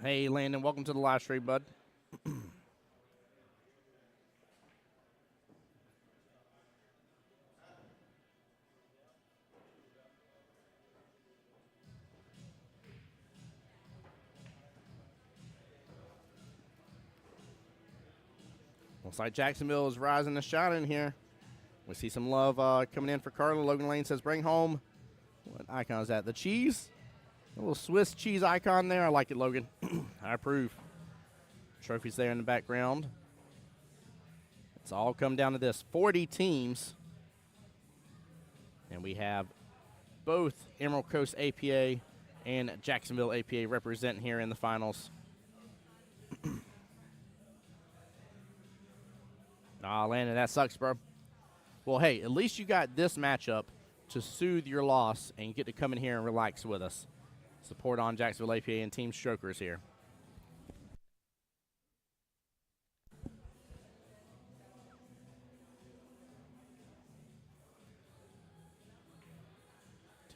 Hey, Landon, welcome to the live stream, bud. Looks like Jacksonville is rising and shining here. We see some love coming in for Carla. Logan Lane says, bring home. What icon is that? The cheese? A little Swiss cheese icon there. I like it, Logan. I approve. Trophies there in the background. It's all come down to this. 40 teams. And we have both Emerald Coast APA and Jacksonville APA representing here in the finals. Aw, Landon, that sucks, bro. Well, hey, at least you got this matchup to soothe your loss and you get to come in here and relax with us. Support on Jacksonville APA and Team Strokers here.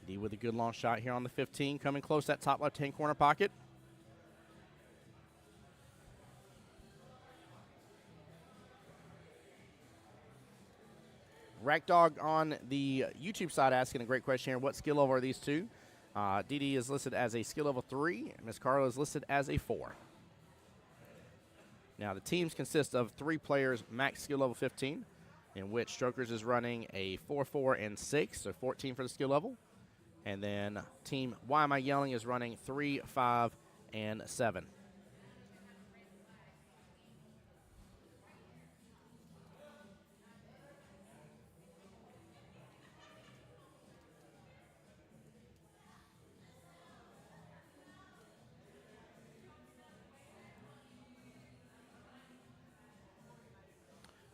DD with a good long shot here on the 15, coming close that top left-hand corner pocket. Rack Dog on the YouTube side asking a great question here. What skill level are these two? DD is listed as a skill level 3, and Miss Carla is listed as a 4. Now, the teams consist of 3 players, max skill level 15, in which Strokers is running a 4, 4, and 6, so 14 for the skill level. And then Team Why Am I Yelling is running 3, 5, and 7.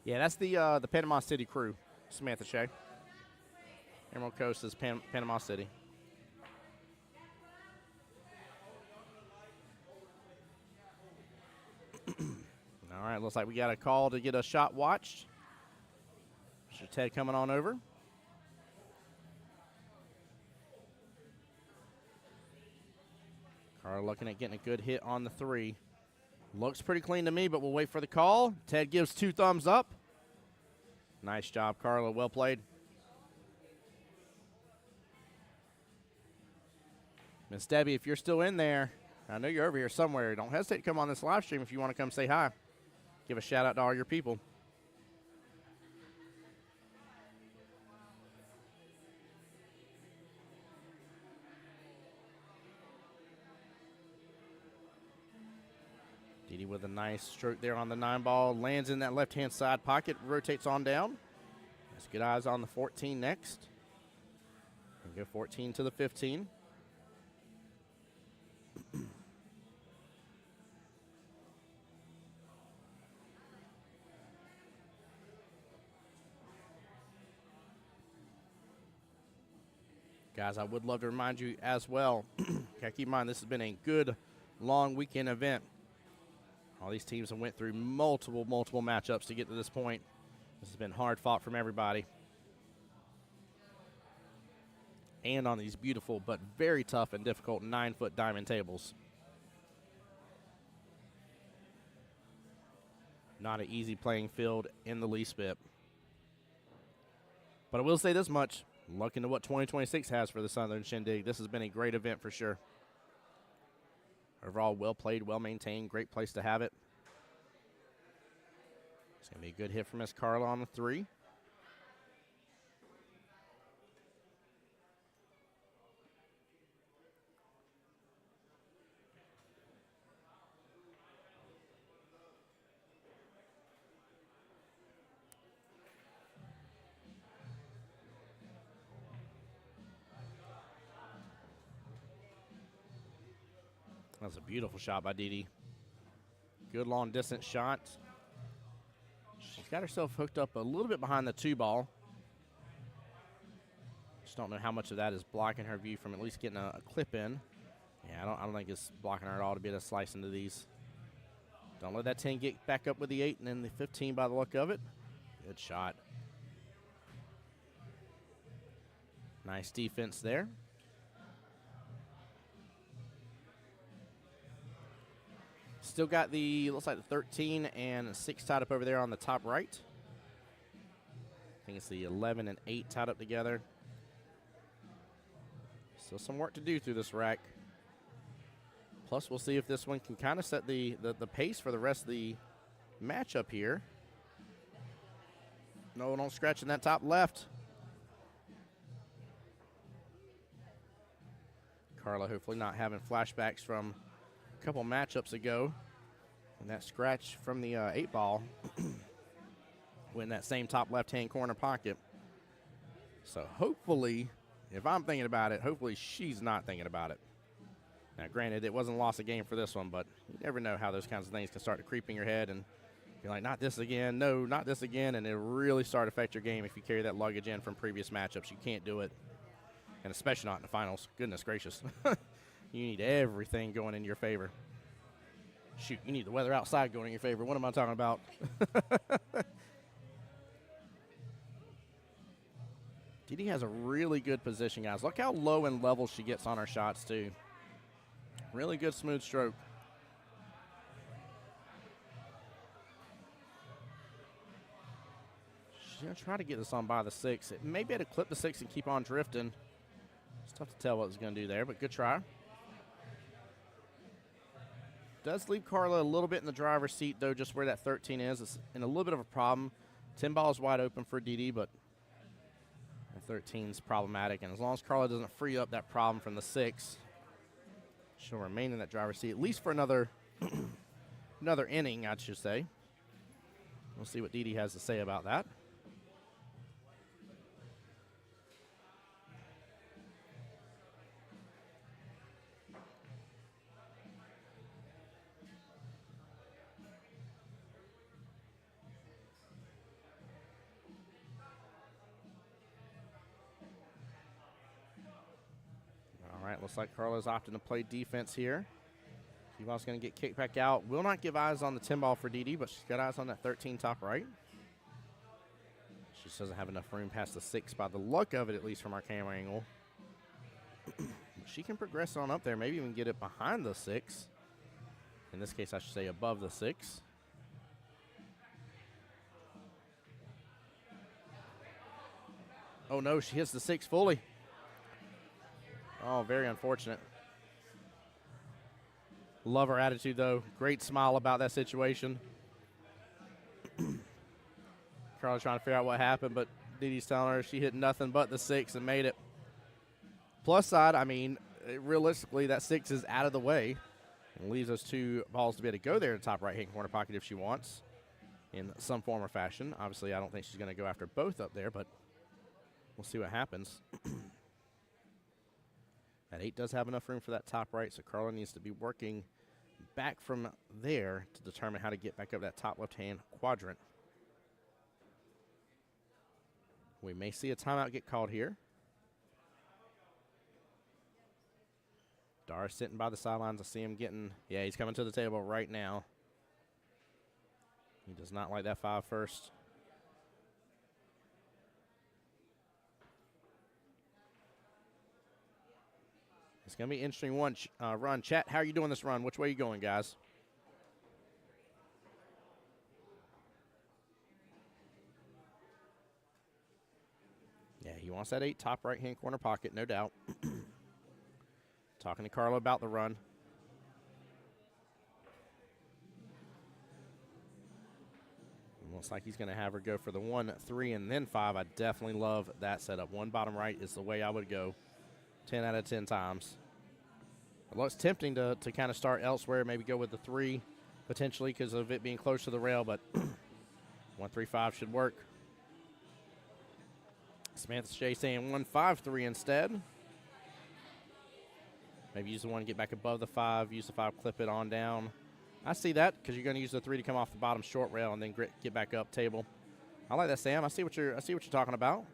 Yeah, that's the Panama City crew, Samantha Shea. Emerald Coast is Panama City. All right, looks like we got a call to get a shot watched. Mr. Ted coming on over. Carl looking at getting a good hit on the 3. Looks pretty clean to me, but we'll wait for the call. Ted gives 2 thumbs up. Nice job, Carla. Well played. Miss Debbie, if you're still in there, I know you're over here somewhere. Don't hesitate to come on this live stream if you want to come say hi. Give a shout out to all your people. Didi with a nice stroke there on the 9 ball. Lands in that left-hand side pocket. Rotates on down. Has good eyes on the 14 next. And go 14 to the 15. Guys, I would love to remind you as well, gotta keep in mind this has been a good, long weekend event. All these teams have went through multiple matchups to get to this point. This has been hard fought from everybody. And on these beautiful but very tough and difficult 9-foot diamond tables. Not an easy playing field in the least bit. But I will say this much. Looking to what 2026 has for the Southern Shindig. This has been a great event for sure. Overall, well played, well maintained, great place to have it. It's going to be a good hit from Miss Carla on the 3. That's a beautiful shot by Didi. Good long distance shot. She's got herself hooked up a little bit behind the 2 ball. Just don't know how much of that is blocking her view from at least getting a clip in. Yeah, I don't think it's blocking her at all to be able to slice into these. Don't let that 10 get back up with the 8 and then the 15 by the look of it. Good shot. Nice defense there. Still got the, looks like the 13 and 6 tied up over there on the top right. I think it's the 11 and 8 tied up together. Still some work to do through this rack. Plus, we'll see if this one can kind of set the pace for the rest of the matchup here. No, don't scratch in that top left. Carla hopefully not having flashbacks from a couple matchups ago. And that scratch from the 8 ball went in that same top left-hand corner pocket. So hopefully, if I'm thinking about it, hopefully she's not thinking about it. Now, granted, it wasn't a loss of game for this one, but you never know how those kinds of things can start to creep in your head and you're like, not this again, no, not this again, and it really start to affect your game if you carry that luggage in from previous matchups. You can't do it, and especially not in the finals. Goodness gracious. You need everything going in your favor. Shoot, you need the weather outside going in your favor. What am I talking about? Dee Dee has a really good position, guys. Look how low and level she gets on her shots, too. Really good smooth stroke. She's going to try to get this on by the 6. It may be able to clip the 6 and keep on drifting. It's tough to tell what it's going to do there, but good try. Does leave Carla a little bit in the driver's seat, though, just where that 13 is. It's in a little bit of a problem. 10 ball is wide open for Dee Dee, but the 13 is problematic. And as long as Carla doesn't free up that problem from the 6, she'll remain in that driver's seat, at least for another another inning, I should say. We'll see what Dee Dee has to say about that. All right, looks like Carla's opting to play defense here. T-ball's going to get kicked back out. Will not give eyes on the 10 ball for Dee Dee, but she's got eyes on that 13 top right. She just doesn't have enough room past the 6 by the look of it, at least from our camera angle. She can progress on up there, maybe even get it behind the 6. In this case, I should say above the 6. Oh, no, she hits the 6 fully. Oh, very unfortunate. Love her attitude, though. Great smile about that situation. Carla's trying to figure out what happened, but Dee Dee's telling her she hit nothing but the 6 and made it. Plus side, I mean, realistically, that 6 is out of the way and leaves those 2 balls to be able to go there in the top right-hand corner pocket if she wants in some form or fashion. Obviously, I don't think she's going to go after both up there, but we'll see what happens. That 8 does have enough room for that top right, so Carla needs to be working back from there to determine how to get back up that top left-hand quadrant. We may see a timeout get called here. Dara sitting by the sidelines. I see him getting, yeah, he's coming to the table right now. He does not like that 5 first. It's going to be an interesting run. Chat, how are you doing this run? Which way are you going, guys? Yeah, he wants that 8 top right-hand corner pocket, no doubt. Talking to Carla about the run. Looks like he's going to have her go for the 1, 3, and then 5. I definitely love that setup. 1 bottom right is the way I would go 10 out of 10 times. Well, it's tempting to kind of start elsewhere, maybe go with the 3 potentially because of it being close to the rail, but 1, 3, 5 should work. Samantha Shea saying 1, 5, 3 instead. Maybe use the 1 to get back above the 5, use the 5, clip it on down. I see that because you're going to use the 3 to come off the bottom short rail and then get back up table. I like that, Sam. I see what you're talking about.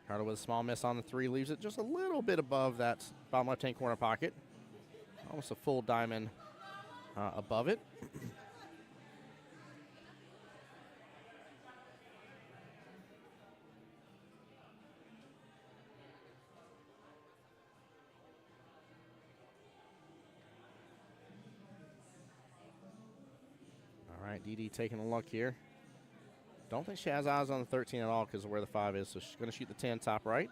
Carla with a small miss on the 3 leaves it just a little bit above that bottom left-hand corner pocket. Almost a full diamond above it. All right, Dee Dee taking a look here. Don't think she has eyes on the 13 at all because of where the 5 is, so she's going to shoot the 10 top right.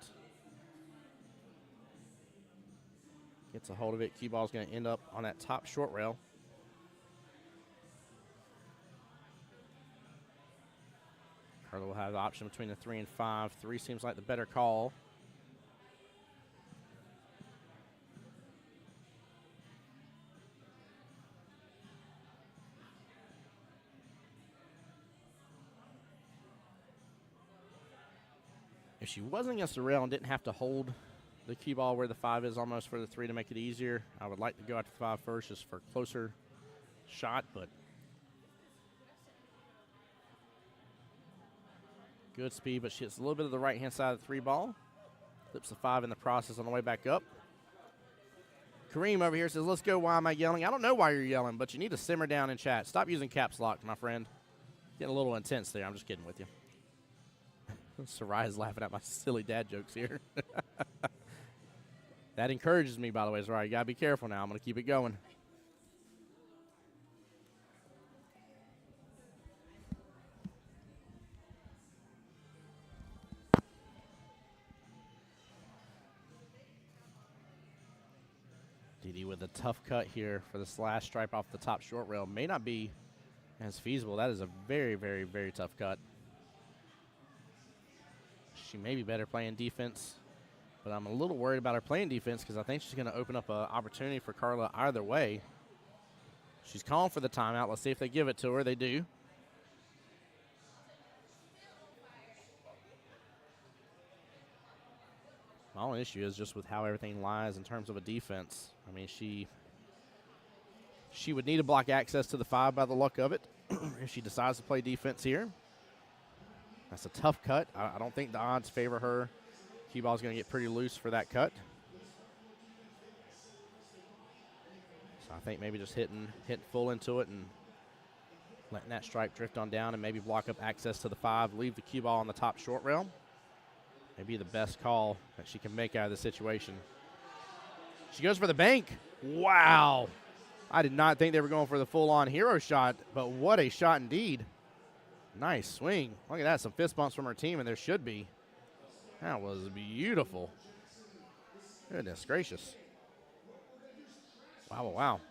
Gets a hold of it. Cue ball is going to end up on that top short rail. Carla will have the option between the 3 and 5. 3 seems like the better call. If she wasn't against the rail and didn't have to hold the cue ball where the 5 is almost for the 3 to make it easier, I would like to go after the 5 first just for a closer shot, but good speed, but she hits a little bit of the right-hand side of the 3 ball. Flips the 5 in the process on the way back up. Kareem over here says, let's go, why am I yelling? I don't know why you're yelling, but you need to simmer down in chat. Stop using caps lock, my friend. Getting a little intense there. I'm just kidding with you. Sarai's laughing at my silly dad jokes here. That encourages me, by the way, Sarai. You got to be careful now. I'm going to keep it going. Didi with a tough cut here for this last stripe off the top short rail. May not be as feasible. That is a very, very, very tough cut. She may be better playing defense, but I'm a little worried about her playing defense because I think she's going to open up an opportunity for Carla either way. She's calling for the timeout. Let's see if they give it to her. They do. My only issue is just with how everything lies in terms of a defense. I mean, she would need to block access to the 5 by the luck of it if she decides to play defense here. That's a tough cut. I don't think the odds favor her. Cue ball is going to get pretty loose for that cut. So I think maybe just hitting full into it and letting that stripe drift on down and maybe block up access to the 5, leave the cue ball on the top short rail. Maybe the best call that she can make out of the situation. She goes for the bank. Wow. I did not think they were going for the full-on hero shot, but what a shot indeed. Nice swing. Look at that, some fist bumps from her team, and there should be. That was beautiful. Goodness gracious. Wow, wow, wow.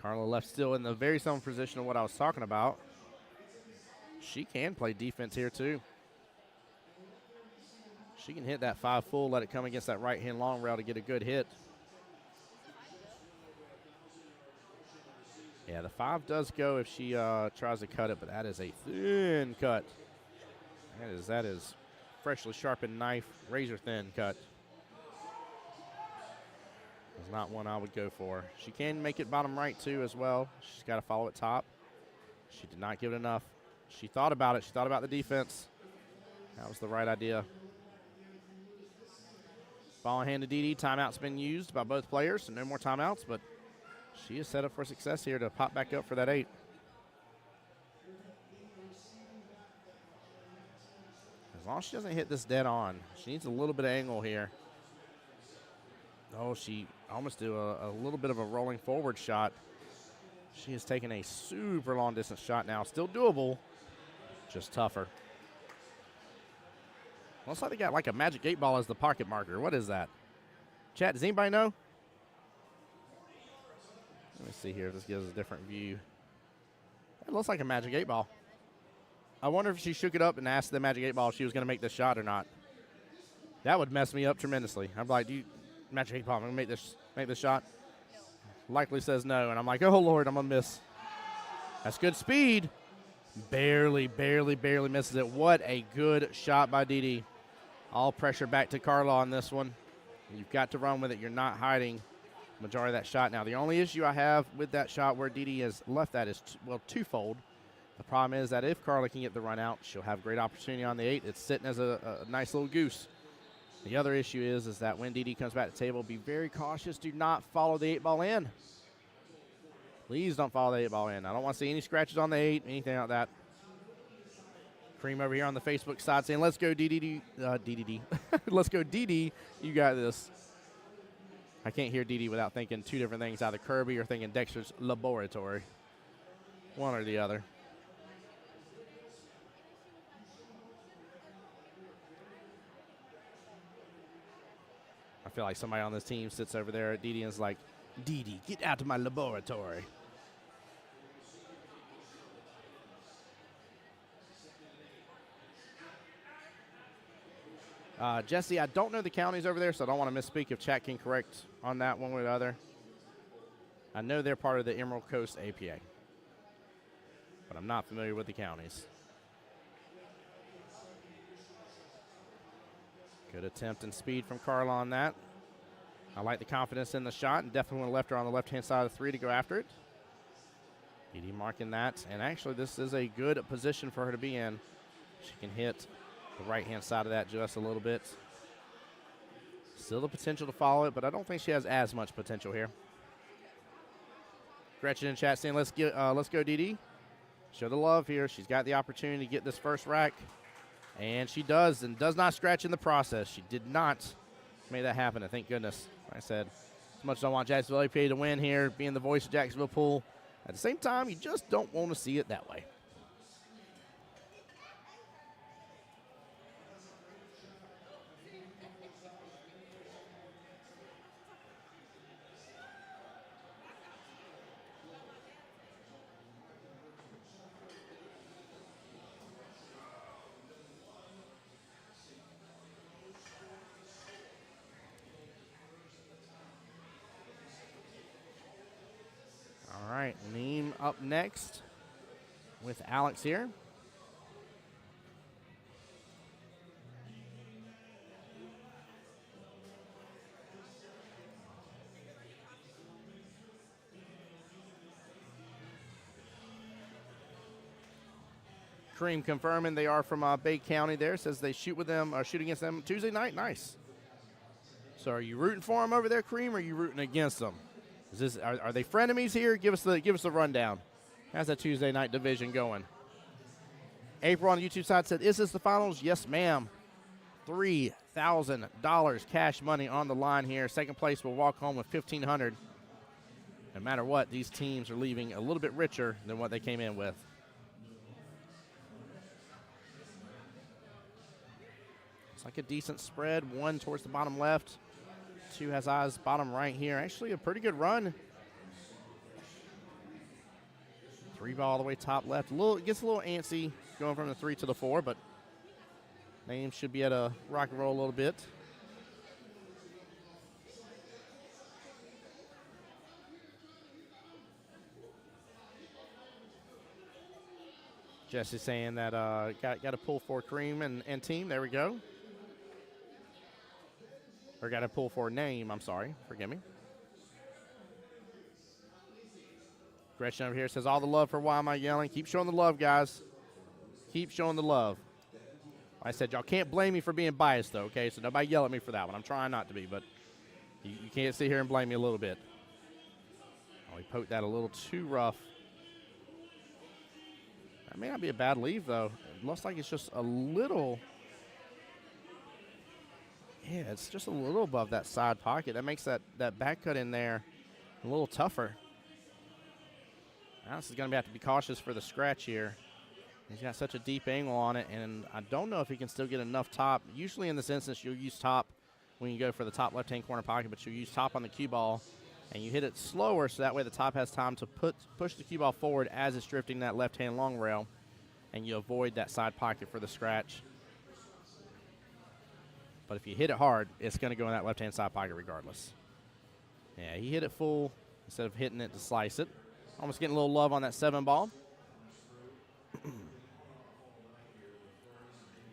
Carla left still in the very similar position of what I was talking about. She can play defense here too. She can hit that 5 full, let it come against that right-hand long rail to get a good hit. Yeah, the 5 does go if she tries to cut it, but that is a thin cut. That is freshly sharpened knife, razor-thin cut. It's not one I would go for. She can make it bottom right, too, as well. She's got to follow it top. She did not give it enough. She thought about it. She thought about the defense. That was the right idea. Ball in hand to Didi. Timeout's been used by both players, so no more timeouts, but she is set up for success here to pop back up for that 8. As long as she doesn't hit this dead on, she needs a little bit of angle here. Oh, she almost did a little bit of a rolling forward shot. She has taken a super long distance shot now. Still doable, just tougher. Looks like they got like a magic 8 ball as the pocket marker. What is that? Chat, does anybody know? Let me see here if this gives us a different view. It looks like a magic 8 ball. I wonder if she shook it up and asked the magic 8 ball if she was going to make this shot or not. That would mess me up tremendously. I'm like, magic 8 ball, I'm going to make this shot? No. Likely says no, and I'm like, oh, Lord, I'm going to miss. That's good speed. Barely misses it. What a good shot by Didi. All pressure back to Carla on this one. You've got to run with it. You're not hiding the majority of that shot. Now, the only issue I have with that shot where Didi has left that is, twofold. The problem is that if Carla can get the run out, she'll have great opportunity on the 8. It's sitting as a nice little goose. The other issue is that when Didi comes back to the table, be very cautious. Do not follow the 8 ball in. Please don't follow the 8 ball in. I don't want to see any scratches on the 8, anything like that. Cream over here on the Facebook side saying, let's go Didi. Let's go Didi. You got this. I can't hear Didi without thinking two different things, either Kirby or thinking Dexter's Laboratory. One or the other. I feel like somebody on this team sits over there at Didi and is like, Didi, get out of my laboratory. Jesse, I don't know the counties over there, so I don't want to misspeak if chat can correct on that one way or the other. I know they're part of the Emerald Coast APA, but I'm not familiar with the counties. Good attempt and speed from Carla on that. I like the confidence in the shot and definitely would have left her on the left-hand side of the 3 to go after it. Didi marking that, and actually this is a good position for her to be in. She can hit the right-hand side of that just a little bit. Still the potential to follow it, but I don't think she has as much potential here. Gretchen in chat saying, let's go Didi. Show the love here. She's got the opportunity to get this first rack. And she does, and does not scratch in the process. She did not make that happen, and thank goodness. Like I said, as much as I want Jacksonville APA to win here, being the voice of Jacksonville Pool, at the same time, you just don't want to see it that way. All right, Neem up next with Alex here. Kareem confirming they are from Bay County there. Says they shoot with them, shoot against them Tuesday night. Nice. So are you rooting for them over there, Kareem, or are you rooting against them? Is this, are they frenemies here? Give us the rundown. How's that Tuesday night division going? April on the YouTube side said, is this the finals? Yes, ma'am. $3,000 cash money on the line here. Second place will walk home with $1,500. No matter what, these teams are leaving a little bit richer than what they came in with. It's like a decent spread. One towards the bottom left. Two has eyes bottom right here. Actually a pretty good run. Three ball all the way top left. Gets a little antsy going from the 3 to the 4, but Names should be able to rock and roll a little bit. Jesse's saying that got to pull for Kareem and team. There we go. Or got to pull for name. I'm sorry. Forgive me. Gretchen over here says, all the love for Why Am I Yelling? Keep showing the love, guys. Keep showing the love. I said, y'all can't blame me for being biased, though, okay? So nobody yell at me for that one. I'm trying not to be, but you can't sit here and blame me a little bit. Oh, he poked that a little too rough. That may not be a bad leave, though. It looks like it's just a little. Yeah, it's just a little above that side pocket. That makes that back cut in there a little tougher. Now this is going to have to be cautious for the scratch here. He's got such a deep angle on it, and I don't know if he can still get enough top. Usually in this instance, you'll use top when you go for the top left-hand corner pocket, but you'll use top on the cue ball, and you hit it slower so that way the top has time to push the cue ball forward as it's drifting that left-hand long rail, and you avoid that side pocket for the scratch. But if you hit it hard, it's going to go in that left-hand side pocket regardless. Yeah, he hit it full instead of hitting it to slice it. Almost getting a little love on that 7 ball.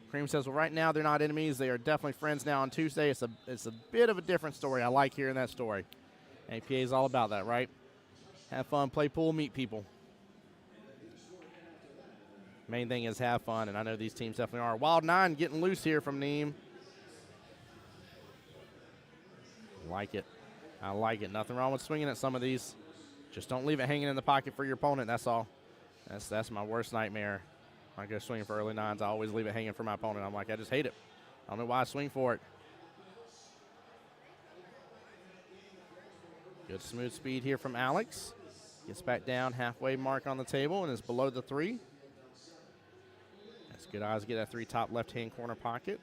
Cream says, well, right now they're not enemies. They are definitely friends now on Tuesday. It's a bit of a different story. I like hearing that story. APA is all about that, right? Have fun, play pool, meet people. Main thing is have fun, and I know these teams definitely are. Wild 9 getting loose here from Neem. Like it. I like it. Nothing wrong with swinging at some of these. Just don't leave it hanging in the pocket for your opponent, that's all. That's my worst nightmare. When I go swinging for early 9s, I always leave it hanging for my opponent. I'm like, I just hate it. I don't know why I swing for it. Good smooth speed here from Alex. Gets back down halfway mark on the table and is below the 3. That's good eyes to get that 3 top left-hand corner pocket.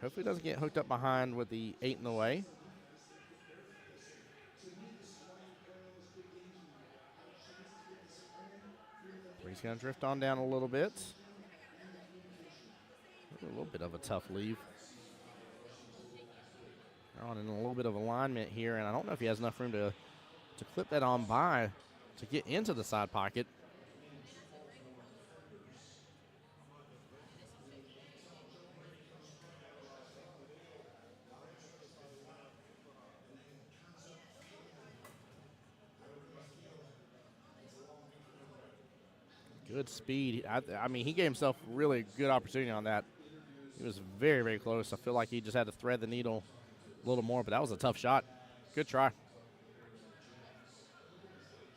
Hopefully doesn't get hooked up behind with the 8 in the way. He's going to drift on down a little bit. A little bit of a tough leave. They're on in a little bit of alignment here, and I don't know if he has enough room to clip that on by to get into the side pocket. Good speed. I mean, he gave himself really good opportunity on that. He was very, very close. I feel like he just had to thread the needle a little more, but that was a tough shot. Good try.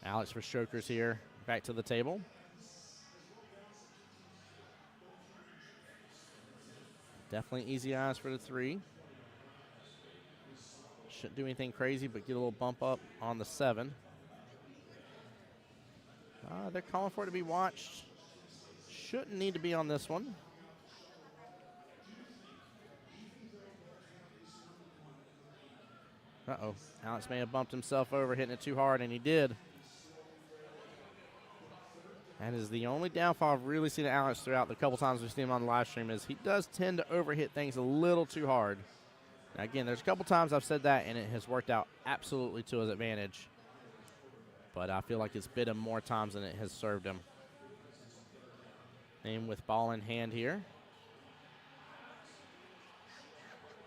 Alex for strokers here. Back to the table. Definitely easy eyes for the 3. Shouldn't do anything crazy, but get a little bump up on the 7. They're calling for it to be watched. Shouldn't need to be on this one. Uh-oh. Alex may have bumped himself over, hitting it too hard, and he did. That is the only downfall I've really seen Alex throughout the couple times we've seen him on the live stream is he does tend to overhit things a little too hard. Now, again, there's a couple times I've said that, and it has worked out absolutely to his advantage. But I feel like it's bit him more times than it has served him. Aim with ball in hand here.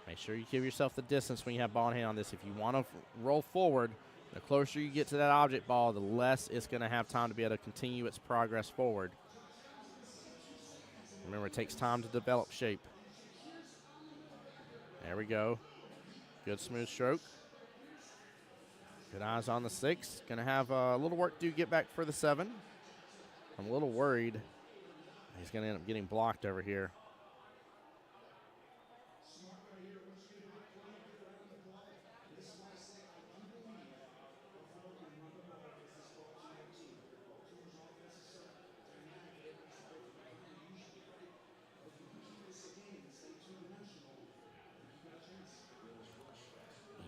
Make sure you give yourself the distance when you have ball in hand on this. If you want to roll forward, the closer you get to that object ball, the less it's going to have time to be able to continue its progress forward. Remember, it takes time to develop shape. There we go. Good smooth stroke. Good eyes on the 6. Going to have a little work to get back for the 7. I'm a little worried he's going to end up getting blocked over here.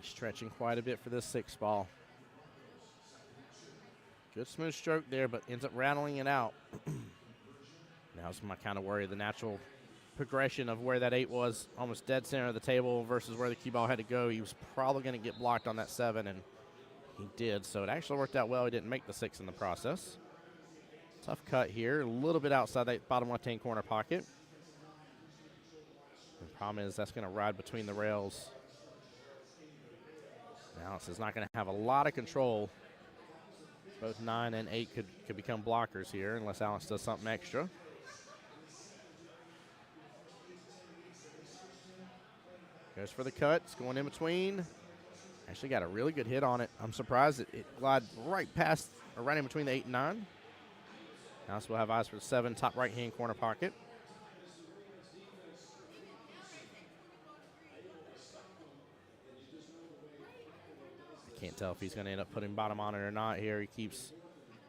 Stretching quite a bit for this 6 ball. Good smooth stroke there, but ends up rattling it out. Now it's my kind of worry. The natural progression of where that 8 was, almost dead center of the table versus where the cue ball had to go. He was probably going to get blocked on that 7, and he did. So it actually worked out well. He didn't make the 6 in the process. Tough cut here, a little bit outside that bottom left-hand corner pocket. The problem is that's going to ride between the rails. Alex is not going to have a lot of control. Both 9 and 8 could become blockers here unless Alex does something extra. Goes for the cut. It's going in between. Actually got a really good hit on it. I'm surprised it glided right past or right in between the 8 and 9. Alex will have eyes for the 7, top right-hand corner pocket. Can't tell if he's going to end up putting bottom on it or not here. He keeps,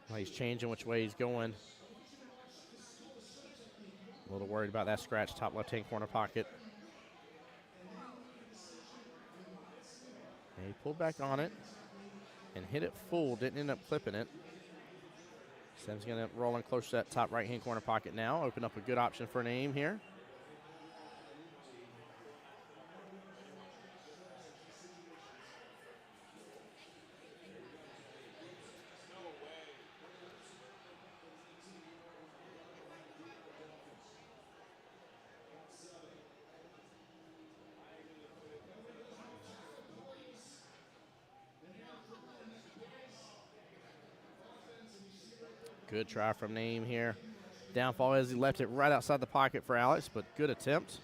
well, he's changing which way he's going. A little worried about that scratch, top left-hand corner pocket. And he pulled back on it and hit it full, didn't end up clipping it. Sam's going to end up rolling close to that top right-hand corner pocket now. Open up a good option for an aim here. Good try from Naeem here. Downfall is he left it right outside the pocket for Alex, but good attempt.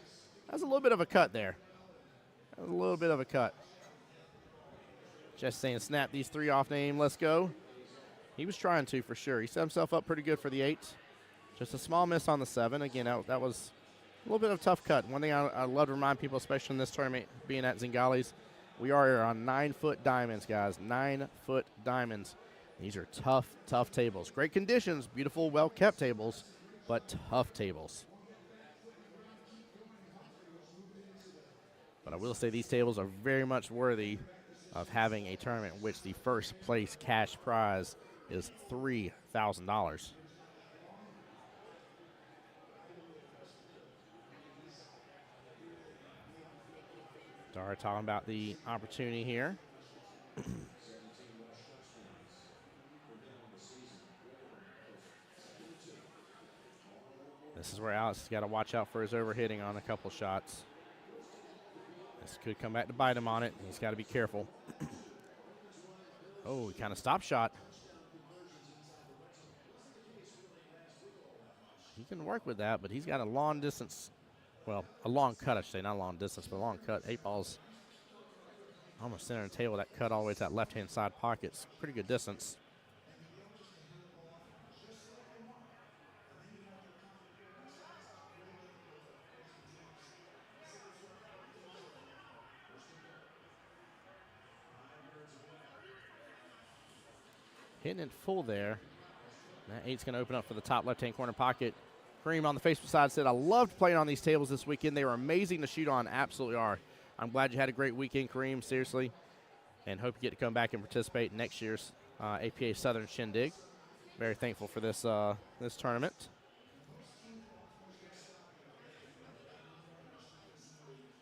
That's a little bit of a cut there. That was a little bit of a cut. Just saying, snap these 3 off, Naeem. Let's go. He was trying to for sure. He set himself up pretty good for the 8. Just a small miss on the 7. Again, that was a little bit of a tough cut. One thing I love to remind people, especially in this tournament, being at Zingales, we are on 9-foot diamonds, guys. 9-foot diamonds. These are tough, tough tables. Great conditions, beautiful, well-kept tables, but tough tables. But I will say these tables are very much worthy of having a tournament in which the first place cash prize is $3,000. Dara talking about the opportunity here. This is where Alex has got to watch out for his overhitting on a couple shots. This could come back to bite him on it. He's got to be careful. Oh, he kind of stop shot. He can work with that, but he's got a long distance. Well, a long cut, I should say. Not a long distance, but a long cut. 8 balls almost center of the table. That cut all the way to that left-hand side pocket's pretty good distance. Hitting it full there. That 8's going to open up for the top left-hand corner pocket. Kareem on the Facebook side said, I loved playing on these tables this weekend. They were amazing to shoot on. Absolutely are. I'm glad you had a great weekend, Kareem, seriously. And hope you get to come back and participate in next year's APA Southern Shindig. Very thankful for this this tournament.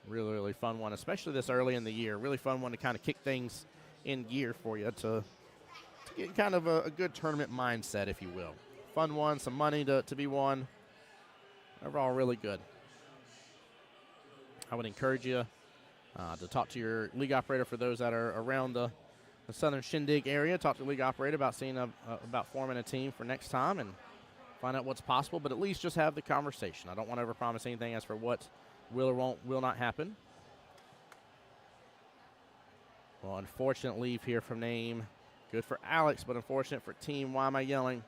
Really, really fun one, especially this early in the year. Really fun one to kind of kick things in gear for you to get kind of a good tournament mindset, if you will. Fun one, some money to be won. Overall, really good. I would encourage you to talk to your league operator for those that are around the Southern Shindig area. Talk to the league operator about seeing about forming a team for next time and find out what's possible, but at least just have the conversation. I don't want to overpromise anything as for what will or will not happen. Well, unfortunate leave here from name. Good for Alex, but unfortunate for team. Why am I yelling?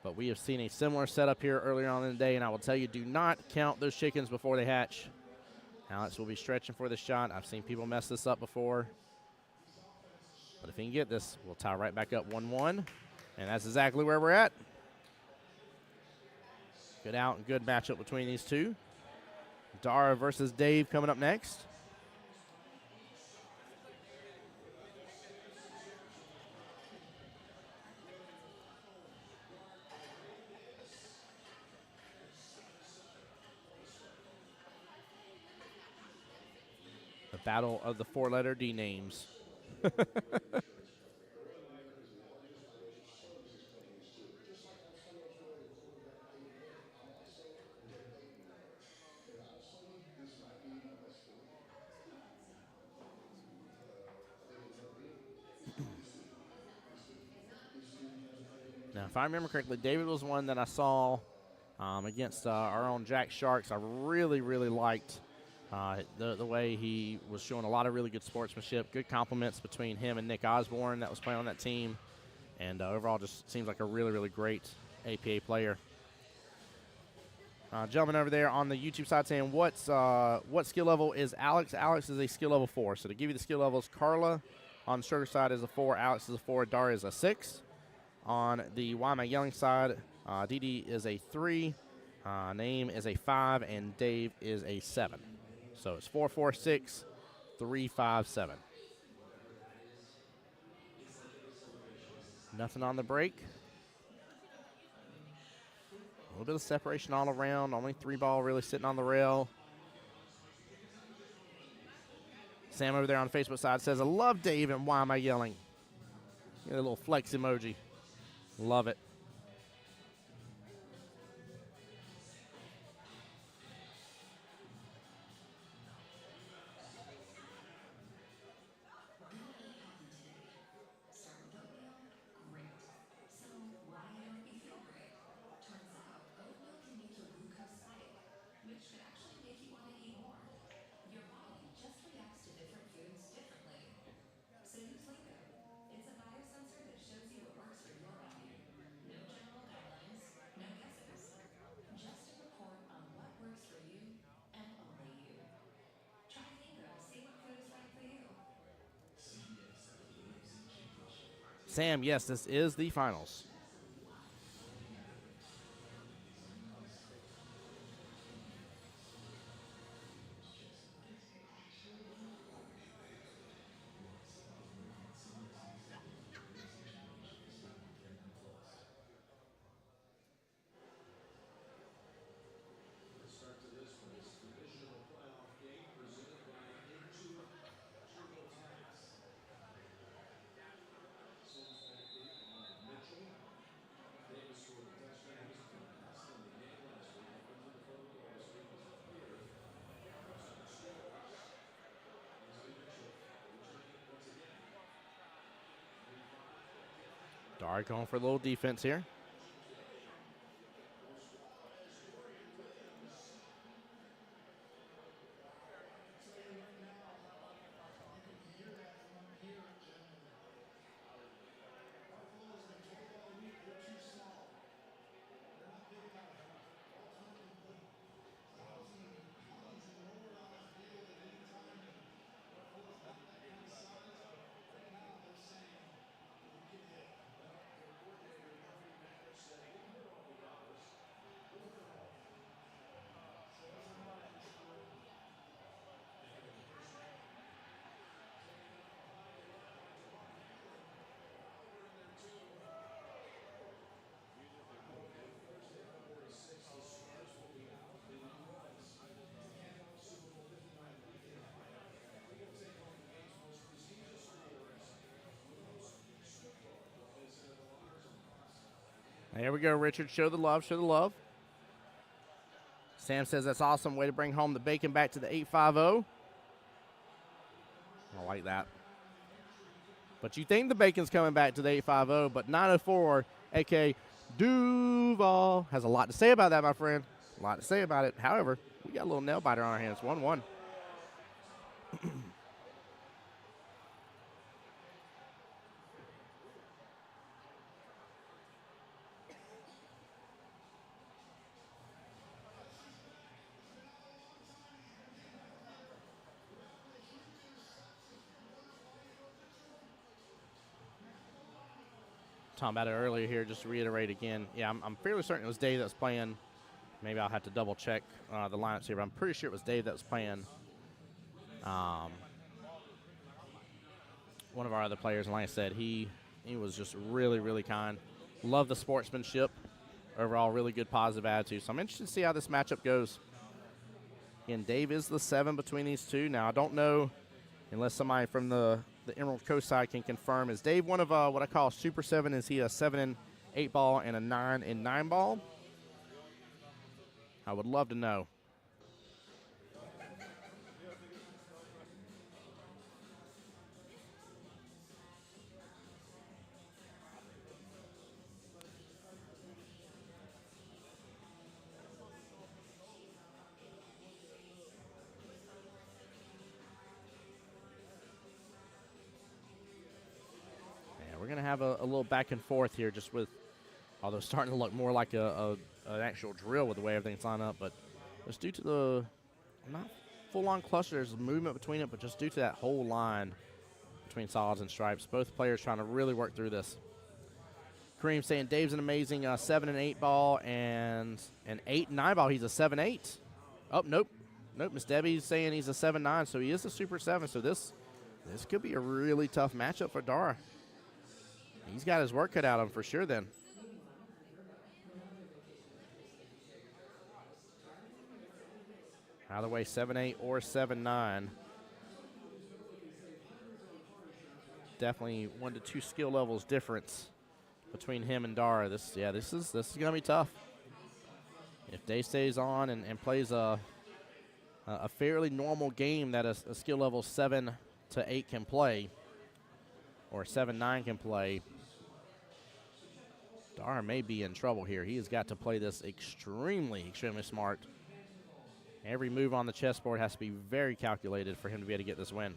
But we have seen a similar setup here earlier on in the day, and I will tell you, do not count those chickens before they hatch. Alex will be stretching for the shot. I've seen people mess this up before. But if he can get this, we'll tie right back up 1-1. And that's exactly where we're at. Good out and good matchup between these two. Dara versus Dave coming up next. The battle of the four-letter D names. Now, if I remember correctly, David was one that I saw against our own Jack Sharks. I really, really liked the way he was showing a lot of really good sportsmanship, good compliments between him and Nick Osborne that was playing on that team. And overall just seems like a really, really great APA player. Gentleman over there on the YouTube side saying, what skill level is Alex? Alex is a skill level 4. So to give you the skill levels, Carla on the sugar side is a 4, Alex is a 4, Dara is a 6. On the Why Am I Yelling side, Didi is a 3, Naeem is a 5, and Dave is a 7. So it's 4, 4, 6, 3, 5, 7. Nothing on the break. A little bit of separation all around. Only 3 ball really sitting on the rail. Sam over there on the Facebook side says, I love Dave and Why Am I Yelling? Get a little flex emoji. Love it. Sam, yes, this is the finals. Dara going for a little defense here. There we go, Richard. Show the love, show the love. Sam says that's awesome. Way to bring home the bacon back to the 850. I like that. But you think the bacon's coming back to the 850, but 904, a.k.a. Duval, has a lot to say about that, my friend. A lot to say about it. However, we got a little nail biter on our hands. 1-1. Talking about it earlier here, just to reiterate again. Yeah, I'm fairly certain it was Dave that was playing. Maybe I'll have to double check the lineups here, but I'm pretty sure it was Dave that was playing one of our other players. And like I said, he was just really, really kind. Love the sportsmanship. Overall, really good positive attitude. So I'm interested to see how this matchup goes. Again, Dave is the 7 between these two. Now, I don't know, unless somebody from the Emerald Coast side can confirm. Is Dave one of what I call Super 7? Is he a 7 and 8 ball and a 9 and 9 ball? I would love to know. We're going to have a little back and forth here, just with, although it's starting to look more like an actual drill with the way everything's lined up, but just due to the, not full-on cluster, there's movement between it, but just due to that whole line between solids and stripes, both players trying to really work through this. Kareem saying Dave's an amazing 7 and 8 ball, and an 8 and 9 ball, he's a 7-8. Oh, nope. Nope, Miss Debbie's saying he's a 7-9, so he is a Super 7, so this could be a really tough matchup for Dara. He's got his work cut out of him for sure then. Either way, 7-8 or 7-9. Definitely 1 to 2 skill levels difference between him and Dara. This is gonna be tough. If Dave stays on and plays a fairly normal game that a skill level 7 to 8 can play, or 7-9 can play, Dara may be in trouble here. He has got to play this extremely, extremely smart. Every move on the chessboard has to be very calculated for him to be able to get this win.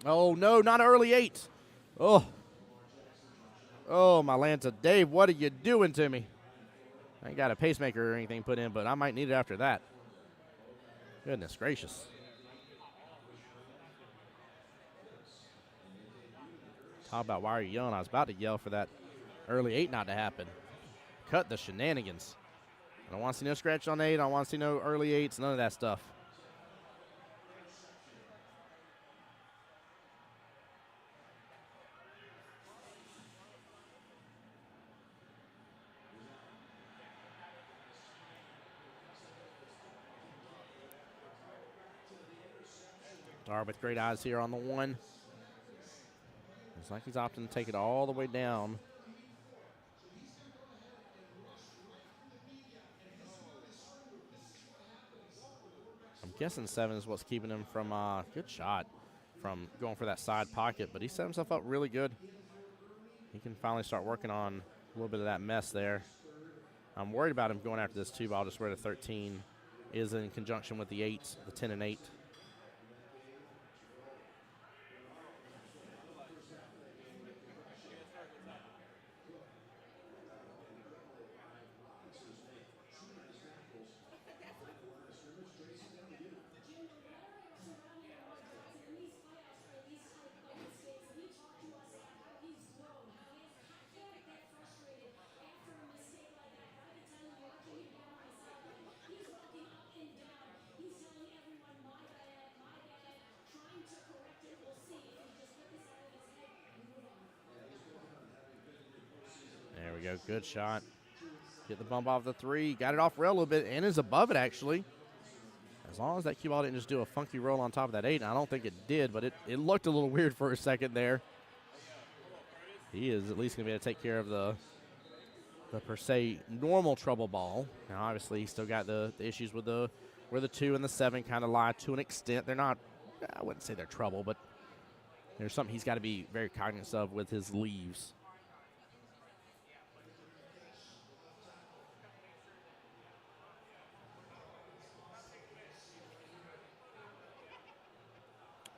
Oh, no, not an early 8. Oh, my Lanta. Dave, what are you doing to me? I ain't got a pacemaker or anything put in, but I might need it after that. Goodness gracious. Talk about why are you yelling? I was about to yell for that early 8 not to happen. Cut the shenanigans. I don't want to see no scratch on 8. I don't want to see no early 8s, none of that stuff. Dar with great eyes here on the 1. Looks like he's opting to take it all the way down. I'm guessing 7 is what's keeping him from, good shot, from going for that side pocket, but he set himself up really good. He can finally start working on a little bit of that mess there. I'm worried about him going after this 2 ball, just where the 13 is in conjunction with the 8, the 10 and 8. There we go, good shot. Get the bump off the 3, got it off rail a little bit, and is above it actually. as long as that cue ball didn't just do a funky roll on top of that 8, and I don't think it did, but it looked a little weird for a second there. He is at least going to be able to take care of the per se normal trouble ball. Now, obviously, he's still got the issues with where the 2 and the 7 kind of lie to an extent. They're not, I wouldn't say they're trouble, but there's something he's got to be very cognizant of with his leaves.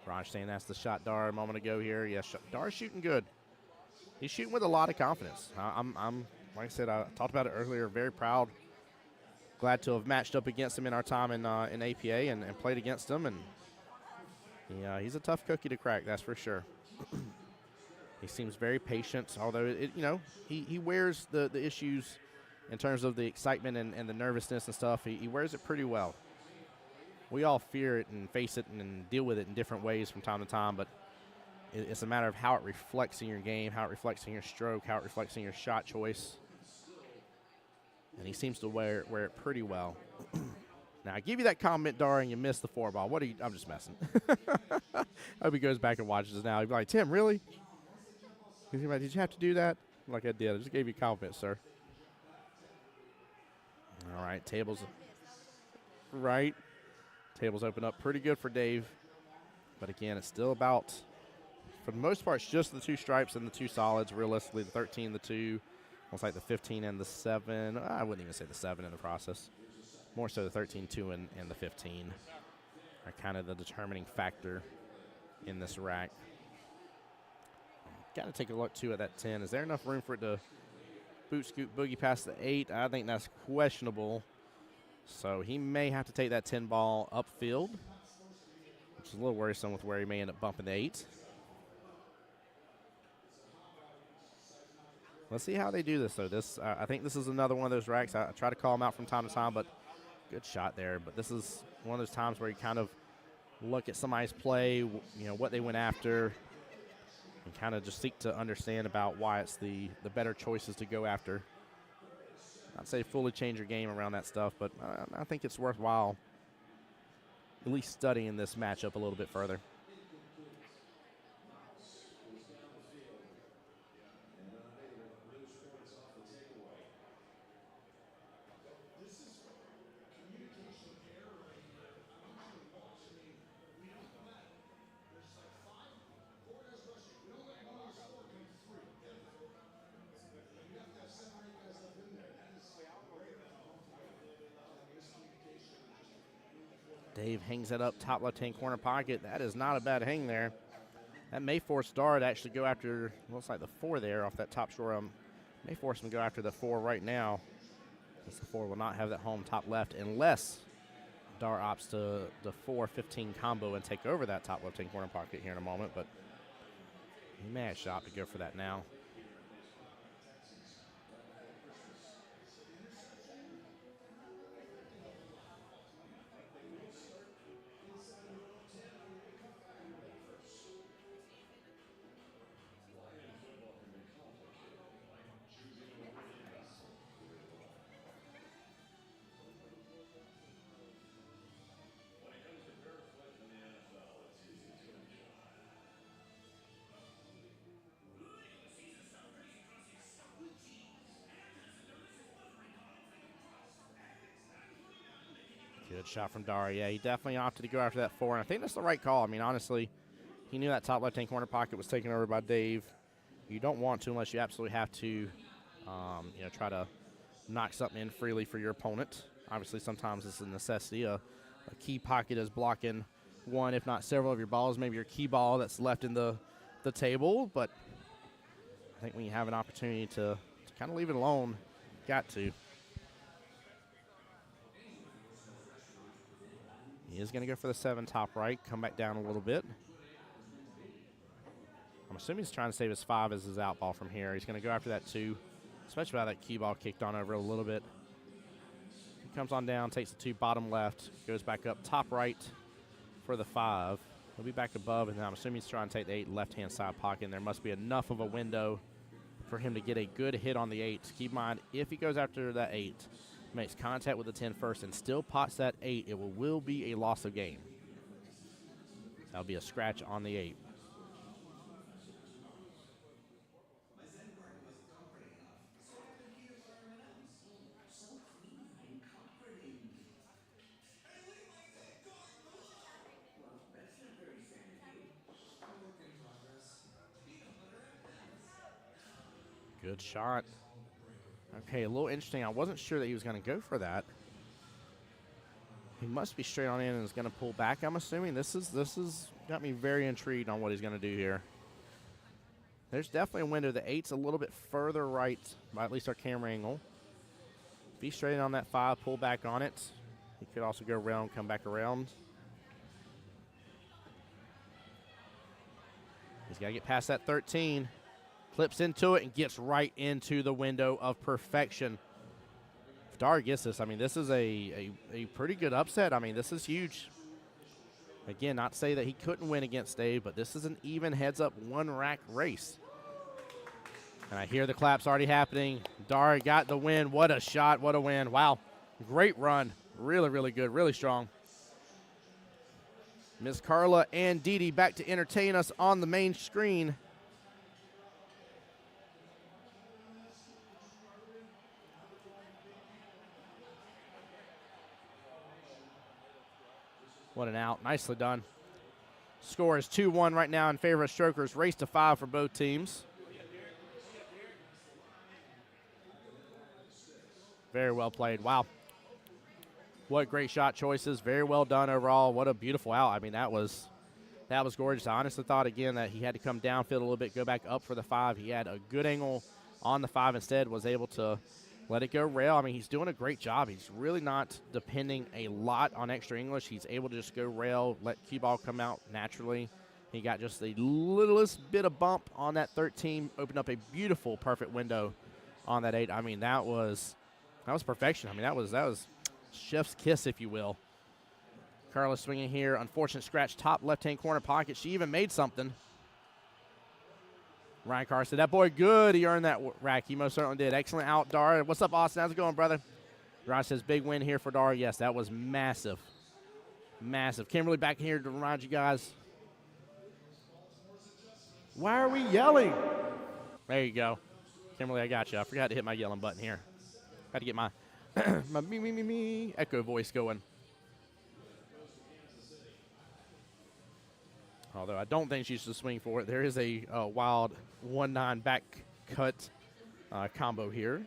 Raj saying that's the shot Dar a moment ago here. Yes, Dar's shooting good. He's shooting with a lot of confidence. I'm like I said, I talked about it earlier, very proud. Glad to have matched up against him in our time in APA and played against him. And yeah, he's a tough cookie to crack, that's for sure. He seems very patient, although, he wears the issues in terms of the excitement and the nervousness and stuff. He wears it pretty well. We all fear it and face it and deal with it in different ways from time to time, but it's a matter of how it reflects in your game, how it reflects in your stroke, how it reflects in your shot choice. And he seems to wear it pretty well. Now, I give you that comment, Dar, and you missed the 4 ball. I'm just messing. I hope he goes back and watches this now. He'd be like, Tim, really? He's like, did you have to do that? I'm like, I did. I just gave you a compliment, sir. All right, tables right. Tables open up pretty good for Dave. But again, it's still about, for the most part, it's just the 2 stripes and the 2 solids. Realistically, the 13, the 2, almost like the 15 and the 7. I wouldn't even say the 7 in the process. More so the 13, 2, and the 15 are kind of the determining factor in this rack. Got to take a look, too, at that 10. Is there enough room for it to boot, scoot, boogie past the 8? I think that's questionable. So he may have to take that 10 ball upfield, which is a little worrisome with where he may end up bumping the 8. Let's see how they do this, though. I think this is another one of those racks. I try to call them out from time to time, but good shot there. But this is one of those times where you kind of look at somebody's play, what they went after, and kind of just seek to understand about why it's the better choices to go after. I'd say fully change your game around that stuff, but I think it's worthwhile at least studying this matchup a little bit further. Dave hangs that up top left-hand corner pocket. That is not a bad hang there. That may force Dar to actually go after, looks like the 4 there off that top shore. May force him to go after the 4 right now. Because the 4 will not have that home top left unless Dar opts to the 4-15 combo and take over that top left-hand corner pocket here in a moment. But he may have shot to go for that now. Good shot from Dar. Yeah, he definitely opted to go after that 4, and I think that's the right call. I mean, honestly, he knew that top left-hand corner pocket was taken over by Dave. You don't want to unless you absolutely have to, try to knock something in freely for your opponent. Obviously, sometimes it's a necessity. A key pocket is blocking one, if not several of your balls, maybe your key ball that's left in the table. But I think when you have an opportunity to kind of leave it alone, you got to. He is going to go for the 7 top right, come back down a little bit. I'm assuming he's trying to save his 5 as his out ball from here. He's going to go after that 2, especially without that key ball kicked on over a little bit. He comes on down, takes the 2 bottom left, goes back up top right for the 5. He'll be back above, and I'm assuming he's trying to take the 8 left-hand side pocket, and there must be enough of a window for him to get a good hit on the 8. Keep in mind, if he goes after that 8, makes contact with the 10 first and still pots that 8, it will be a loss of game. That'll be a scratch on the 8. Good shot. Okay, a little interesting. I wasn't sure that he was going to go for that. He must be straight on in and is going to pull back, I'm assuming. This is got me very intrigued on what he's going to do here. There's definitely a window. The 8's a little bit further right, by at least our camera angle. If he's straight on that 5, pull back on it. He could also go around, come back around. He's got to get past that 13. Clips into it and gets right into the window of perfection. If Dar gets this, I mean, this is a pretty good upset. I mean, this is huge. Again, not to say that he couldn't win against Dave, but this is an even heads-up one-rack race. And I hear the claps already happening. Dar got the win. What a shot. What a win. Wow. Great run. Really, really good. Really strong. Miss Carla and Dee Dee back to entertain us on the main screen. What an out. Nicely done. Score is 2-1 right now in favor of Strokers. Race to 5 for both teams. Very well played. Wow. What great shot choices. Very well done overall. What a beautiful out. I mean, that was gorgeous. I honestly thought, again, that he had to come downfield a little bit, go back up for the 5. He had a good angle on the 5 instead, was able to let it go rail. I mean, he's doing a great job. He's really not depending a lot on extra English. He's able to just go rail, let cue ball come out naturally. He got just the littlest bit of bump on that 13, opened up a beautiful, perfect window on that 8. I mean, that was perfection. I mean, that was chef's kiss, if you will. Carla swinging here. Unfortunate scratch, top left-hand corner pocket. She even made something. Ryan Carr said, that boy good. He earned that rack. He most certainly did. Excellent out, Dar. What's up, Austin? How's it going, brother? Ryan says, big win here for Dar. Yes, that was massive. Massive. Kimberly back here to remind you guys. Why are we yelling? There you go. Kimberly, I got you. I forgot to hit my yelling button here. Got to get my my me echo voice going. Although I don't think she should swing for it. There is a wild 1-9 back cut combo here.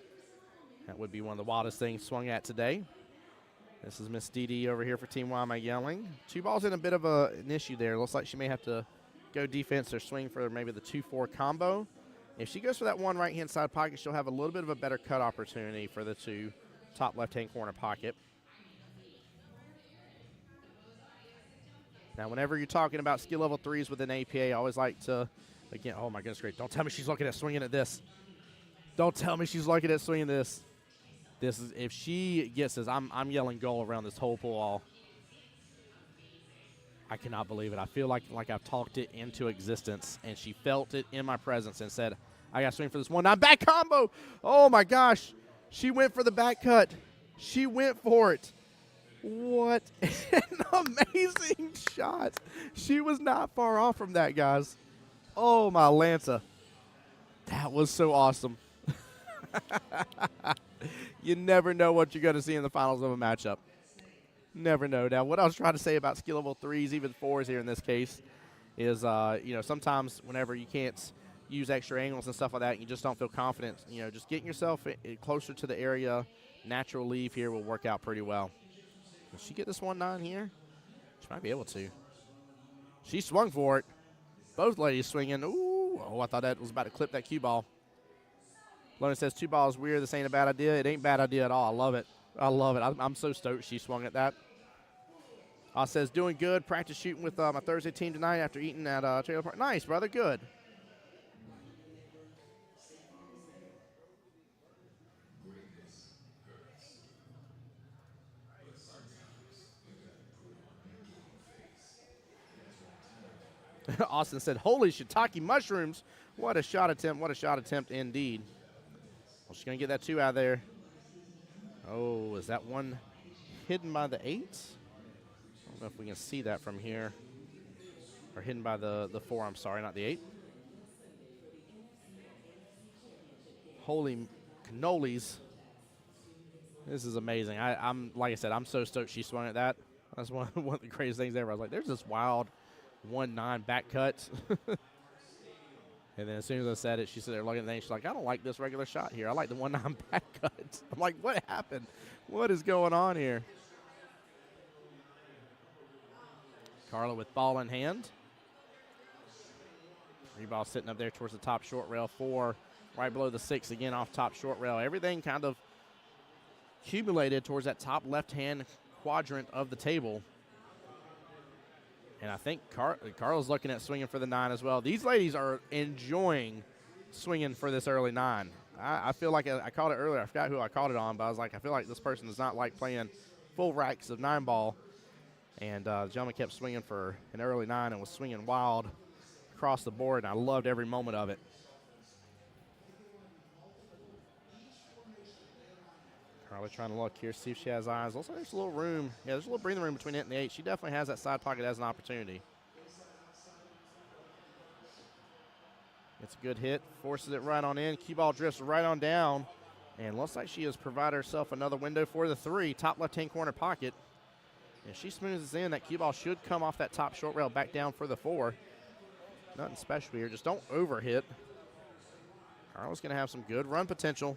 That would be one of the wildest things swung at today. This is Miss Dee Dee over here for Team Why Am I Yelling? 2 balls in a bit of an issue there. Looks like she may have to go defense or swing for maybe the 2-4 combo. If she goes for that 1 right-hand side pocket, she'll have a little bit of a better cut opportunity for the 2 top left-hand corner pocket. Now, whenever you're talking about skill level 3s with an APA, I always like to, again, oh my goodness, great. Don't tell me she's looking at swinging at this. Don't tell me she's looking at swinging this. This is, if she gets this, I'm yelling goal around this whole pull all. I cannot believe it. I feel like I've talked it into existence, and she felt it in my presence and said, I got to swing for this 1-9 back combo. Oh my gosh. She went for the back cut. She went for it. What an amazing shot. She was not far off from that, guys. Oh, my Lanza. That was so awesome. You never know what you're going to see in the finals of a matchup. Never know. Now, what I was trying to say about skill level 3s, even 4s here in this case, is, sometimes whenever you can't use extra angles and stuff like that, you just don't feel confident. Just getting yourself closer to the area, natural leave here will work out pretty well. Will she get this 1-9 here? She might be able to. She swung for it. Both ladies swinging. Ooh. Oh, I thought that was about to clip that cue ball. Lona says 2 balls weird. This ain't a bad idea. It ain't a bad idea at all. I love it. I love it. I'm so stoked she swung at that. Says, doing good. Practice shooting with my Thursday team tonight after eating at Trailer Park. Nice, brother. Good. Austin said, holy shiitake mushrooms. What a shot attempt. What a shot attempt indeed. Well, she's going to get that 2 out of there. Oh, is that one hidden by the 8? I don't know if we can see that from here. Or hidden by the 4, I'm sorry, not the 8. Holy cannolis. This is amazing. I'm like I said, I'm so stoked she swung at that. That's one of the craziest things ever. I was like, there's this wild 1-9 back cut. And then as soon as I said it, she said there looking at the thing. She's like, I don't like this regular shot here. I like the 1-9 back cut. I'm like, what happened? What is going on here? Carla with ball in hand. 3 ball sitting up there towards the top short rail. 4 right below the 6 again off top short rail. Everything kind of accumulated towards that top left-hand quadrant of the table. And I think Carla's looking at swinging for the 9 as well. These ladies are enjoying swinging for this early 9. I feel like I called it earlier. I forgot who I called it on, but I was like, I feel like this person does not like playing full racks of 9 ball. And the gentleman kept swinging for an early 9 and was swinging wild across the board, and I loved every moment of it. Carla trying to look here, see if she has eyes. Looks like there's a little room. Yeah, there's a little breathing room between it and the 8. She definitely has that side pocket as an opportunity. It's a good hit, forces it right on in. Cue ball drifts right on down, and looks like she has provided herself another window for the 3, top left-hand corner pocket. If she smooths in, that cue ball should come off that top short rail back down for the 4. Nothing special here. Just don't overhit. Carla's going to have some good run potential.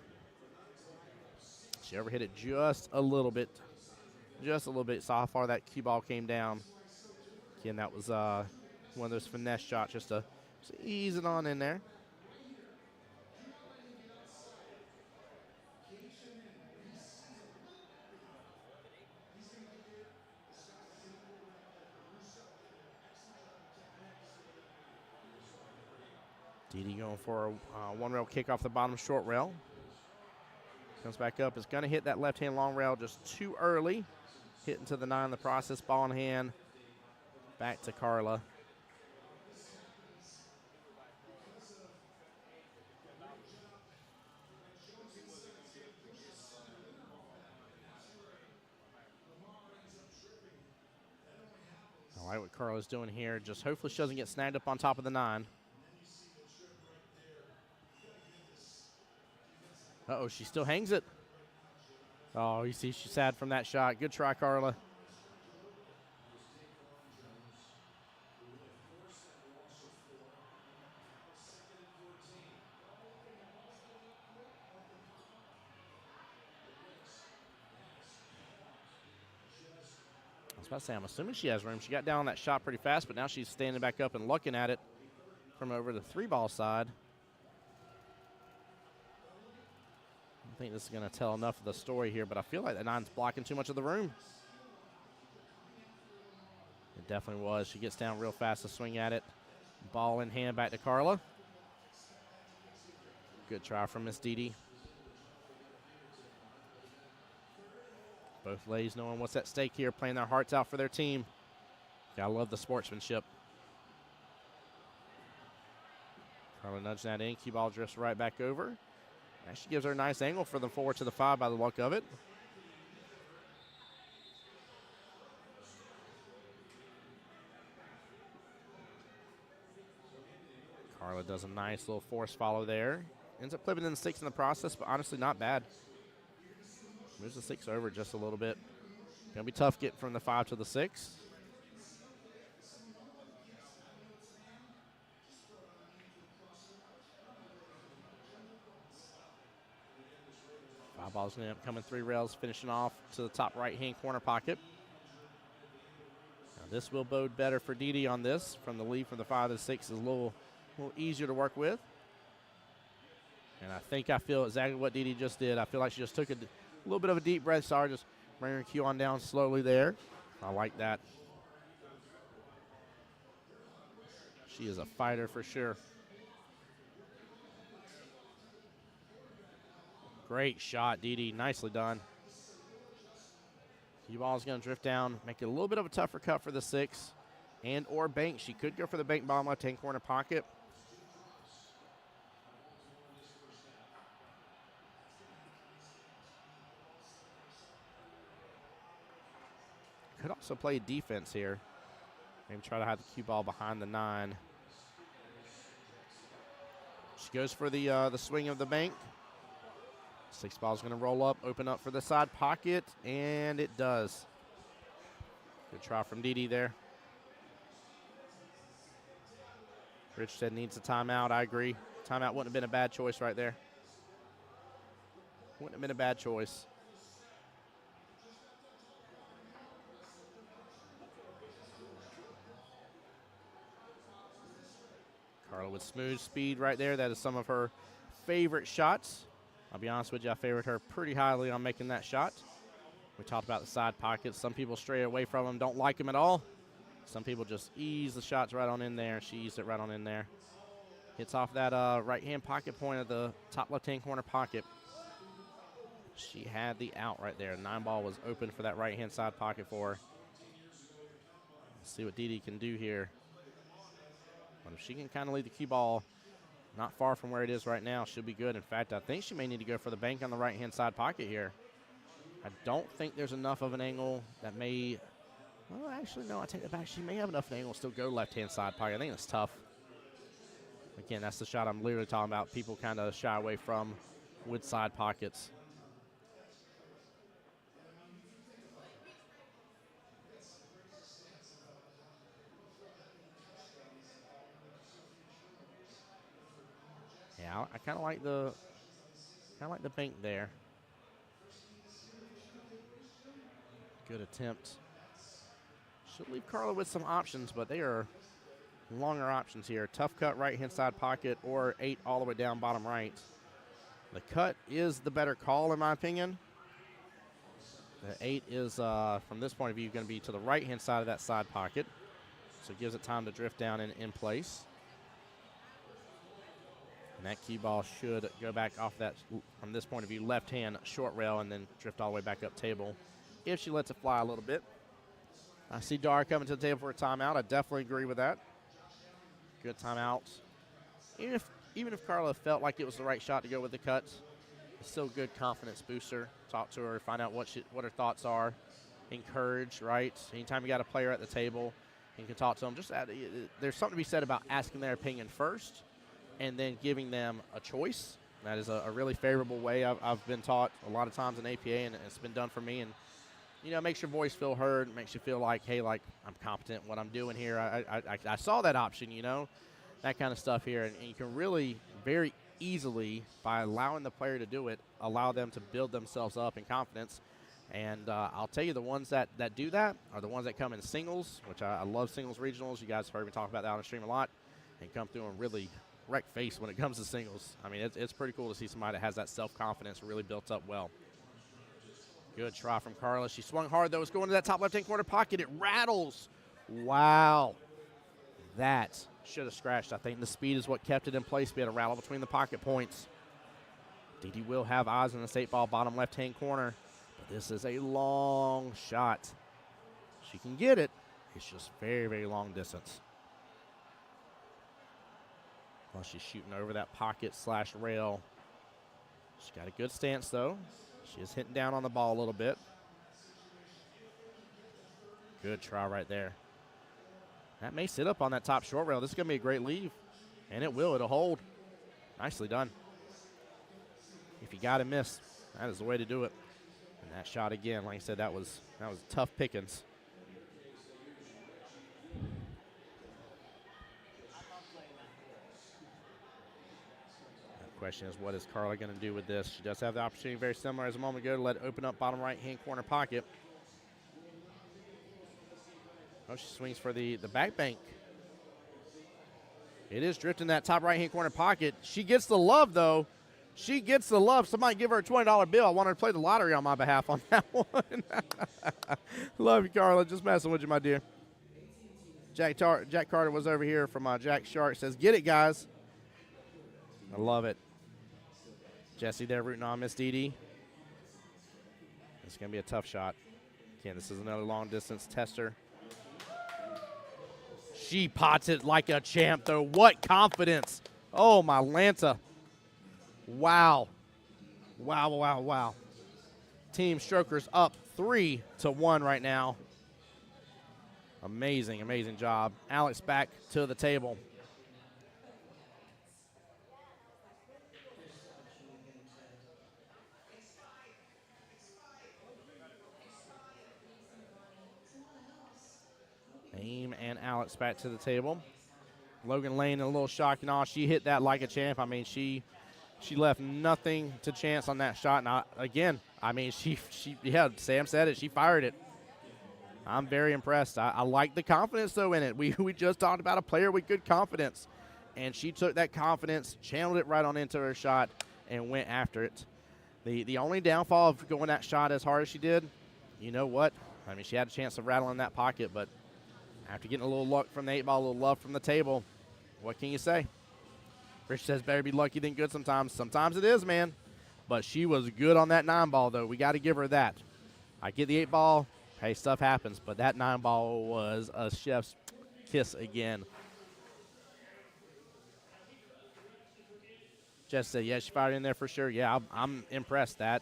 She overhit it just a little bit. Just a little bit. Saw how far that cue ball came down. Again, that was one of those finesse shots just to ease it on in there. Didi going for a 1 rail kick off the bottom short rail. Comes back up. It's going to hit that left-hand long rail just too early. Hitting to the 9 in the process. Ball in hand. Back to Carla. I like what Carla's doing here. Just hopefully she doesn't get snagged up on top of the 9. Uh-oh, she still hangs it. Oh, you see she's sad from that shot. Good try, Carla. I was about to say, I'm assuming she has room. She got down on that shot pretty fast, but now she's standing back up and looking at it from over the 3 ball side. I think this is going to tell enough of the story here, but I feel like the 9's blocking too much of the room. It definitely was. She gets down real fast to swing at it. Ball in hand back to Carla. Good try from Miss Didi. Both ladies knowing what's at stake here, playing their hearts out for their team. Gotta love the sportsmanship. Carla nudging that in. Cue ball drifts right back over. Actually gives her a nice angle for the 4 to the 5 by the look of it. Carla does a nice little force follow there. Ends up clipping in the 6 in the process, but honestly not bad. Moves the 6 over just a little bit. Gonna be tough getting from the 5 to the 6. Ball's going to end up coming 3 rails, finishing off to the top right-hand corner pocket. Now this will bode better for Didi on this. From the lead from the 5 to the 6 is a little easier to work with. And I feel exactly what Didi just did. I feel like she just took a little bit of a deep breath. Sorry, just bring her cue on down slowly there. I like that. She is a fighter for sure. Great shot, Didi. Nicely done. Cue ball is going to drift down, make it a little bit of a tougher cut for the 6 and or bank. She could go for the bank bottom left-hand corner pocket. Could also play defense here. Maybe try to have the cue ball behind the 9. She goes for the swing of the bank. 6 ball's going to roll up, open up for the side pocket, and it does. Good try from Didi there. Rich said needs a timeout. I agree. Timeout wouldn't have been a bad choice right there. Wouldn't have been a bad choice. Carla with smooth speed right there. That is some of her favorite shots. I'll be honest with you, I favored her pretty highly on making that shot. We talked about the side pockets. Some people stray away from them, don't like them at all. Some people just ease the shots right on in there. She eased it right on in there. Hits off that right-hand pocket point of the top left-hand corner pocket. She had the out right there. 9 ball was open for that right-hand side pocket for her. Let's see what Didi can do here. But if she can kind of lead the cue ball not far from where it is right now, she'll be good. In fact, I think she may need to go for the bank on the right-hand side pocket here. I don't think there's enough of an angle that may – well, actually, no, I take that back. She may have enough of an angle to still go left-hand side pocket. I think it's tough. Again, that's the shot I'm literally talking about. People kind of shy away from with side pockets. Yeah, I kind of like the bank there. Good attempt. Should leave Carla with some options, but they are longer options here. Tough cut right-hand side pocket or 8 all the way down bottom right. The cut is the better call in my opinion. The 8 is, from this point of view, going to be to the right-hand side of that side pocket. So it gives it time to drift down and in place. And that cue ball should go back off that, from this point of view, left-hand short rail and then drift all the way back up table if she lets it fly a little bit. I see Dar coming to the table for a timeout. I definitely agree with that. Good timeout. Even if Carla felt like it was the right shot to go with the cut, it's still a good confidence booster. Talk to her, find out what her thoughts are. Encourage, right? Anytime you got a player at the table, you can talk to them. There's something to be said about asking their opinion first and then giving them a choice. That is a really favorable way I've been taught a lot of times in APA, and it's been done for me. And you know, it makes your voice feel heard. Makes you feel like, hey, like I'm competent in what I'm doing here. I saw that option, you know, that kind of stuff here. And you can really very easily, by allowing the player to do it, allow them to build themselves up in confidence. And I'll tell you, the ones that do that are the ones that come in singles, which I love singles regionals. You guys have heard me talk about that on the stream a lot, and come through and really wreck face when it comes to singles. I mean, it's pretty cool to see somebody that has that self-confidence really built up well. Good try from Carla. She swung hard, though. It's going to that top left-hand corner pocket. It rattles. Wow. That should have scratched. I think the speed is what kept it in place. We had a rattle between the pocket points. Didi will have eyes on the 8 ball bottom left-hand corner. But this is a long shot. She can get it. It's just very, very long distance. Well, she's shooting over that pocket / rail. She's got a good stance, though. She is hitting down on the ball a little bit. Good try right there. That may sit up on that top short rail. This is going to be a great leave. And it will. It'll hold. Nicely done. If you got to miss, that is the way to do it. And that shot again, like I said, that was tough pickings. Question is, what is Carla going to do with this? She does have the opportunity, very similar as a moment ago, to let it open up bottom right-hand corner pocket. Oh, she swings for the back bank. It is drifting that top right-hand corner pocket. She gets the love, though. She gets the love. Somebody give her a $20 bill. I want her to play the lottery on my behalf on that one. Love you, Carla. Just messing with you, my dear. Jack Carter was over here from Jack Shark. Says, get it, guys. I love it. Jesse there rooting on Miss Didi. It's going to be a tough shot. Again, this is another long-distance tester. She pots it like a champ, though. What confidence. Oh, my Lanta. Wow. Wow, wow, wow. Team Strokers up 3-1 right now. Amazing, amazing job. Alex back to the table. Aim and Alex back to the table. Logan Lane in a little shock and awe. She hit that like a champ. I mean, she left nothing to chance on that shot. And again, I mean, yeah, Sam said it. She fired it. I'm very impressed. I like the confidence, though, in it. We just talked about a player with good confidence. And she took that confidence, channeled it right on into her shot, and went after it. The only downfall of going that shot as hard as she did, you know what? I mean, she had a chance of rattling that pocket, but after getting a little luck from the 8-ball, a little love from the table, what can you say? Rich says better be lucky than good sometimes. Sometimes it is, man. But she was good on that 9-ball, though. We got to give her that. I get the 8-ball. Hey, stuff happens. But that 9-ball was a chef's kiss again. Jess said, yeah, she fired in there for sure. Yeah, I'm impressed. I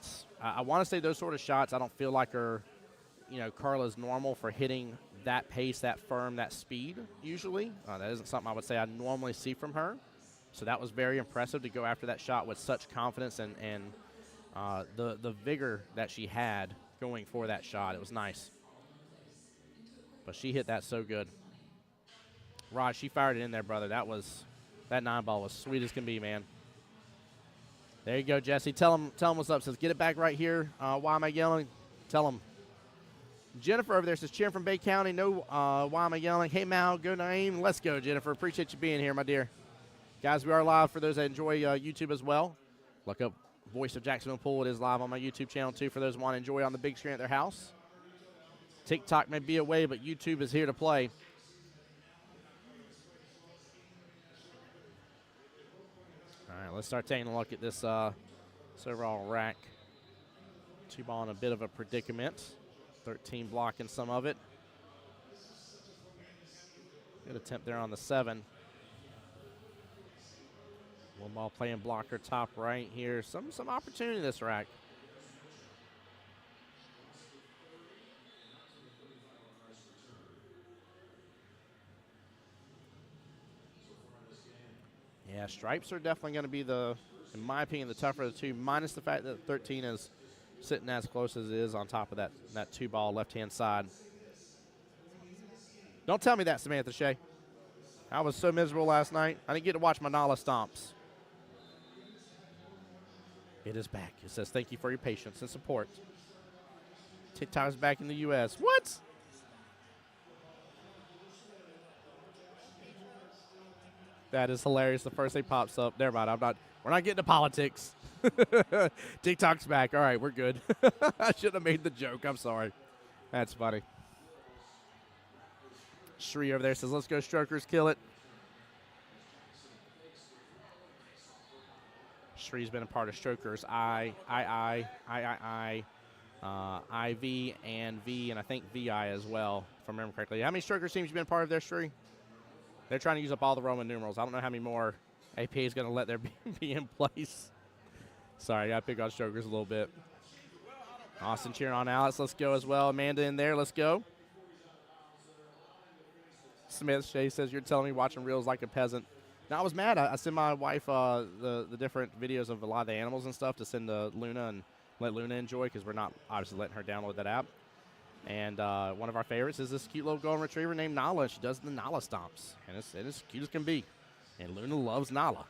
want to say those sort of shots I don't feel like are, Carla's normal for hitting that pace, that firm, that speed usually. That isn't something I would say I normally see from her. So that was very impressive to go after that shot with such confidence and the vigor that she had going for that shot. It was nice. But she hit that so good. Rod, she fired it in there, brother. That 9-ball was sweet as can be, man. There you go, Jesse. Tell him what's up. Says, get it back right here. Why am I yelling? Tell him. Jennifer over there says, cheering from Bay County. No, why am I yelling? Hey, Mal, go Naeem. Let's go, Jennifer. Appreciate you being here, my dear. Guys, we are live for those that enjoy YouTube as well. Look up Voice of Jacksonville Pool. It is live on my YouTube channel, too, for those who want to enjoy on the big screen at their house. TikTok may be away, but YouTube is here to play. All right, let's start taking a look at this overall rack. 2-ball in a bit of a predicament. 13 blocking some of it. Good attempt there on the 7. 1-ball playing blocker top right here. Some opportunity in this rack. Yeah, stripes are definitely going to be in my opinion, the tougher of the two, minus the fact that 13 is sitting as close as it is on top of that 2-ball left-hand side. Don't tell me that, Samantha Shea. I was so miserable last night. I didn't get to watch my Nala stomps. It is back. It says, thank you for your patience and support. TikTok's back in the U.S. What? That is hilarious. The first thing pops up. Never mind. We're not getting to politics. TikTok's back. All right, we're good. I should have made the joke. I'm sorry. That's funny. Shree over there says, let's go, Strokers, kill it. Shree's been a part of Strokers IV, and V, and I think VI as well, if I remember correctly. How many Strokers teams you been a part of there, Shree? They're trying to use up all the Roman numerals. I don't know how many more APA is going to let there be in place. Sorry, I got to pick on Strokers a little bit. Austin cheering on Alex. Let's go as well. Amanda in there. Let's go. Smith Shea says, you're telling me watching reels like a peasant. Now, I was mad. I sent my wife the different videos of a lot of the animals and stuff to send to Luna and let Luna enjoy because we're not obviously letting her download that app. And one of our favorites is this cute little golden retriever named Nala. She does the Nala stomps, and it's cute as can be. And Luna loves Nala.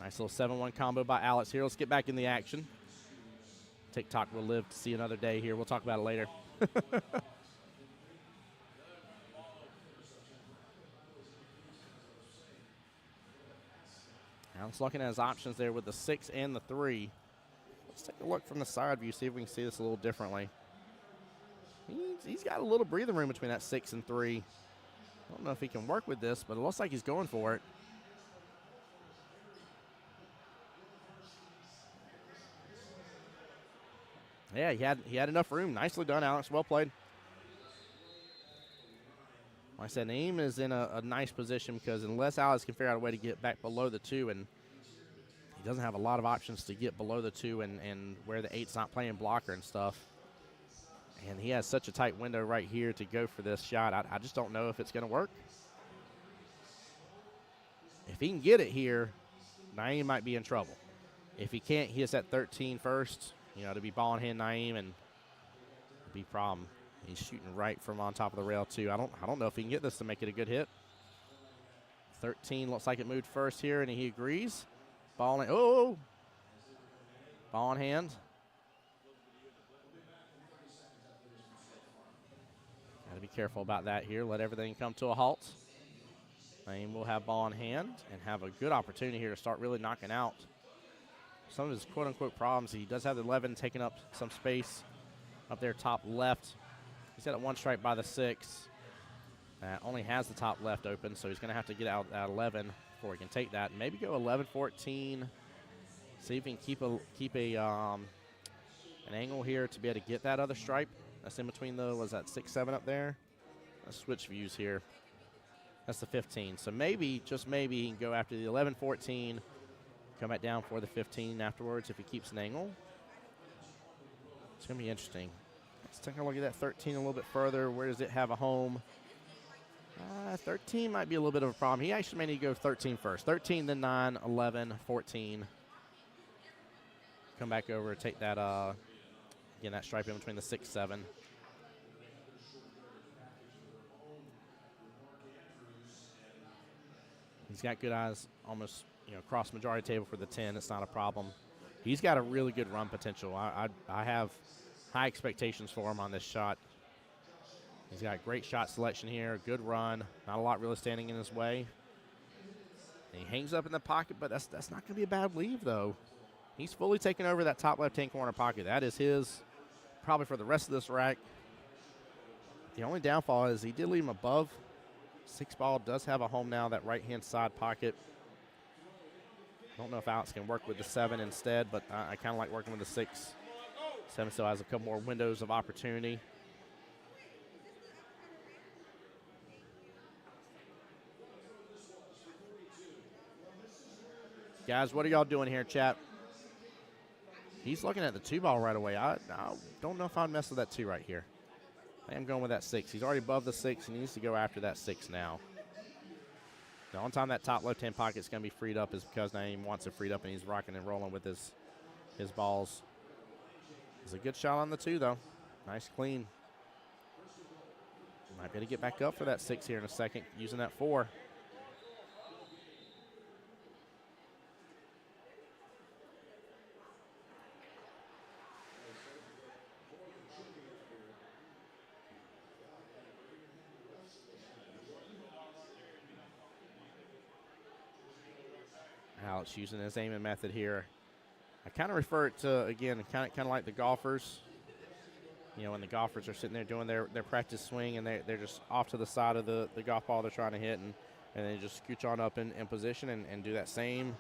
Nice little 7-1 combo by Alex here. Let's get back in the action. TikTok will live to see another day here. We'll talk about it later. Alex looking at his options there with the 6 and the 3. Let's take a look from the side view, see if we can see this a little differently. He's got a little breathing room between that 6 and 3. I don't know if he can work with this, but it looks like he's going for it. Yeah, he had enough room. Nicely done, Alex. Well played. Like I said, Naeem is in a nice position because unless Alex can figure out a way to get back below the 2, and he doesn't have a lot of options to get below the 2 and where the 8's not playing blocker and stuff, And he has such a tight window right here to go for this shot. I just don't know if it's going to work. If he can get it here, Naeem might be in trouble. If he can't, he hits that 13 first, to be ball in hand Naeem, and be a problem. He's shooting right from on top of the rail too. I don't know if he can get this to make it a good hit. 13 looks like it moved first here, and he agrees. Ball in, ball in hand. Got to be careful about that here. Let everything come to a halt. Naeem will have ball in hand and have a good opportunity here to start really knocking out some of his quote-unquote problems. He does have the 11 taking up some space up there top left. He's got a one strike by the 6. Only has the top left open, so he's going to have to get out at 11 before he can take that. Maybe go 11-14. See if he can keep an angle here to be able to get that other stripe. That's in between the, was that 6-7 up there? Let's switch views here. That's the 15. So maybe, just maybe, he can go after the 11-14, come back down for the 15 afterwards if he keeps an angle. It's going to be interesting. Let's take a look at that 13 a little bit further. Where does it have a home? 13 might be a little bit of a problem. He actually may need to go 13 first. 13, then 9, 11, 14. Come back over, take that, again, that stripe in between the 6-7. He's got good eyes almost, across majority table for the 10. It's not a problem. He's got a really good run potential. I have high expectations for him on this shot. He's got great shot selection here, good run, not a lot really standing in his way. And he hangs up in the pocket, but that's not going to be a bad leave, though. He's fully taken over that top left-hand corner pocket. That is his probably for the rest of this rack. The only downfall is he did leave him above. 6 ball does have a home now, that right-hand side pocket. I don't know if Alex can work with the 7 instead, but I kind of like working with the 6. 7 still has a couple more windows of opportunity. Guys, what are y'all doing here, chat? He's looking at the 2 ball right away. I don't know if I'd mess with that 2 right here. I am going with that 6. He's already above the 6. He needs to go after that 6 now. The only time that top left-hand pocket is going to be freed up is because Naeem wants it freed up and he's rocking and rolling with his balls. It's a good shot on the 2, though. Nice, clean. Might be able to get back up for that 6 here in a second using that 4. Alex using his aiming method here. I kind of refer it to, again, kind of like the golfers. When the golfers are sitting there doing their practice swing and they're just off to the side of the golf ball they're trying to hit, and they just scooch on up in position and do that same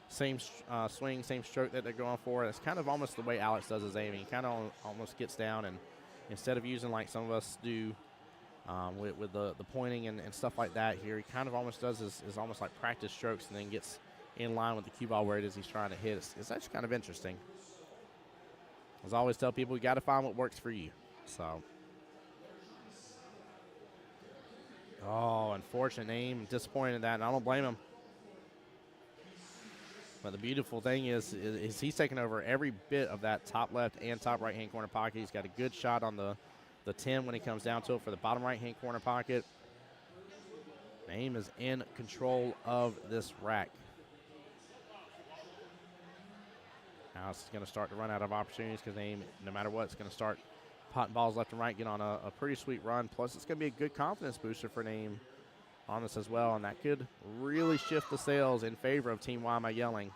swing, same stroke that they're going for. It's kind of almost the way Alex does his aiming. He kind of almost gets down, and instead of using like some of us do with the pointing and stuff like that here, he kind of almost does is almost like practice strokes and then gets in line with the cue ball where it is he's trying to hit. It's actually kind of interesting. As I always tell people, you got to find what works for you. So, unfortunate aim. Disappointed in that, and I don't blame him. But the beautiful thing is he's taking over every bit of that top left and top right-hand corner pocket. He's got a good shot on the 10 when he comes down to it for the bottom right-hand corner pocket. Naeem is in control of this rack. Now it's going to start to run out of opportunities because Naeem, no matter what, it's going to start potting balls left and right, get on a pretty sweet run. Plus, it's going to be a good confidence booster for Naeem on this as well, and that could really shift the sails in favor of Team Why Am I Yelling.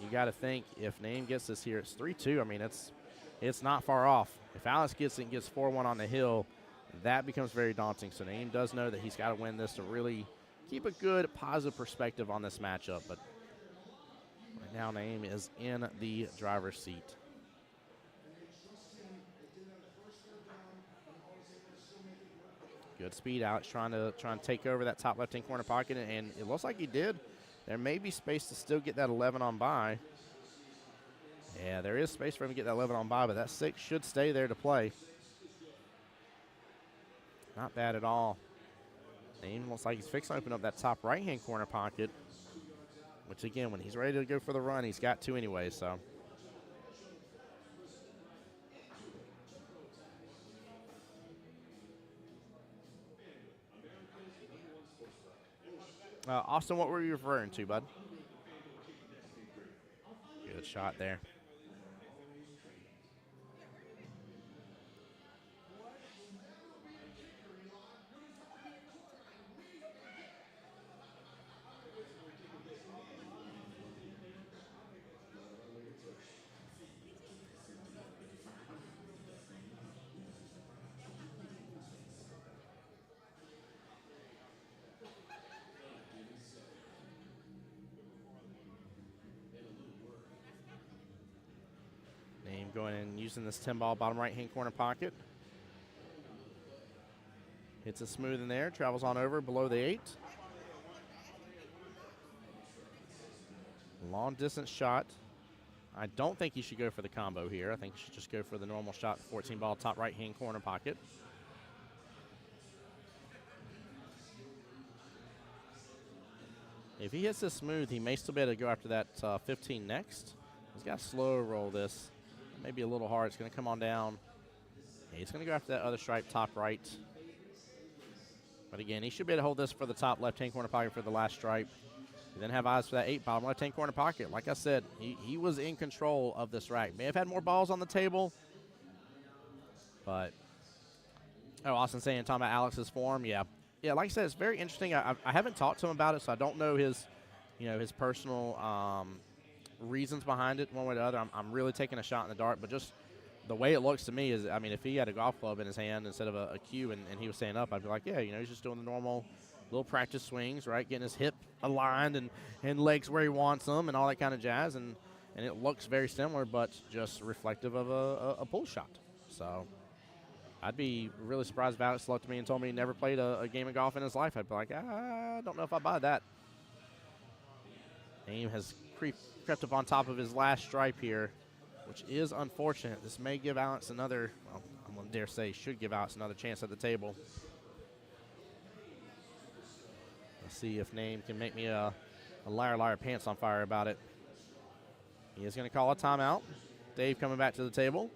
You got to think if Naeem gets this here, it's 3-2. I mean, it's not far off. If Alex gets it and gets 4-1 on the hill, that becomes very daunting. So Naeem does know that he's got to win this to really keep a good, positive perspective on this matchup. But right now, Naeem is in the driver's seat. Good speed. Alex trying to take over that top left-hand corner pocket, and it looks like he did. There may be space to still get that 11 on by. Yeah, there is space for him to get that 11 on by, but that 6 should stay there to play. Not bad at all. Name looks like he's fixing to open up that top right-hand corner pocket, which, again, when he's ready to go for the run, he's got to anyway, so. Austin, what were you referring to, bud? Good shot there. Name going in using this 10-ball bottom right-hand corner pocket. Hits it smooth in there, travels on over below the 8. Long distance shot. I don't think he should go for the combo here. I think he should just go for the normal shot, 14-ball top right-hand corner pocket. If he hits this smooth, he may still be able to go after that 15 next. He's got to slow roll this. Maybe a little hard. It's going to come on down. Yeah, he's going to go after that other stripe top right. But again, he should be able to hold this for the top left-hand corner pocket for the last stripe. You then have eyes for that 8 bottom left-hand corner pocket. Like I said, he was in control of this rack. May have had more balls on the table, but Austin saying, talking about Alex's form, yeah. Yeah, like I said, it's very interesting. I haven't talked to him about it, so I don't know his personal reasons behind it one way or the other. I'm really taking a shot in the dark, but just the way it looks to me is, I mean, if he had a golf club in his hand instead of a cue and he was standing up, I'd be like, yeah, he's just doing the normal little practice swings, right? Getting his hip aligned and legs where he wants them and all that kind of jazz. And it looks very similar, but just reflective of a pull shot. So I'd be really surprised if Alex looked at me and told me he never played a game of golf in his life. I'd be like, I don't know if I buy that. Aim has crept up on top of his last stripe here, which is unfortunate. This may give Alex another, well, I'm going to dare say should give Alex another chance at the table. Let's see if Name can make me a liar pants on fire about it. He is going to call a timeout. Dave coming back to the table.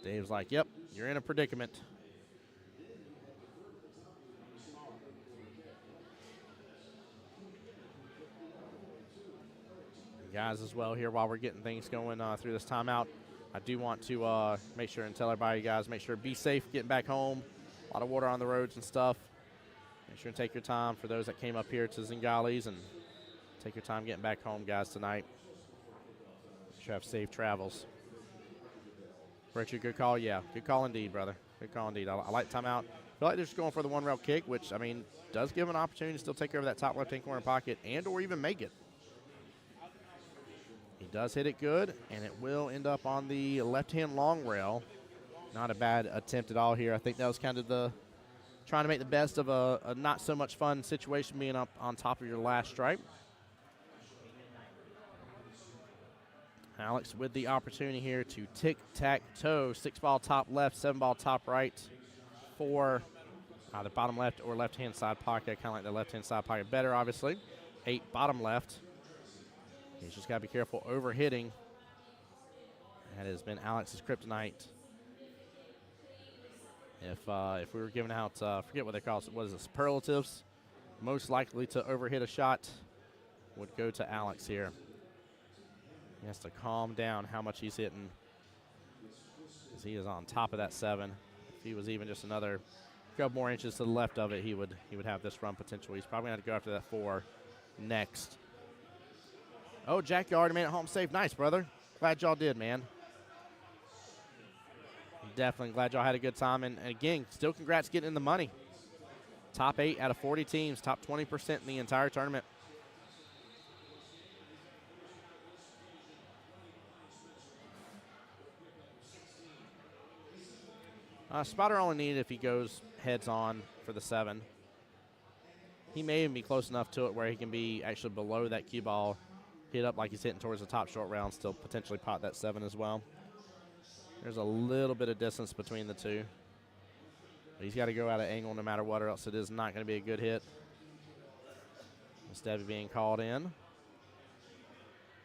Dave's like, yep, you're in a predicament. Guys, as well here while we're getting things going through this timeout, I do want to make sure and tell everybody, guys, make sure to be safe getting back home. A lot of water on the roads and stuff. Make sure and take your time for those that came up here to Zingales, and take your time getting back home, guys, tonight. Make sure you have safe travels. Richard, good call. Yeah, good call indeed, brother. Good call indeed. I like timeout. I feel like they're just going for the one-rail kick, which, I mean, does give an opportunity to still take over that top left-hand corner pocket and or even make it. He does hit it good, and it will end up on the left-hand long rail. Not a bad attempt at all here. I think that was kind of the trying to make the best of a not so much fun situation being up on top of your last stripe. Alex with the opportunity here to tic-tac-toe. 6-ball top left, 7-ball top right for either bottom left or left-hand side pocket. I kind of like the left-hand side pocket better, obviously. 8 bottom left. He's just got to be careful overhitting. That has been Alex's kryptonite. If we were giving out, forget what they call it, what is it, superlatives, most likely to overhit a shot would go to Alex here. He has to calm down how much he's hitting, because he is on top of that 7. If he was even just another couple more inches to the left of it, he would have this run potential. He's probably going to go after that 4 next. Oh, Jack, you already made it home safe. Nice, brother. Glad y'all did, man. Definitely glad y'all had a good time. And again, still congrats getting in the money. Top 8 out of 40 teams, top 20% in the entire tournament. Spotter only needed if he goes heads on for the 7. He may even be close enough to it where he can be actually below that cue ball hit up like he's hitting towards the top short rail and still potentially pot that 7 as well. There's a little bit of distance between the two. But he's got to go out of angle no matter what, or else it is not going to be a good hit. Instead of being called in.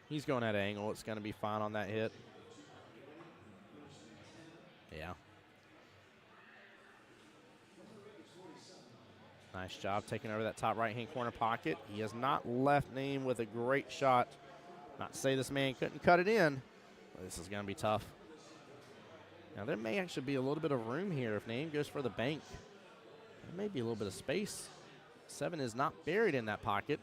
He's going at an angle. It's going to be fine on that hit. Yeah. Nice job taking over that top right-hand corner pocket. He has not left Name with a great shot. Not to say this man couldn't cut it in, but this is going to be tough. Now, there may actually be a little bit of room here if Name goes for the bank. There may be a little bit of space. 7 is not buried in that pocket.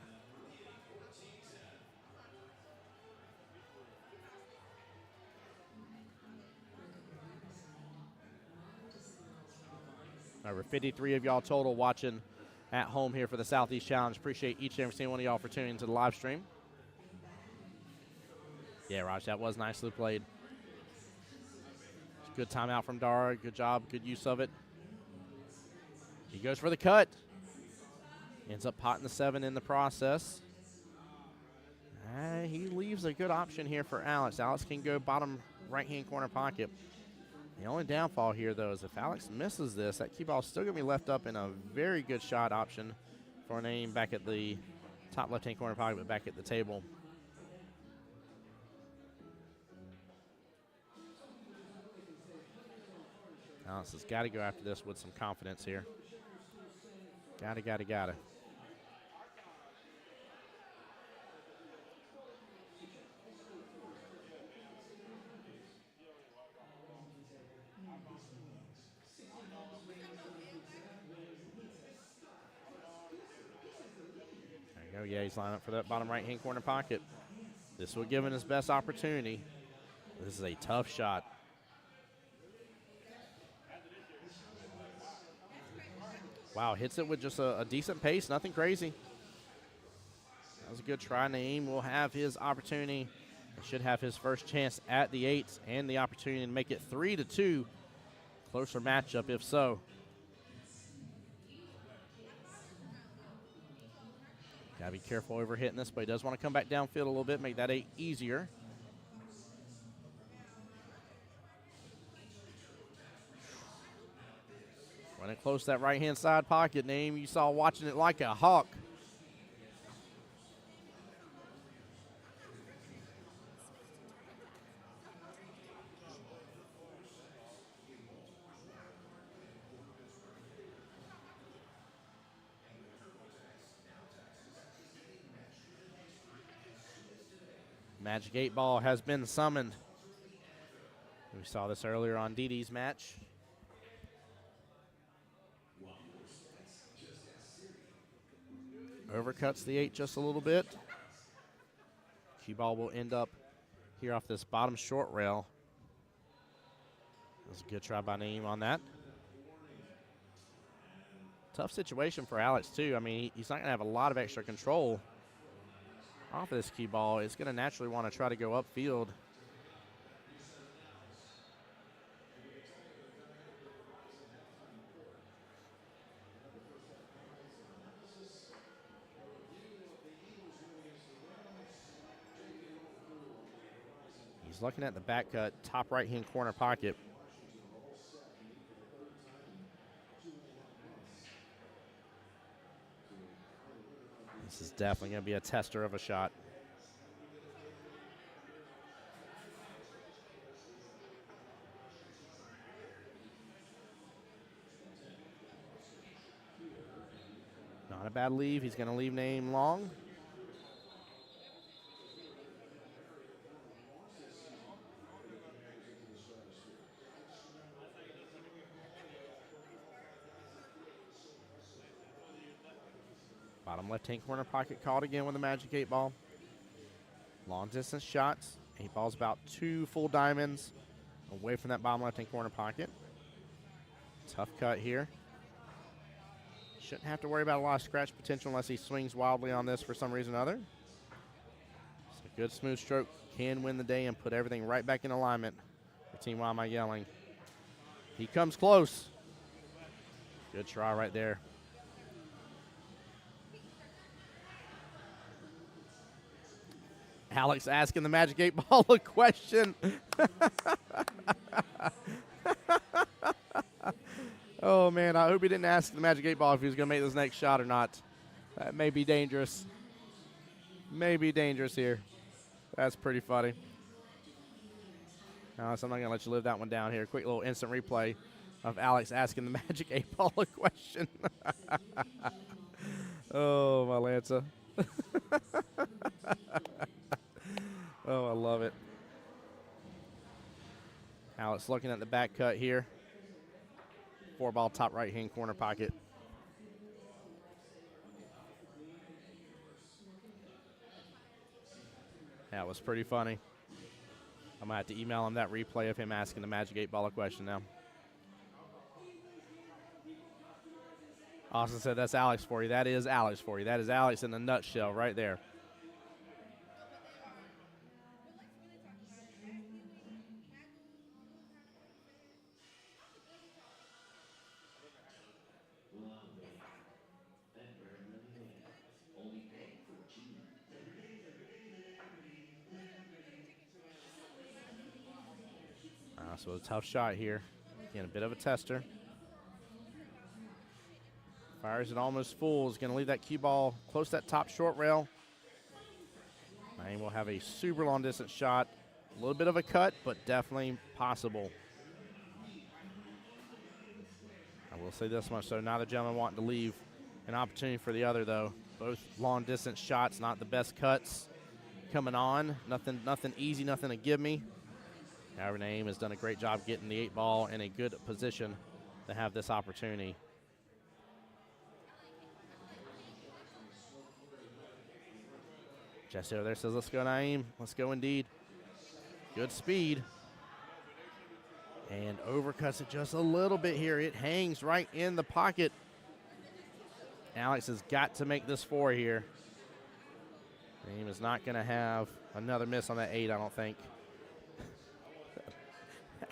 Over 53 of y'all total watching at home here for the Southeast Challenge. Appreciate each and every single one of y'all for tuning into the live stream. Yeah, Raj, that was nicely played. Good timeout from Dara. Good job, good use of it. He goes for the cut. Ends up potting the 7 in the process. He leaves a good option here for Alex. Alex can go bottom right-hand corner pocket. The only downfall here, though, is if Alex misses this, that cue ball is still going to be left up in a very good shot option for Name back at the top left-hand corner pocket, but back at the table. Alex has got to go after this with some confidence here. Gotta. There you go. Yeah, he's lining up for that bottom right-hand corner pocket. This will give him his best opportunity. This is a tough shot. Wow, hits it with just a decent pace, nothing crazy. That was a good try. Naeem will have his opportunity. He should have his first chance at the 8s and the opportunity to make it 3-2. Closer matchup if so. Gotta be careful over hitting this, but he does want to come back downfield a little bit, make that 8 easier. Running close to that right-hand side pocket. Naeem, you saw watching it like a hawk. Magic 8 ball has been summoned. We saw this earlier on DD's match. Overcuts the 8 just a little bit. Cue ball will end up here off this bottom short rail. That was a good try by Naeem on that. Tough situation for Alex, too. I mean, he's not going to have a lot of extra control off of this cue ball. It's going to naturally want to try to go upfield. He's looking at the back cut, top right-hand corner pocket. This is definitely going to be a tester of a shot. Not a bad leave. He's going to leave Naeem long. Bottom left-hand corner pocket called again with the Magic 8 ball. Long distance shots. 8 ball's about 2 full diamonds away from that bottom left-hand corner pocket. Tough cut here. Shouldn't have to worry about a lot of scratch potential unless he swings wildly on this for some reason or other. It's a good smooth stroke. Can win the day and put everything right back in alignment for Team Why Am I Yelling. He comes close. Good try right there. Alex asking the Magic 8 Ball a question. Oh, man, I hope he didn't ask the Magic 8 Ball if he was going to make this next shot or not. That may be dangerous. May be dangerous here. That's pretty funny. Alex, I'm not going to let you live that one down here. Quick little instant replay of Alex asking the Magic 8 Ball a question. Oh, my Lanza. Oh, I love it. Alex looking at the back cut here. 4-ball top right-hand corner pocket. That was pretty funny. I'm going to have to email him that replay of him asking the Magic 8 Ball a question now. Austin said that's Alex for you. That is Alex for you. That is Alex in a nutshell right there. So a tough shot here. Again, a bit of a tester. Fires it almost full. Is going to leave that cue ball close to that top short rail. And we'll have a super long distance shot. A little bit of a cut, but definitely possible. I will say this much, though. Neither gentleman wanting to leave an opportunity for the other, though. Both long distance shots, not the best cuts coming on. Nothing easy, nothing to give me. However, Naeem has done a great job getting the 8 ball in a good position to have this opportunity. Jesse over there says, let's go, Naeem. Let's go indeed. Good speed. And overcuts it just a little bit here. It hangs right in the pocket. Alex has got to make this 4 here. Naeem is not going to have another miss on that 8, I don't think.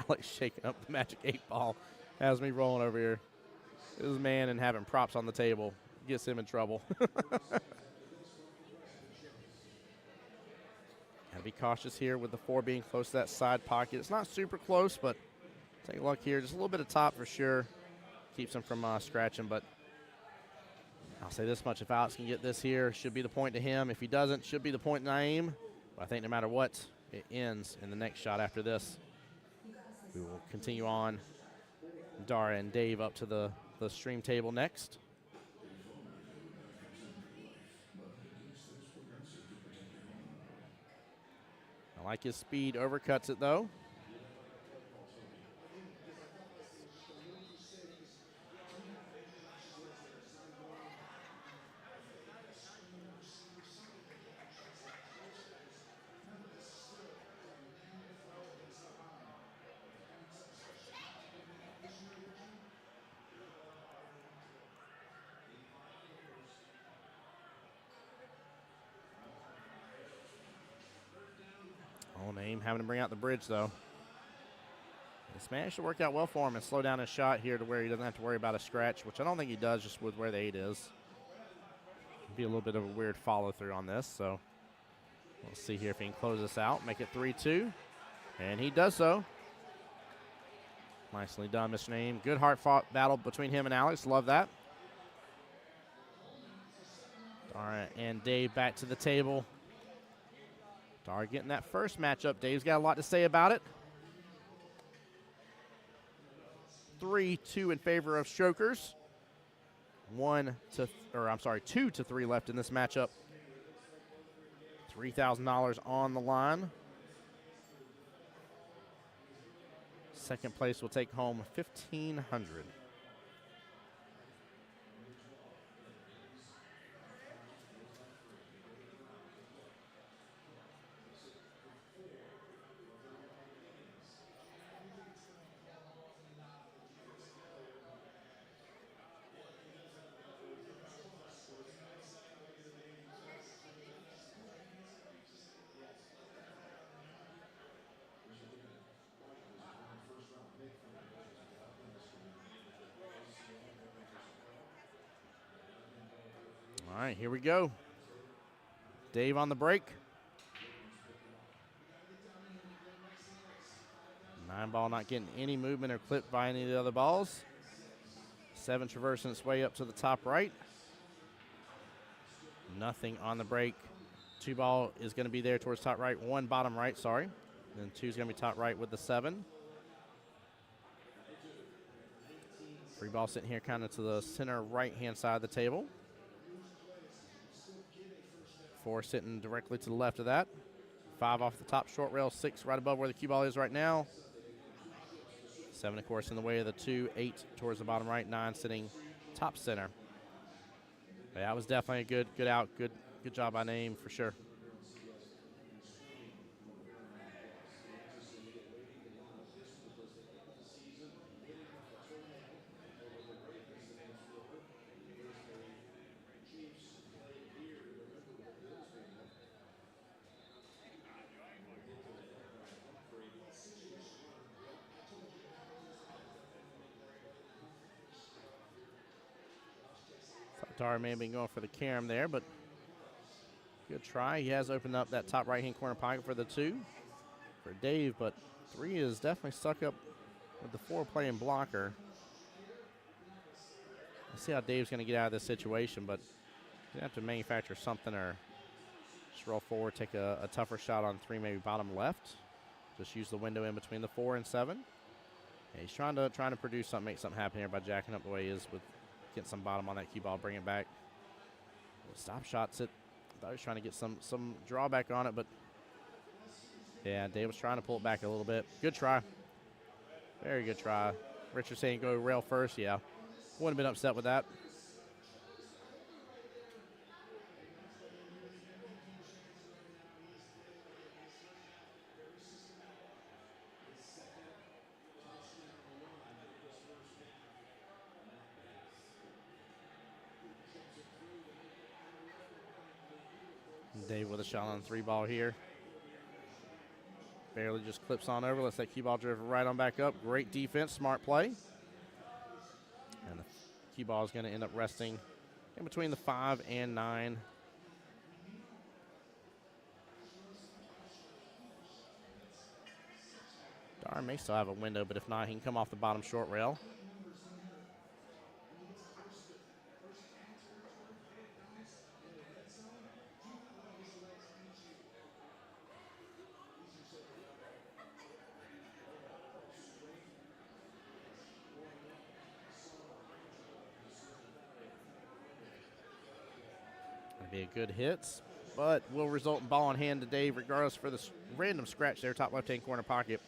Alex shaking up the Magic 8 Ball. Has me rolling over here. This man and having props on the table gets him in trouble. Gotta be cautious here with the 4 being close to that side pocket. It's not super close, but take a look here. Just a little bit of top for sure. Keeps him from scratching, but I'll say this much. If Alex can get this here, should be the point to him. If he doesn't, should be the point to Naeem. But I think no matter what, it ends in the next shot after this. We will continue on. Dara and Dave up to the stream table next. I like his speed. Overcuts it, though. Naeem having to bring out the bridge, though. This managed to work out well for him and slow down his shot here to where he doesn't have to worry about a scratch, which I don't think he does just with where the 8 is. Be a little bit of a weird follow-through on this, so we'll see here if he can close this out, make it 3-2, and he does so. Nicely done, Mr. Naeem. Good hard-fought battle between him and Alex. Love that. All right, and Dave back to the table. Dar getting that first matchup. Dave's got a lot to say about it. 3-2 in favor of Strokers. 2-3 left in this matchup. $3,000 on the line. Second place will take home $1,500. All right, here we go. Dave on the break. 9 ball not getting any movement or clipped by any of the other balls. 7 traversing its way up to the top right. Nothing on the break. 2 ball is going to be there towards top right. 1 bottom right, sorry. Then 2 is going to be top right with the 7. 3 ball sitting here kind of to the center right-hand side of the table. 4 sitting directly to the left of that. 5 off the top short rail, 6 right above where the cue ball is right now. 7, of course, in the way of the 2, 8 towards the bottom right, 9 sitting top center. But that was definitely a good out, good job by Name for sure. Dar may have been going for the carom there, but good try. He has opened up that top right-hand corner pocket for the 2 for Dave, but 3 is definitely stuck up with the 4 playing blocker. Let's see how Dave's going to get out of this situation, but he's going to have to manufacture something or just roll forward, take a tougher shot on 3, maybe bottom left. Just use the window in between the 4 and 7. Yeah, he's trying to produce something, make something happen here by jacking up the way he is with getting some bottom on that cue ball, bring it back. Stop shots it. Thought he was trying to get some drawback on it, but yeah, Dave was trying to pull it back a little bit. Good try. Very good try. Richard saying go rail first. Yeah, wouldn't have been upset with that. Dave with a shot on 3 ball here. Barely just clips on over. Lets that cue ball drift right on back up. Great defense, smart play. And the cue ball is going to end up resting in between the 5 and 9. Dar may still have a window, but if not, he can come off the bottom short rail. Be a good hit, but will result in ball in hand to Dave regardless for the random scratch there, top left-hand corner pocket.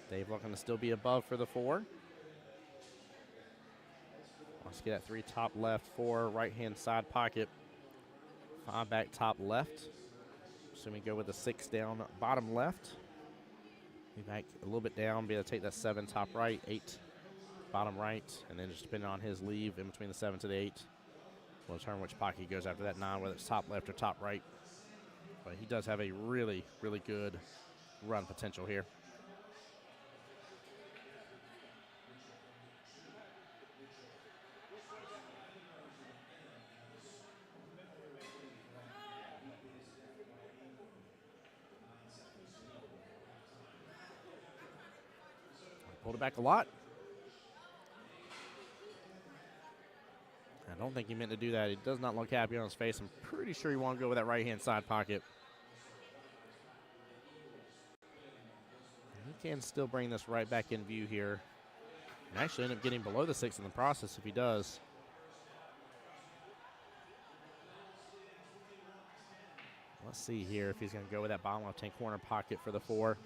Dave looking to still be above for the 4. Let's get that 3 top left, 4 right-hand side pocket. 5 back top left. Assuming go with the 6 down bottom left. Be back a little bit down, be able to take that 7 top right, 8 bottom right, and then just depending on his leave in between the 7 to the 8, will determine which pocket he goes after that 9, whether it's top left or top right. But he does have a really, really good run potential here. Pulled it back a lot. I don't think he meant to do that. He does not look happy on his face. I'm pretty sure he won't go with that right-hand side pocket. He can still bring this right back in view here. And actually end up getting below the 6 in the process if he does. Let's see here if he's going to go with that bottom left-hand corner pocket for the 4.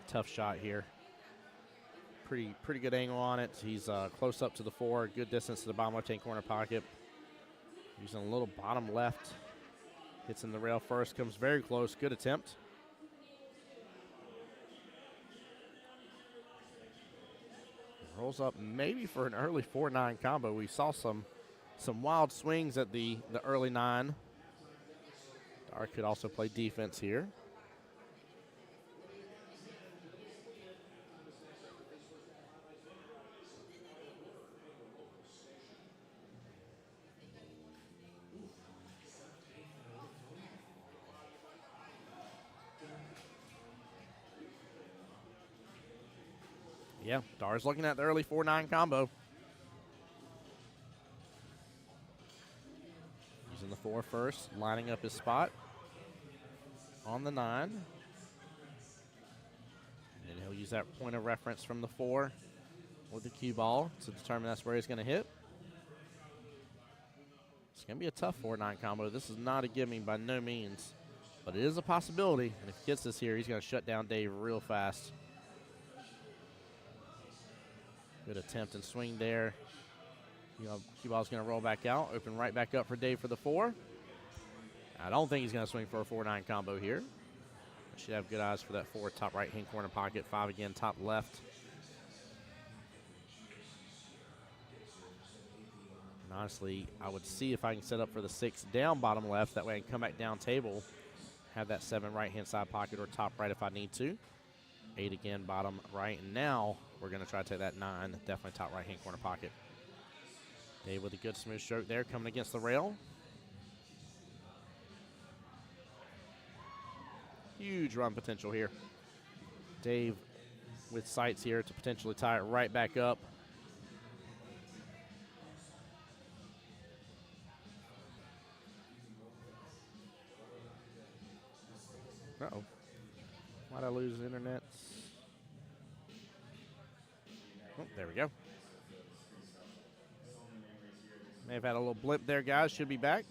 Tough shot here. Pretty good angle on it. He's close up to the 4, good distance to the bottom left-hand corner pocket. Using a little bottom left. Hits in the rail first, comes very close. Good attempt. Rolls up maybe for an early 4-9 combo. We saw some wild swings at the early 9. Dar could also play defense here. Yeah, Dar's looking at the early 4-9 combo. Using the 4 first, lining up his spot on the 9. And he'll use that point of reference from the 4 with the cue ball to determine that's where he's going to hit. It's going to be a tough 4-9 combo. This is not a gimme by no means, but it is a possibility. And if he gets this here, he's going to shut down Dave real fast. Good attempt and swing there. Cue ball's going to roll back out, open right back up for Dave for the 4. I don't think he's going to swing for a 4-9 combo here. Should have good eyes for that 4 top right-hand corner pocket. 5 again, top left. And honestly, I would see if I can set up for the 6 down bottom left. That way I can come back down table, have that 7 right-hand side pocket or top right if I need to. 8 again, bottom right. And now we're going to try to take that 9, definitely top right-hand corner pocket. Dave with a good smooth stroke there, coming against the rail. Huge run potential here. Dave with sights here to potentially tie it right back up. Uh-oh. Why'd I lose the internet? Oh, there we go. May have had a little blip there, guys. Should be back.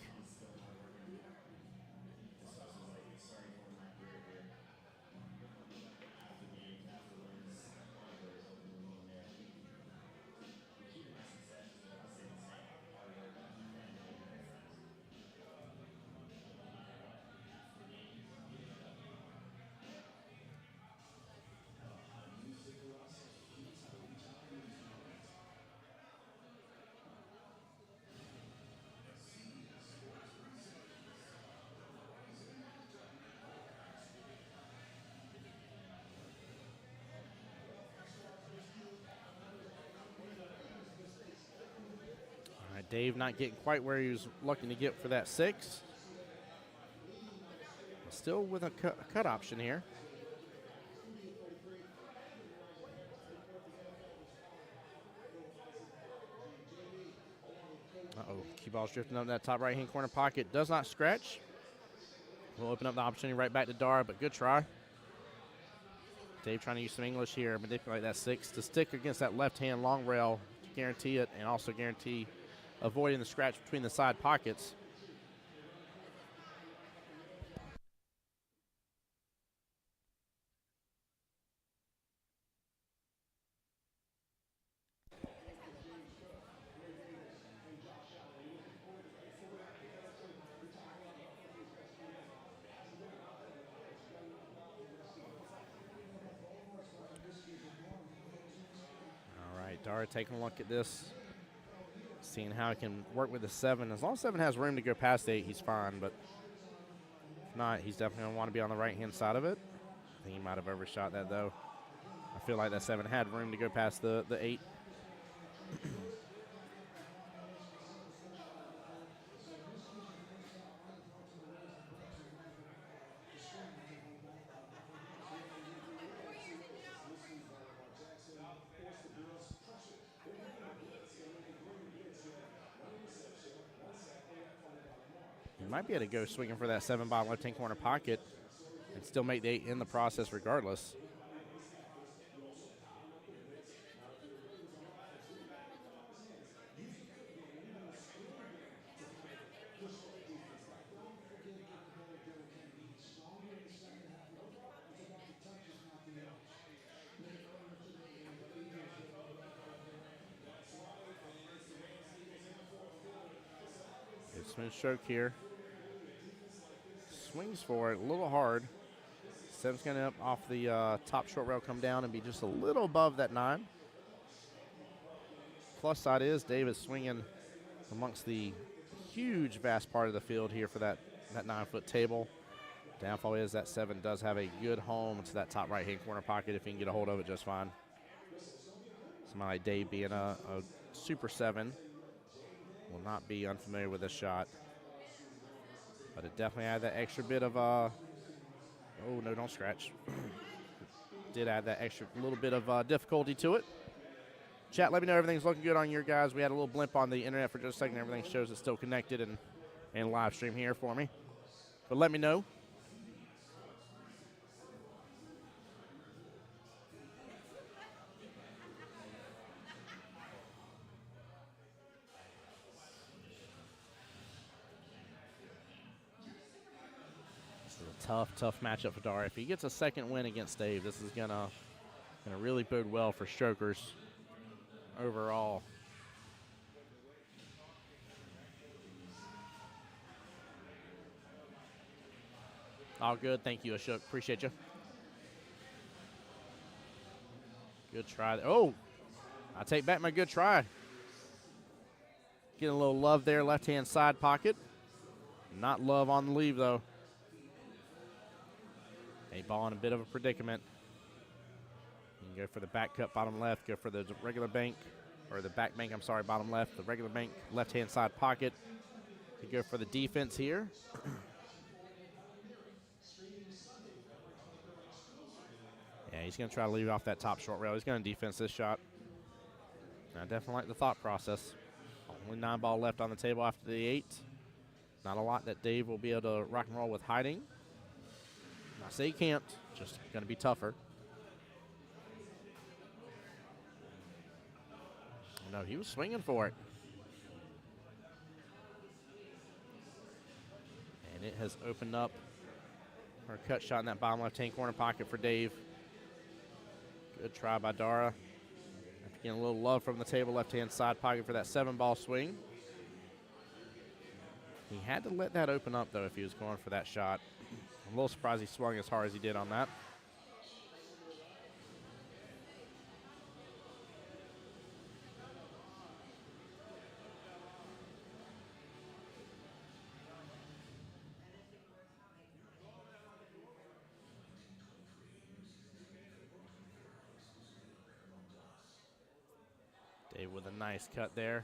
Dave not getting quite where he was looking to get for that 6. Still with a cut option here. Uh-oh, cue ball's drifting up that top right-hand corner pocket. Does not scratch. We'll open up the opportunity right back to Dar, but good try. Dave trying to use some English here, manipulate that 6 to stick against that left-hand long rail to guarantee it and also guarantee avoiding the scratch between the side pockets. All right, Dara taking a look at this. Seeing how he can work with the 7. As long as 7 has room to go past 8, he's fine. But if not, he's definitely going to want to be on the right-hand side of it. I think he might have overshot that, though. I feel like that 7 had room to go past the 8. Might be able to go swinging for that 7 bottom left-hand corner pocket and still make the 8 in the process regardless. Good smooth stroke here. Swings for it a little hard. 7's going to up off the top short rail, come down and be just a little above that 9. Plus side is David swinging amongst the huge vast part of the field here for that 9-foot table. Downfall is that 7 does have a good home to that top right-hand corner pocket if he can get a hold of it just fine. Somebody like Dave being a super 7 will not be unfamiliar with this shot. But it definitely had that extra bit of, oh, no, don't scratch. did add that extra little bit of difficulty to it. Chat, let me know everything's looking good on your guys. We had a little blimp on the internet for just a second. Everything shows it's still connected and live stream here for me. But let me know. This is a tough matchup for Dara. If he gets a second win against Dave, this is gonna really bode well for strokers overall. All good. Thank you, Ashok. Appreciate you. Good try. Oh, I take back my good try. Getting a little love there, left-hand side pocket. Not love on the leave, though. A ball in a bit of a predicament. You can go for the back cut, bottom left. Go for the regular bank, or the back bank, I'm sorry, bottom left. The regular bank, left-hand side pocket. You go for the defense here. Yeah, he's going to try to leave off that top short rail. He's going to defense this shot. I definitely like the thought process. Only 9 ball left on the table after the 8. Not a lot that Dave will be able to rock and roll with hiding. I say he can't, just going to be tougher. No, he was swinging for it. And it has opened up our cut shot in that bottom left-hand corner pocket for Dave. Good try by Dara. After getting a little love from the table left-hand side pocket for that 7-ball swing. He had to let that open up, though, if he was going for that shot. I'm a little surprised he swung as hard as he did on that. Dave with a nice cut there.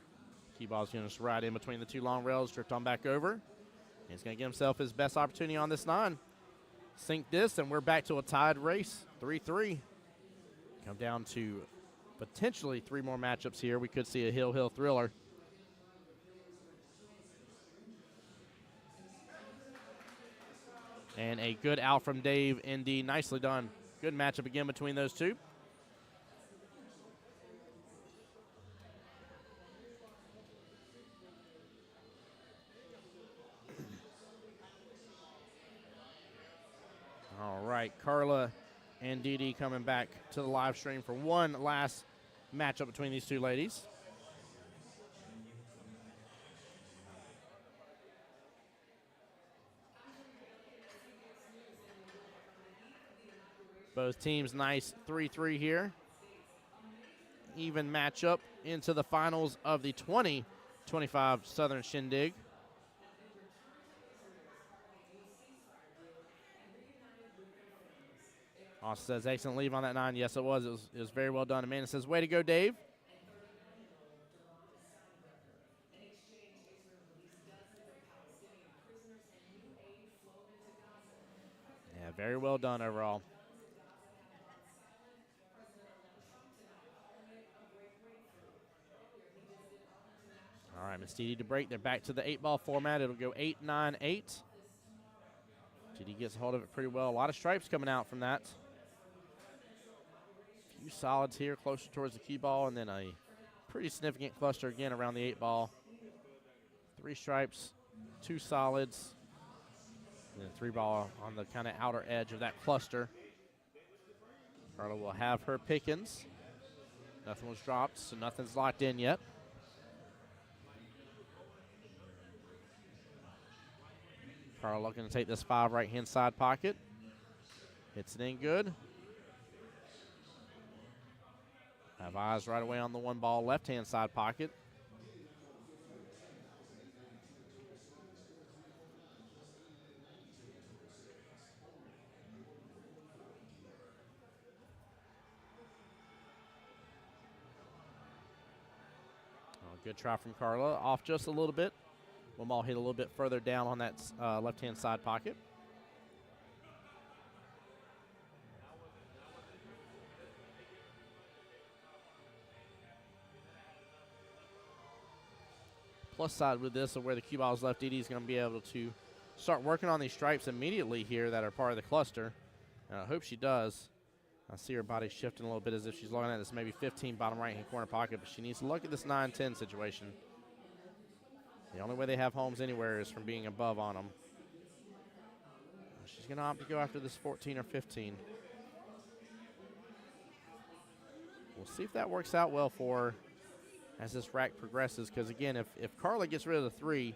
Key ball's going to just ride in between the 2 long rails, drift on back over. And he's going to give himself his best opportunity on this 9. Sink this, and we're back to a tied race, 3-3. Come down to potentially 3 more matchups here. We could see a hill thriller. And a good out from Dave, indeed. Nicely done. Good matchup again between those 2. All right, Carla and Dee Dee coming back to the live stream for one last matchup between these 2 ladies. Both teams nice 3-3 here. Even matchup into the finals of the 2025 Southern Shindig. Austin says, excellent leave on that 9. Yes, it was. It was very well done. Amanda says, way to go, Dave. Yeah, very well done overall. All right, Miss Dee Dee to break. They're back to the 8-ball format. It'll go 8-9-8. Dee Dee gets a hold of it pretty well. A lot of stripes coming out from that. Few solids here closer towards the key ball, and then a pretty significant cluster again around the 8-ball. 3 stripes, 2 solids, and then 3-ball on the kind of outer edge of that cluster. Carla will have her pickings. Nothing was dropped, so nothing's locked in yet. Carla looking to take this 5 right-hand side pocket. Hits it in good. Have eyes right away on the 1-ball left-hand side pocket. Oh, good try from Carla. Off just a little bit. 1-ball hit a little bit further down on that left-hand side pocket. plus side with this of where the cue ball is left, Dee Dee's going to be able to start working on these stripes immediately here that are part of the cluster. And I hope she does. I see her body shifting a little bit as if she's looking at this maybe 15 bottom right-hand corner pocket, but she needs to look at this 9-10 situation. The only way they have homes anywhere is from being above on them. She's going to opt to go after this 14 or 15. We'll see if that works out well for her as this rack progresses, because, again, if Carla gets rid of the 3,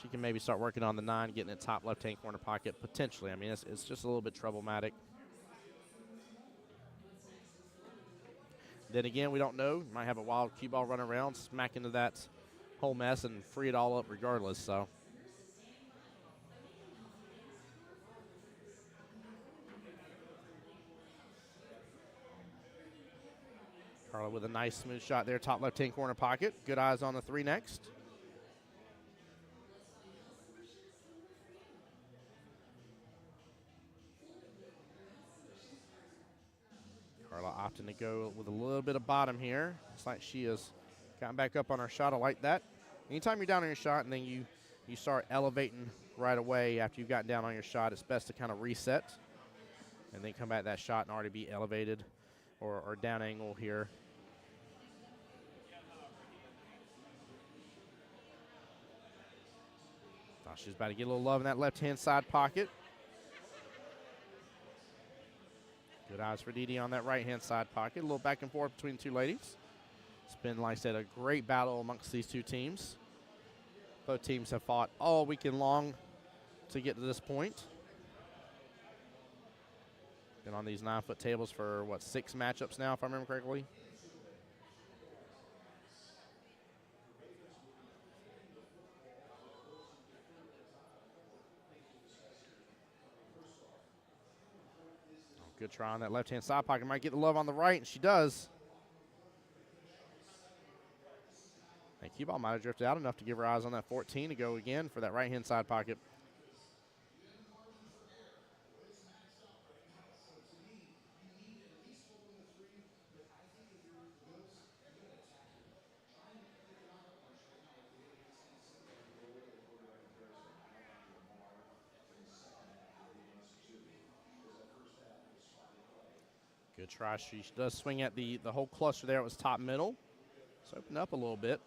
she can maybe start working on the 9, getting it top left-hand corner pocket, potentially. I mean, it's just a little bit problematic. Then again, we don't know. Might have a wild cue ball run around, smack into that whole mess, and free it all up regardless. So, Carla with a nice smooth shot there, top left-hand corner pocket. Good eyes on the 3 next. Carla opting to go with a little bit of bottom here. It's like she has gotten back up on her shot. I like that. Anytime you're down on your shot and then you start elevating right away after you've gotten down on your shot, it's best to kind of reset and then come back to that shot and already be elevated or down angle here. Thought she was about to get a little love in that left-hand side pocket. Good eyes for Dee Dee on that right-hand side pocket. A little back and forth between the two ladies. It's been, like I said, a great battle amongst these two teams. Both teams have fought all weekend long to get to this point. Been on these 9-foot tables for, 6 matchups now, if I remember correctly. Good try on that left-hand side pocket. Might get the love on the right, and she does. And cue ball might have drifted out enough to give her eyes on that 14 to go again for that right-hand side pocket. Good try. She does swing at the whole cluster there. It was top middle. It's opened up a little bit.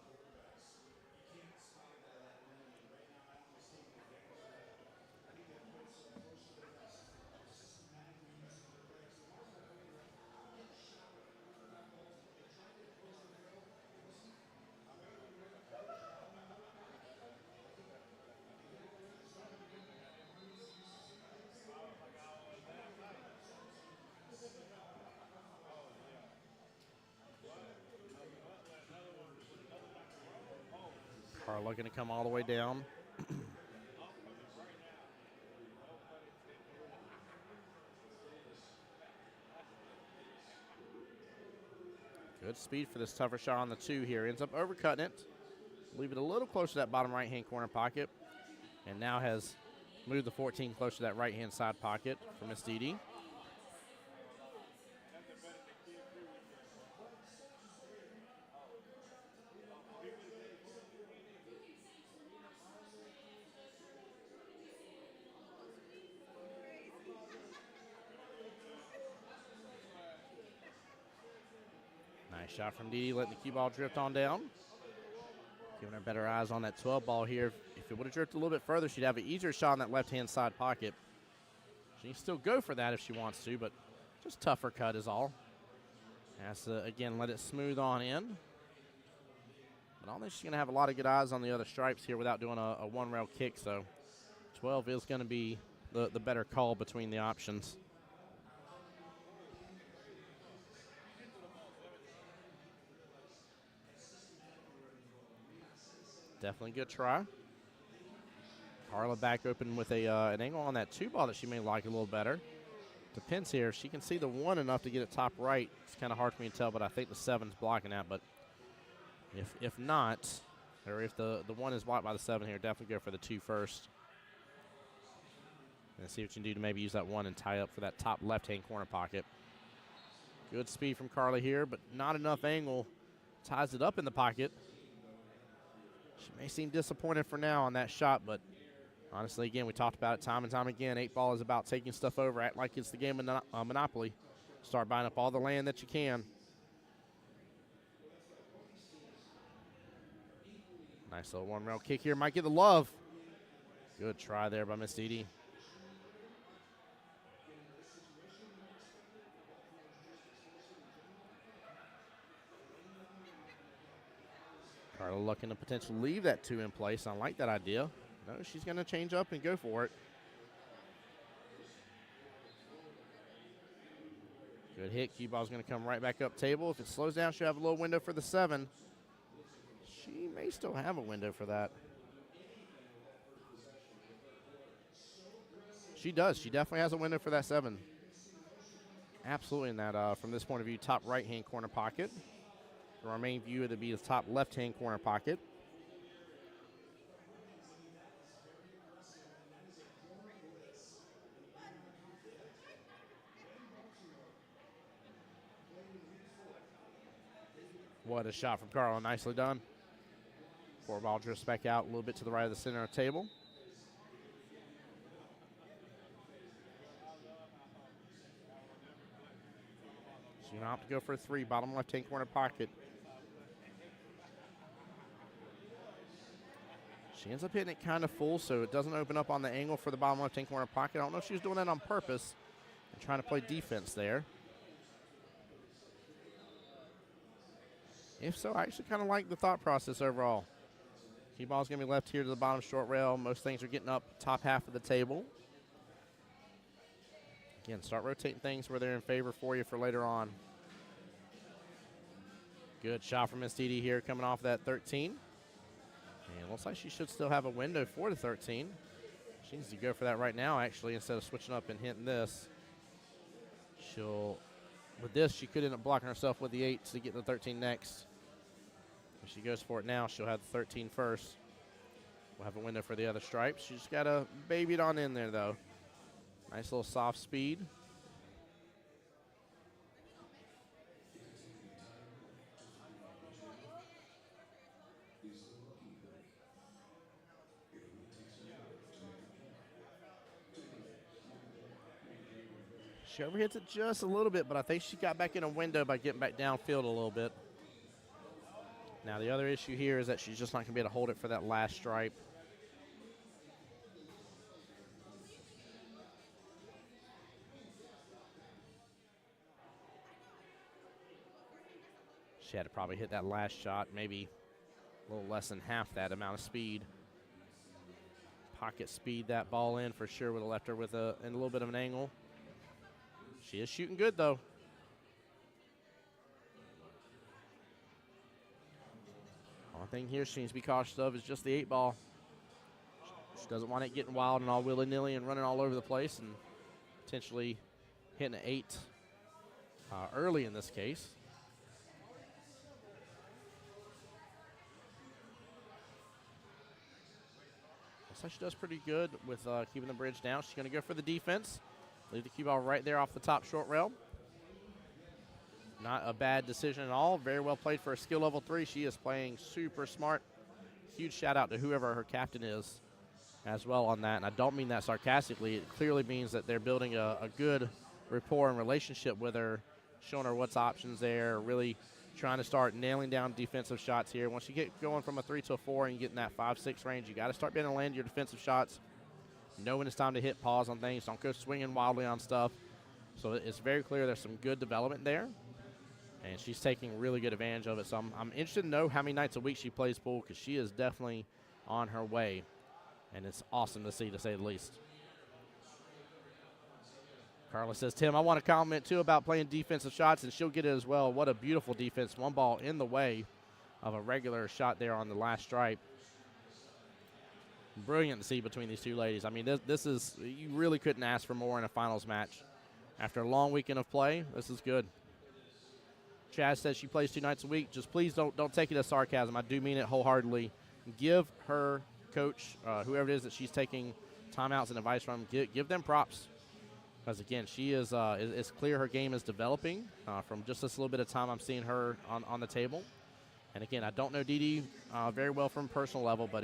Carla going to come all the way down. Good speed for this tougher shot on the 2 here. Ends up overcutting it. Leave it a little closer to that bottom right-hand corner pocket. And now has moved the 14 closer to that right-hand side pocket for Miss Dee Dee. Nice shot from Dee Dee, letting the cue ball drift on down. Giving her better eyes on that 12 ball here. If it would have drifted a little bit further, she'd have an easier shot on that left-hand side pocket. She can still go for that if she wants to, but just tougher cut is all. Has to, again, let it smooth on in. But I don't think she's going to have a lot of good eyes on the other stripes here without doing a one-rail kick, so 12 is going to be the better call between the options. Definitely a good try. Carla back open with an angle on that 2 ball that she may like a little better. Depends here. If she can see the 1 enough to get it top right, it's kind of hard for me to tell, but I think the 7's blocking that. But if not, or if the 1 is blocked by the 7 here, definitely go for the 2 first. And see what you can do to maybe use that 1 and tie up for that top left-hand corner pocket. Good speed from Carla here, but not enough angle. Ties it up in the pocket. She may seem disappointed for now on that shot, but honestly, again, we talked about it time and time again. 8-ball is about taking stuff over, act like it's the game of Monopoly. Start buying up all the land that you can. Nice little one-rail kick here. Might get the love. Good try there by Miss Dee. Carla looking to potentially leave that 2 in place. I like that idea. No, she's going to change up and go for it. Good hit. Cue ball's going to come right back up table. If it slows down, she'll have a little window for the 7. She may still have a window for that. She does. She definitely has a window for that 7. Absolutely in that, from this point of view, top right-hand corner pocket. From our main view, it would be the top left-hand corner pocket. What a shot from Carla. Nicely done. 4-ball drifts back out a little bit to the right of the center of the table. So you're going to have to go for a 3, bottom left-hand corner pocket. She ends up hitting it kind of full, so it doesn't open up on the angle for the bottom left-hand corner pocket. I don't know if she was doing that on purpose and trying to play defense there. If so, I actually kind of like the thought process overall. Cue ball's going to be left here to the bottom short rail. Most things are getting up top half of the table. Again, start rotating things where they're in favor for you for later on. Good shot from Miss Dee here coming off that 13. And looks like she should still have a window for the 13. She needs to go for that right now, actually, instead of switching up and hitting this. With this, she could end up blocking herself with the 8 to get the 13 next. If she goes for it now, she'll have the 13 first. We'll have a window for the other stripes. She just got to baby it on in there, though. Nice little soft speed. She overhits it just a little bit, but I think she got back in a window by getting back downfield a little bit. Now, the other issue here is that she's just not going to be able to hold it for that last stripe. She had to probably hit that last shot, maybe a little less than half that amount of speed. Pocket speed that ball in for sure would have left her with in a little bit of an angle. She is shooting good, though. One thing here she needs to be cautious of is just the 8-ball. She doesn't want it getting wild and all willy-nilly and running all over the place and potentially hitting an 8 early in this case. Looks like she does pretty good with keeping the bridge down. She's going to go for the defense. Leave the cue ball right there off the top short rail. Not a bad decision at all. Very well played for a skill level 3. She is playing super smart. Huge shout out to whoever her captain is as well on that. And I don't mean that sarcastically. It clearly means that they're building a good rapport and relationship with her, showing her what's options there, really trying to start nailing down defensive shots here. Once you get going from a 3 to a 4 and you get in that 5-6 range, you got to start being able to land your defensive shots. Know when it's time to hit pause on things. Don't go swinging wildly on stuff. So it's very clear there's some good development there. And she's taking really good advantage of it. So I'm interested to know how many nights a week she plays pool because she is definitely on her way. And it's awesome to see, to say the least. Carla says, Tim, I want to comment, too, about playing defensive shots, and she'll get it as well. What a beautiful defense. One ball in the way of a regular shot there on the last stripe. Brilliant to see between these two ladies. I mean, this is, you really couldn't ask for more in a finals match. After a long weekend of play, this is good. Chaz says she plays 2 nights a week. Just please don't take it as sarcasm. I do mean it wholeheartedly. Give her coach, whoever it is that she's taking timeouts and advice from, give them props. Because, again, she is it's clear her game is developing from just this little bit of time I'm seeing her on the table. And again, I don't know Dee Dee very well from a personal level, but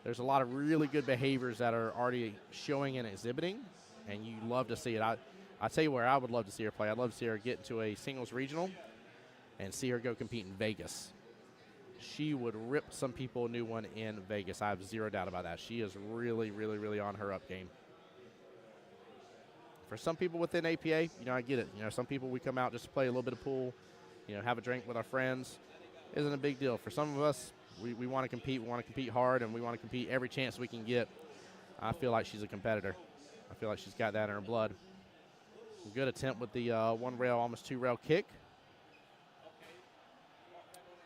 there's a lot of really good behaviors that are already showing and exhibiting, and you love to see it. I tell you where I would love to see her play. I'd love to see her get into a singles regional and see her go compete in Vegas. She would rip some people a new one in Vegas. I have zero doubt about that. She is really, really, really on her up game. For some people within APA, I get it. Some people, we come out just to play a little bit of pool, have a drink with our friends. Isn't a big deal. For some of us, we want to compete. We want to compete hard, and we want to compete every chance we can get. I feel like she's a competitor. I feel like she's got that in her blood. Good attempt with the one rail, almost two rail kick.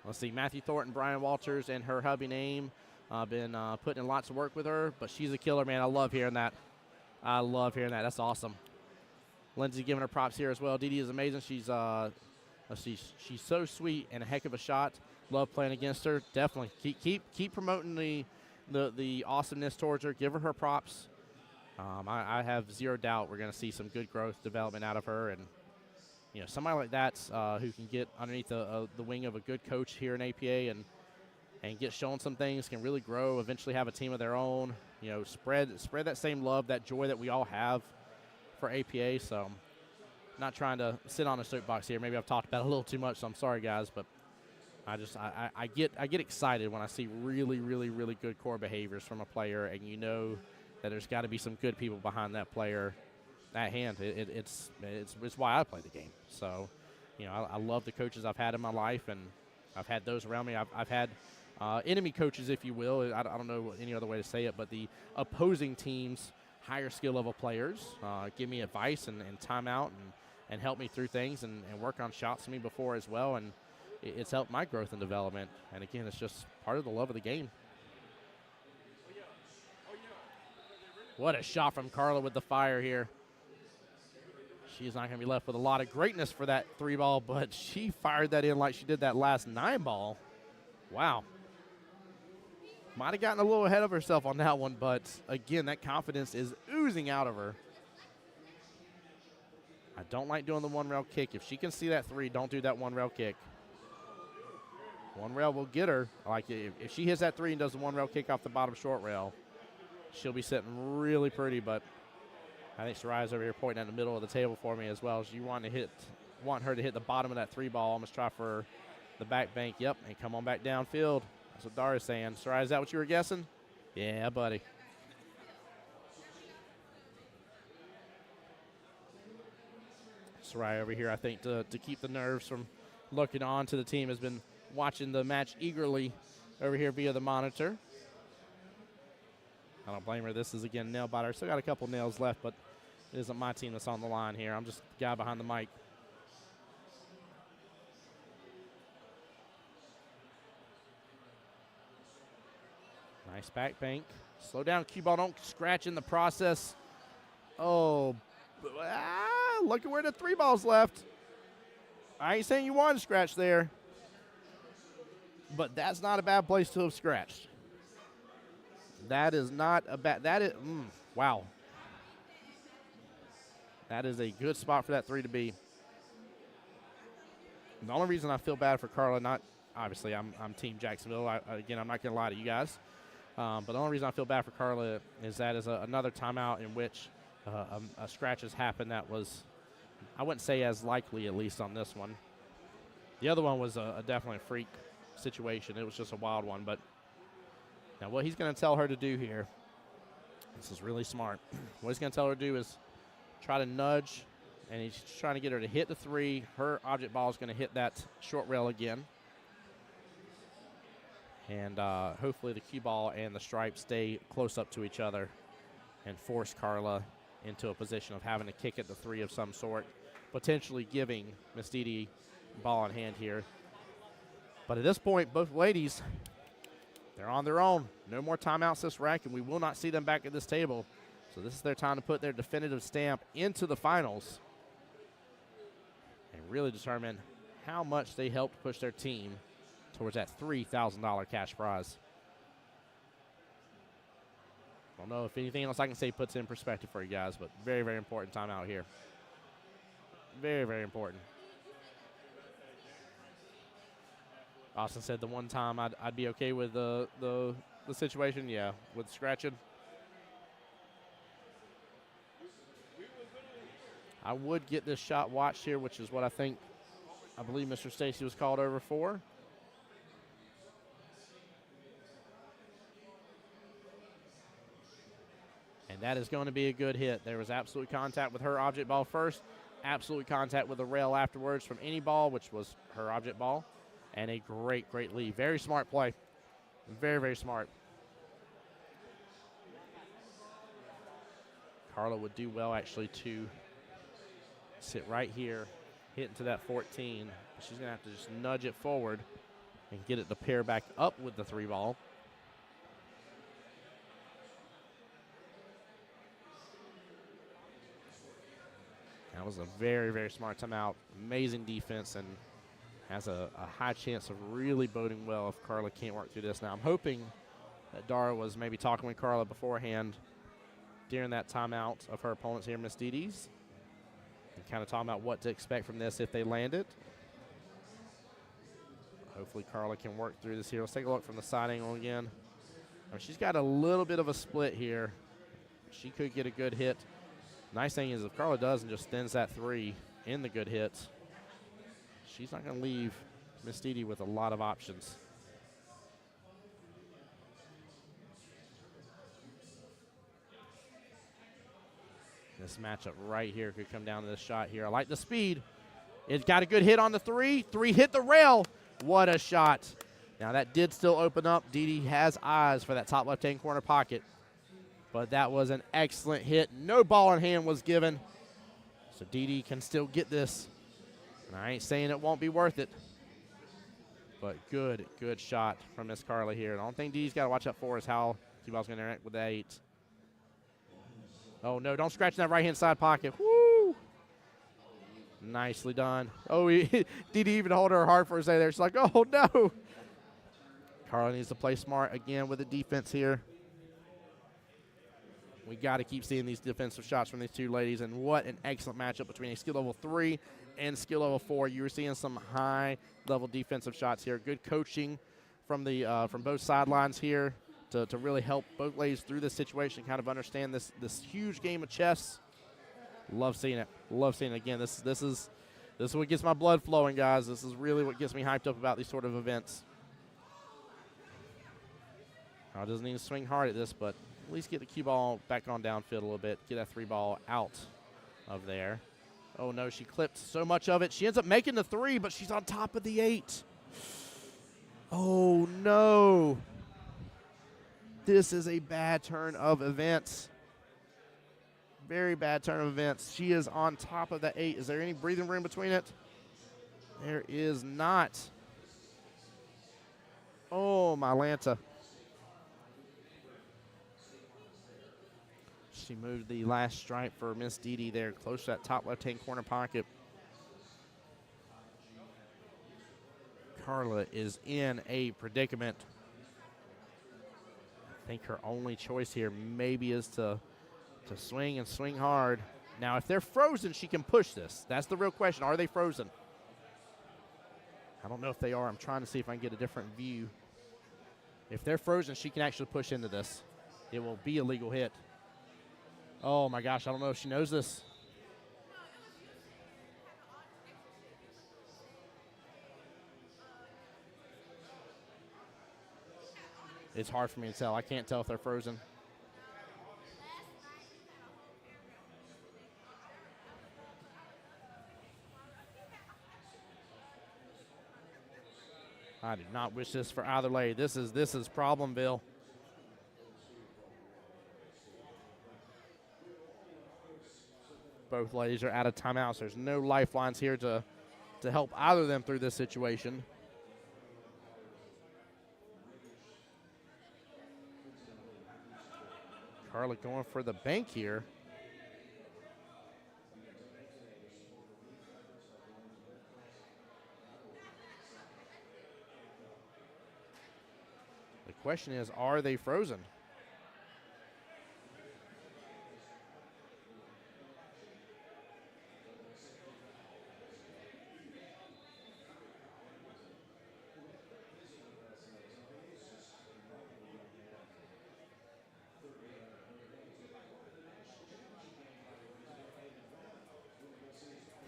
Let's see, Matthew Thornton, Brian Walters, and her hubby name been putting in lots of work with her, but she's a killer, man. I love hearing that. I love hearing that. That's awesome. Lindsay giving her props here as well. Dee Dee is amazing. She's so sweet and a heck of a shot. Love playing against her. Definitely keep promoting the awesomeness towards her. Give her props. I have zero doubt we're going to see some good growth development out of her, and somebody like that who can get underneath the wing of a good coach here in APA and get shown some things, can really grow, eventually have a team of their own, spread that same love, that joy that we all have for APA. So not trying to sit on a soapbox here. Maybe I've talked about it a little too much, so I'm sorry, guys, but I get excited when I see really, really, really good core behaviors from a player, and that there's got to be some good people behind that player. That hand, it's why I play the game. So, I love the coaches I've had in my life, and I've had those around me. I've had enemy coaches, if you will. I don't know any other way to say it, but the opposing team's higher skill level players give me advice and timeout and help me through things and work on shots to me before as well. And it's helped my growth and development. And again, it's just part of the love of the game. What a shot from Carla with the fire here. She's not going to be left with a lot of greatness for that 3-ball, but she fired that in like she did that last 9-ball. Wow. Might have gotten a little ahead of herself on that one, but again, that confidence is oozing out of her. I don't like doing the one rail kick. If she can see that 3, don't do that one rail kick. One rail will get her. Like if she hits that 3 and does the one rail kick off the bottom short rail, she'll be sitting really pretty, but I think Soraya's over here pointing at the middle of the table for me as well. She want her to hit the bottom of that 3-ball, almost try for the back bank. Yep, and come on back downfield. That's what Dara's saying. Soraya, is that what you were guessing? Yeah, buddy. Soraya over here, I think, to keep the nerves from looking on to the team, has been watching the match eagerly over here via the monitor. I don't blame her. This is, again, nail biter. Still got a couple nails left, but it isn't my team that's on the line here. I'm just the guy behind the mic. Nice back bank. Slow down, cue ball. Don't scratch in the process. Oh, look at where the 3-ball's left. I ain't saying you want to scratch there, but that's not a bad place to have scratched. That is not a bad, wow. That is a good spot for that 3 to be. The only reason I feel bad for Carla, obviously I'm Team Jacksonville. Again, I'm not going to lie to you guys. But the only reason I feel bad for Carla is that is another timeout in which a scratch has happened that was, I wouldn't say as likely, at least on this one. The other one was definitely a freak situation. It was just a wild one, but now what he's going to tell her to do here, this is really smart. What he's going to tell her to do is try to nudge, and he's trying to get her to hit the 3. Her object ball is going to hit that short rail again. And hopefully the cue ball and the stripe stay close up to each other and force Carla into a position of having to kick at the 3 of some sort, potentially giving Miss Dee Dee ball in hand here. But at this point, both ladies, they're on their own. No more timeouts this rack, and we will not see them back at this table. So this is their time to put their definitive stamp into the finals and really determine how much they helped push their team towards that $3,000 cash prize. I don't know if anything else I can say puts it in perspective for you guys, but very, very important timeout here. Very, very important. Austin said the one time I'd be okay with the situation, yeah, with scratching. I would get this shot watched here, which is what I believe Mr. Stacy was called over for. And that is going to be a good hit. There was absolute contact with her object ball first, absolute contact with the rail afterwards from any ball, which was her object ball, and a great, great lead. Very smart play. Very, very smart. Carla would do well, actually, to sit right here, hit into that 14. She's going to have to just nudge it forward and get it to pair back up with the 3 ball. That was a very, very smart timeout. Amazing defense, and has a high chance of really boding well if Carla can't work through this. Now, I'm hoping that Dara was maybe talking with Carla beforehand during that timeout of her opponents here, Miss Didi's, and kind of talking about what to expect from this if they land it. Hopefully Carla can work through this here. Let's take a look from the side angle again. She's got a little bit of a split here. She could get a good hit. Nice thing is if Carla does and just thins that 3 in the good hits, she's not going to leave Miss Didi with a lot of options. This matchup right here could come down to this shot here. I like the speed. It's got a good hit on the 3. 3 hit the rail. What a shot. Now that did still open up. Didi has eyes for that top left-hand corner pocket. But that was an excellent hit. No ball in hand was given. So Didi can still get this. And I ain't saying it won't be worth it. But good, good shot from Miss Carla here. The only thing Didi's got to watch out for is how T-Ball's going to interact with the 8. Oh, no, don't scratch that right-hand side pocket. Woo! Nicely done. Oh, Didi even hold her hard for a second there. She's like, oh, no. Carla needs to play smart again with the defense here. We got to keep seeing these defensive shots from these 2 ladies, and what an excellent matchup between a skill level 3 and skill level 4. You were seeing some high-level defensive shots here. Good coaching from both sidelines here to really help both ladies through this situation, kind of understand this huge game of chess. Love seeing it. Love seeing it again. This is what gets my blood flowing, guys. This is really what gets me hyped up about these sort of events. Carla doesn't need to swing hard at this, but at least get the cue ball back on downfield a little bit. Get that 3 ball out of there. Oh, no, she clipped so much of it. She ends up making the 3, but she's on top of the 8. Oh, no. This is a bad turn of events. Very bad turn of events. She is on top of the 8. Is there any breathing room between it? There is not. Oh, my Lanta. She moved the last stripe for Miss Didi there, close to that top left-hand corner pocket. Carla is in a predicament. I think her only choice here maybe is to swing and swing hard. Now, if they're frozen, she can push this. That's the real question. Are they frozen? I don't know if they are. I'm trying to see if I can get a different view. If they're frozen, she can actually push into this. It will be a legal hit. Oh, my gosh. I don't know if she knows this. It's hard for me to tell. I can't tell if they're frozen. I do not wish this for either lady. This is Problemville. Both ladies are out of timeouts. There's no lifelines here to help either of them through this situation. Carla going for the bank here. The question is, are they frozen?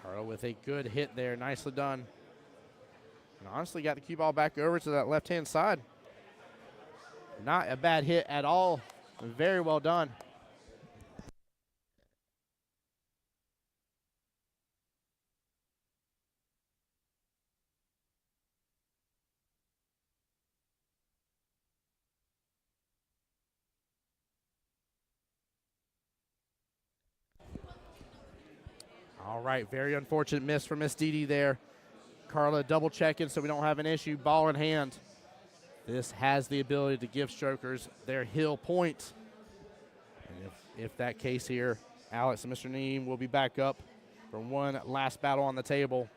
Carl with a good hit there. Nicely done. And honestly, got the cue ball back over to that left-hand side. Not a bad hit at all. Very well done. All right, very unfortunate miss for Miss Dee Dee there. Carla double checking so we don't have an issue. Ball in hand. This has the ability to give strokers their hill point. And if that case here, Alex and Mr. Neem will be back up for one last battle on the table.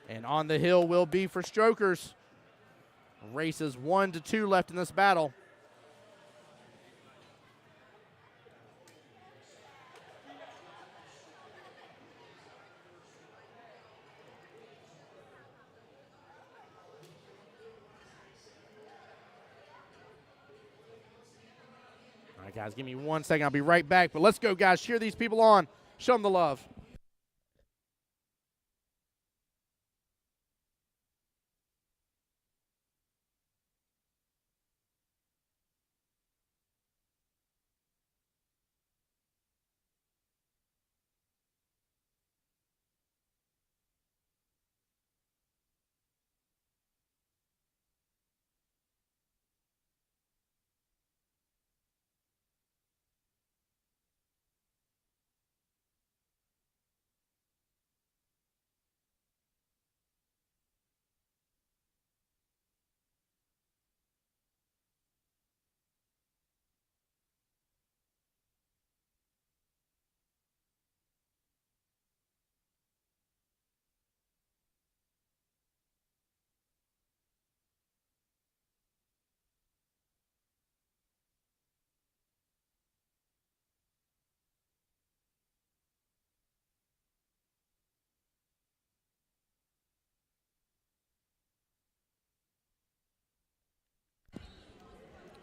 And on the hill will be for strokers. Races 1 to 2 left in this battle. All right, guys, give me 1 second. I'll be right back. But let's go, guys. Cheer these people on. Show them the love.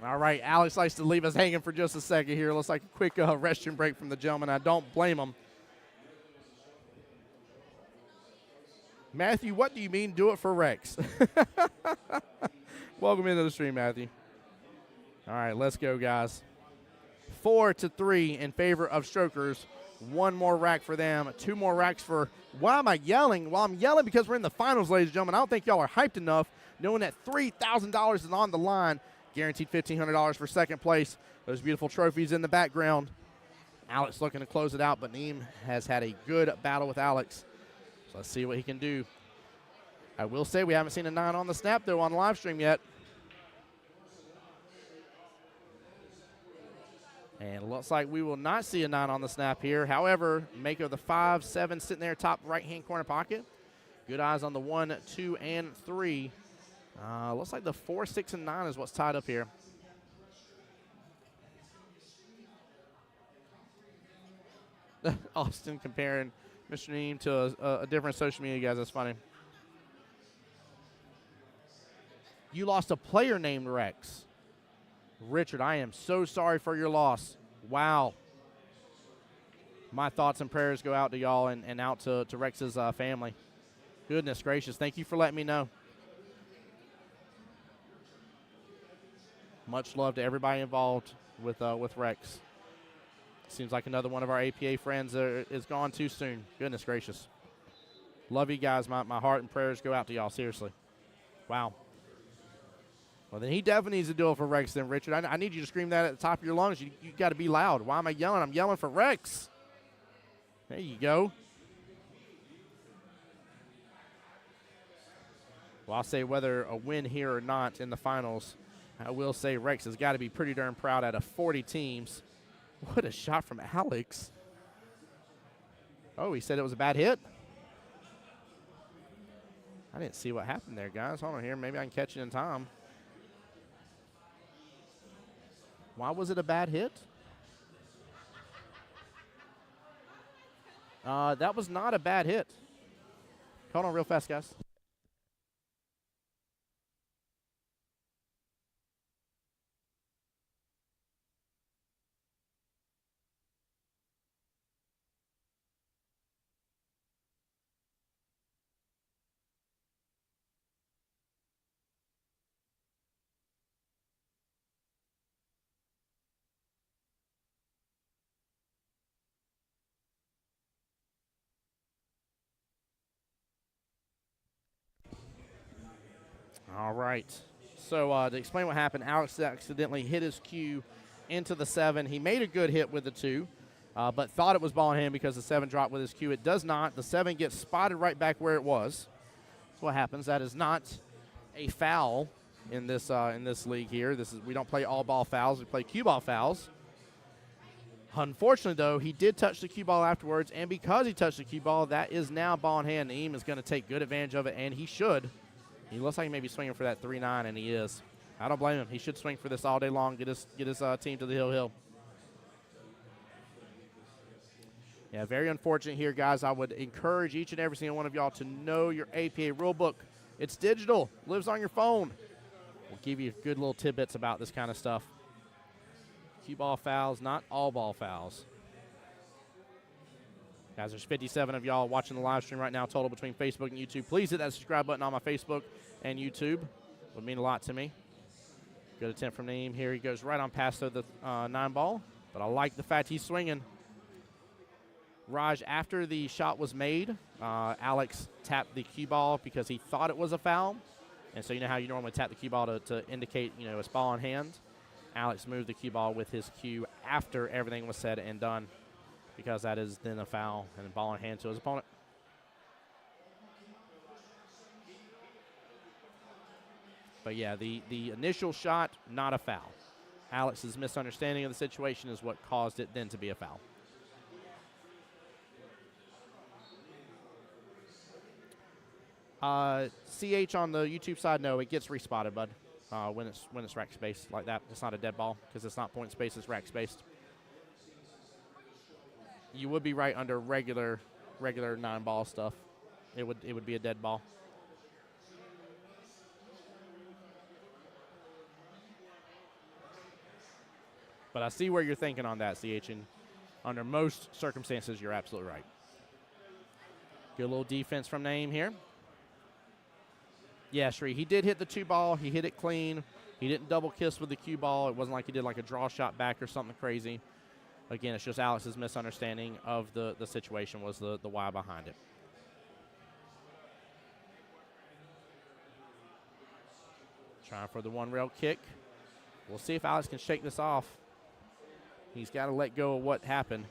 All right, Alex likes to leave us hanging for just a second here. Looks like a quick restroom break from the gentleman. I don't blame him. Matthew, what do you mean do it for Rex? Welcome into the stream, Matthew. All right, let's go, guys. 4 to 3 in favor of strokers. 1 more rack for them. 2 more racks for. Why am I yelling? Well, I'm yelling because we're in the finals, ladies and gentlemen. I don't think y'all are hyped enough knowing that $3,000 is on the line. Guaranteed $1,500 for second place. Those beautiful trophies in the background. Alex looking to close it out, but Neem has had a good battle with Alex. So let's see what he can do. I will say we haven't seen a 9 on the snap, though, on live stream yet. And it looks like we will not see a 9 on the snap here. However, Mako the 5, 7 sitting there top right-hand corner pocket. Good eyes on the 1, 2, and 3. Looks like the 4, 6, and 9 is what's tied up here. Austin comparing Mr. Neem to a different social media guys. That's funny. You lost a player named Rex. Richard, I am so sorry for your loss. Wow. My thoughts and prayers go out to y'all and out to Rex's family. Goodness gracious. Thank you for letting me know. Much love to everybody involved with Rex. Seems like another one of our APA friends is gone too soon. Goodness gracious. Love you guys. My heart and prayers go out to y'all, seriously. Wow. Well, then he definitely needs to do it for Rex then, Richard. I need you to scream that at the top of your lungs. You got to be loud. Why am I yelling? I'm yelling for Rex. There you go. Well, I'll say whether a win here or not in the finals, I will say Rex has got to be pretty darn proud out of 40 teams. What a shot from Alex. Oh, he said it was a bad hit? I didn't see what happened there, guys. Hold on here. Maybe I can catch it in time. Why was it a bad hit? That was not a bad hit. Hold on real fast, guys. All right. So to explain what happened, Alex accidentally hit his cue into the 7. He made a good hit with the 2, but thought it was ball in hand because the 7 dropped with his cue. It does not. The 7 gets spotted right back where it was. That's what happens. That is not a foul in this league here. We don't play all ball fouls. We play cue ball fouls. Unfortunately, though, he did touch the cue ball afterwards, and because he touched the cue ball, that is now ball in hand. Naeem is going to take good advantage of it, and he should. He looks like he may be swinging for that 3-9, and he is. I don't blame him. He should swing for this all day long, get his team to the hill. Yeah, very unfortunate here, guys. I would encourage each and every single one of y'all to know your APA rulebook. It's digital, lives on your phone. We'll give you good little tidbits about this kind of stuff. Cue ball fouls, not all ball fouls. Guys, there's 57 of y'all watching the live stream right now total between Facebook and YouTube. Please hit that subscribe button on my Facebook and YouTube. Would mean a lot to me. Good attempt from Naeem here. He goes right on past the 9 ball, but I like the fact he's swinging. Raj, after the shot was made, Alex tapped the cue ball because he thought it was a foul. And so you know how you normally tap the cue ball to indicate, it's ball in hand. Alex moved the cue ball with his cue after everything was said and done, because that is then a foul and a ball in hand to his opponent. But yeah, the initial shot, not a foul. Alex's misunderstanding of the situation is what caused it then to be a foul. CH on the YouTube side, no, it gets respotted, bud. When it's rack space like that, it's not a dead ball because it's not point space, it's rack spaced. You would be right under regular 9-ball stuff. It would be a dead ball. But I see where you're thinking on that, CH, and under most circumstances, you're absolutely right. Good little defense from Naeem here. Yeah, Shree, he did hit the 2-ball. He hit it clean. He didn't double kiss with the cue ball. It wasn't like he did like a draw shot back or something crazy. Again, it's just Alex's misunderstanding of the situation was the why behind it. Trying for the 1-rail kick. We'll see if Alex can shake this off. He's got to let go of what happened.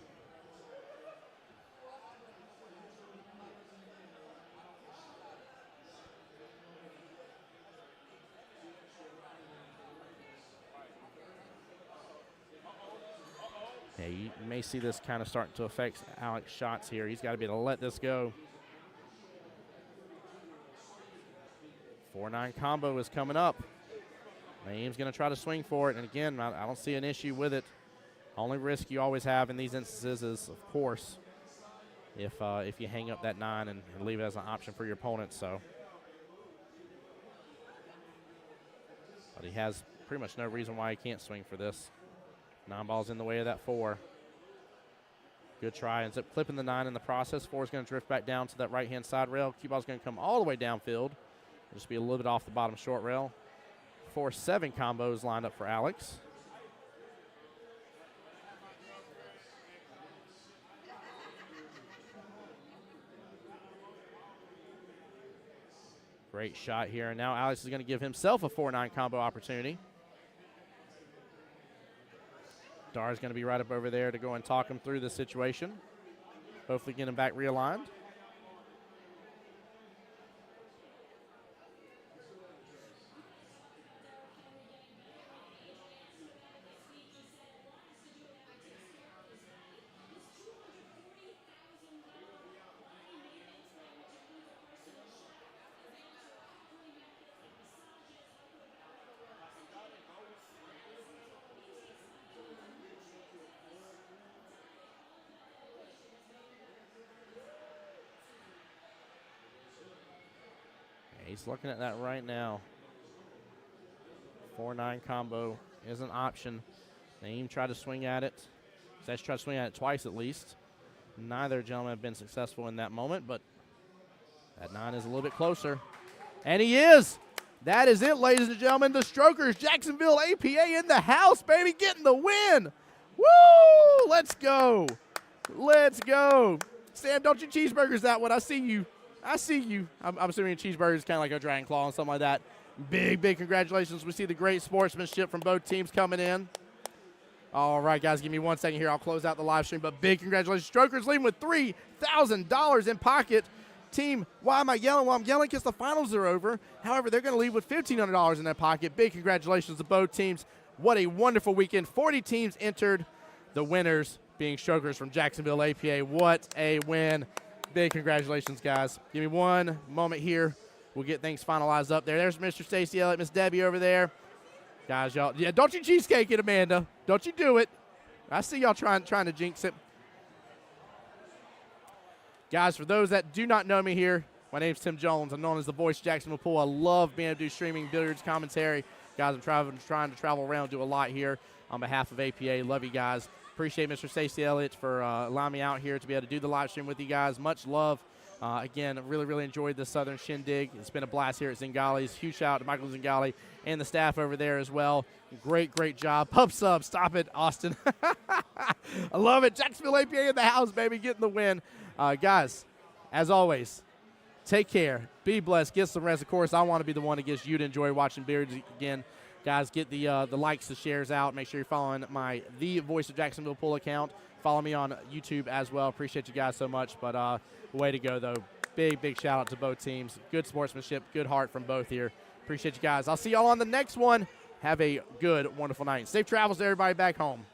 Yeah, you may see this kind of starting to affect Alex's shots here. He's got to be able to let this go. 4-9 combo is coming up. Naeem's going to try to swing for it, and again, I don't see an issue with it. Only risk you always have in these instances is, of course, if you hang up that 9 and leave it as an option for your opponent. So, but he has pretty much no reason why he can't swing for this. 9-ball's in the way of that 4. Good try. Ends up clipping the 9 in the process. 4 is going to drift back down to that right-hand side rail. Cue ball's going to come all the way downfield. Just be a little bit off the bottom short rail. 4-7 combos lined up for Alex. Great shot here. And now Alex is going to give himself a 4-9 combo opportunity. Dar's going to be right up over there to go and talk him through the situation. Hopefully get him back realigned. He's looking at that right now. 4-9 combo is an option. Naeem tried to swing at it. He's tried to swing at it twice at least. Neither gentleman have been successful in that moment, but that 9 is a little bit closer. And he is. That is it, ladies and gentlemen. The Strokers, Jacksonville APA in the house, baby, getting the win. Woo! Let's go. Let's go. Sam, don't you cheeseburgers that one. I see you. I see you. I'm assuming a cheeseburger is kind of like a dragon claw and something like that. Big congratulations. We see the great sportsmanship from both teams coming in. All right, guys, give me 1 second here. I'll close out the live stream. But big congratulations. Strokers leading with $3,000 in pocket. Team, why am I yelling? Well, I'm yelling because the finals are over. However, they're going to leave with $1,500 in their pocket. Big congratulations to both teams. What a wonderful weekend. 40 teams entered. The winners being Strokers from Jacksonville APA. What a win. Big congratulations, guys. Give me one moment here. We'll get things finalized up there. There's Mr. Stacy Elliott, Miss Debbie over there. Guys, y'all, yeah, don't you cheesecake it, Amanda. Don't you do it. I see y'all trying to jinx it. Guys, for those that do not know me here, my name's Tim Jones. I'm known as the voice of Jacksonville Pool. I love being able to do streaming, billiards, commentary. Guys, I'm trying to travel around, do a lot here on behalf of APA. Love you guys. Appreciate Mr. Stacey Elliott for allowing me out here to be able to do the live stream with you guys. Much love. Again, really enjoyed the Southern Shindig. It's been a blast here at Zingales. Huge shout out to Michael Zingale and the staff over there as well. Great job. Pub sub. Stop it, Austin. I love it. Jacksonville APA in the house, baby, getting the win. Guys, as always, take care. Be blessed. Get some rest. Of course, I want to be the one that gets you to enjoy watching billiards again. Guys, get the likes, the shares out. Make sure you're following my The Voice of Jacksonville Pool account. Follow me on YouTube as well. Appreciate you guys so much. But way to go, though. Big shout out to both teams. Good sportsmanship, good heart from both here. Appreciate you guys. I'll see y'all on the next one. Have a good, wonderful night. Safe travels to everybody back home.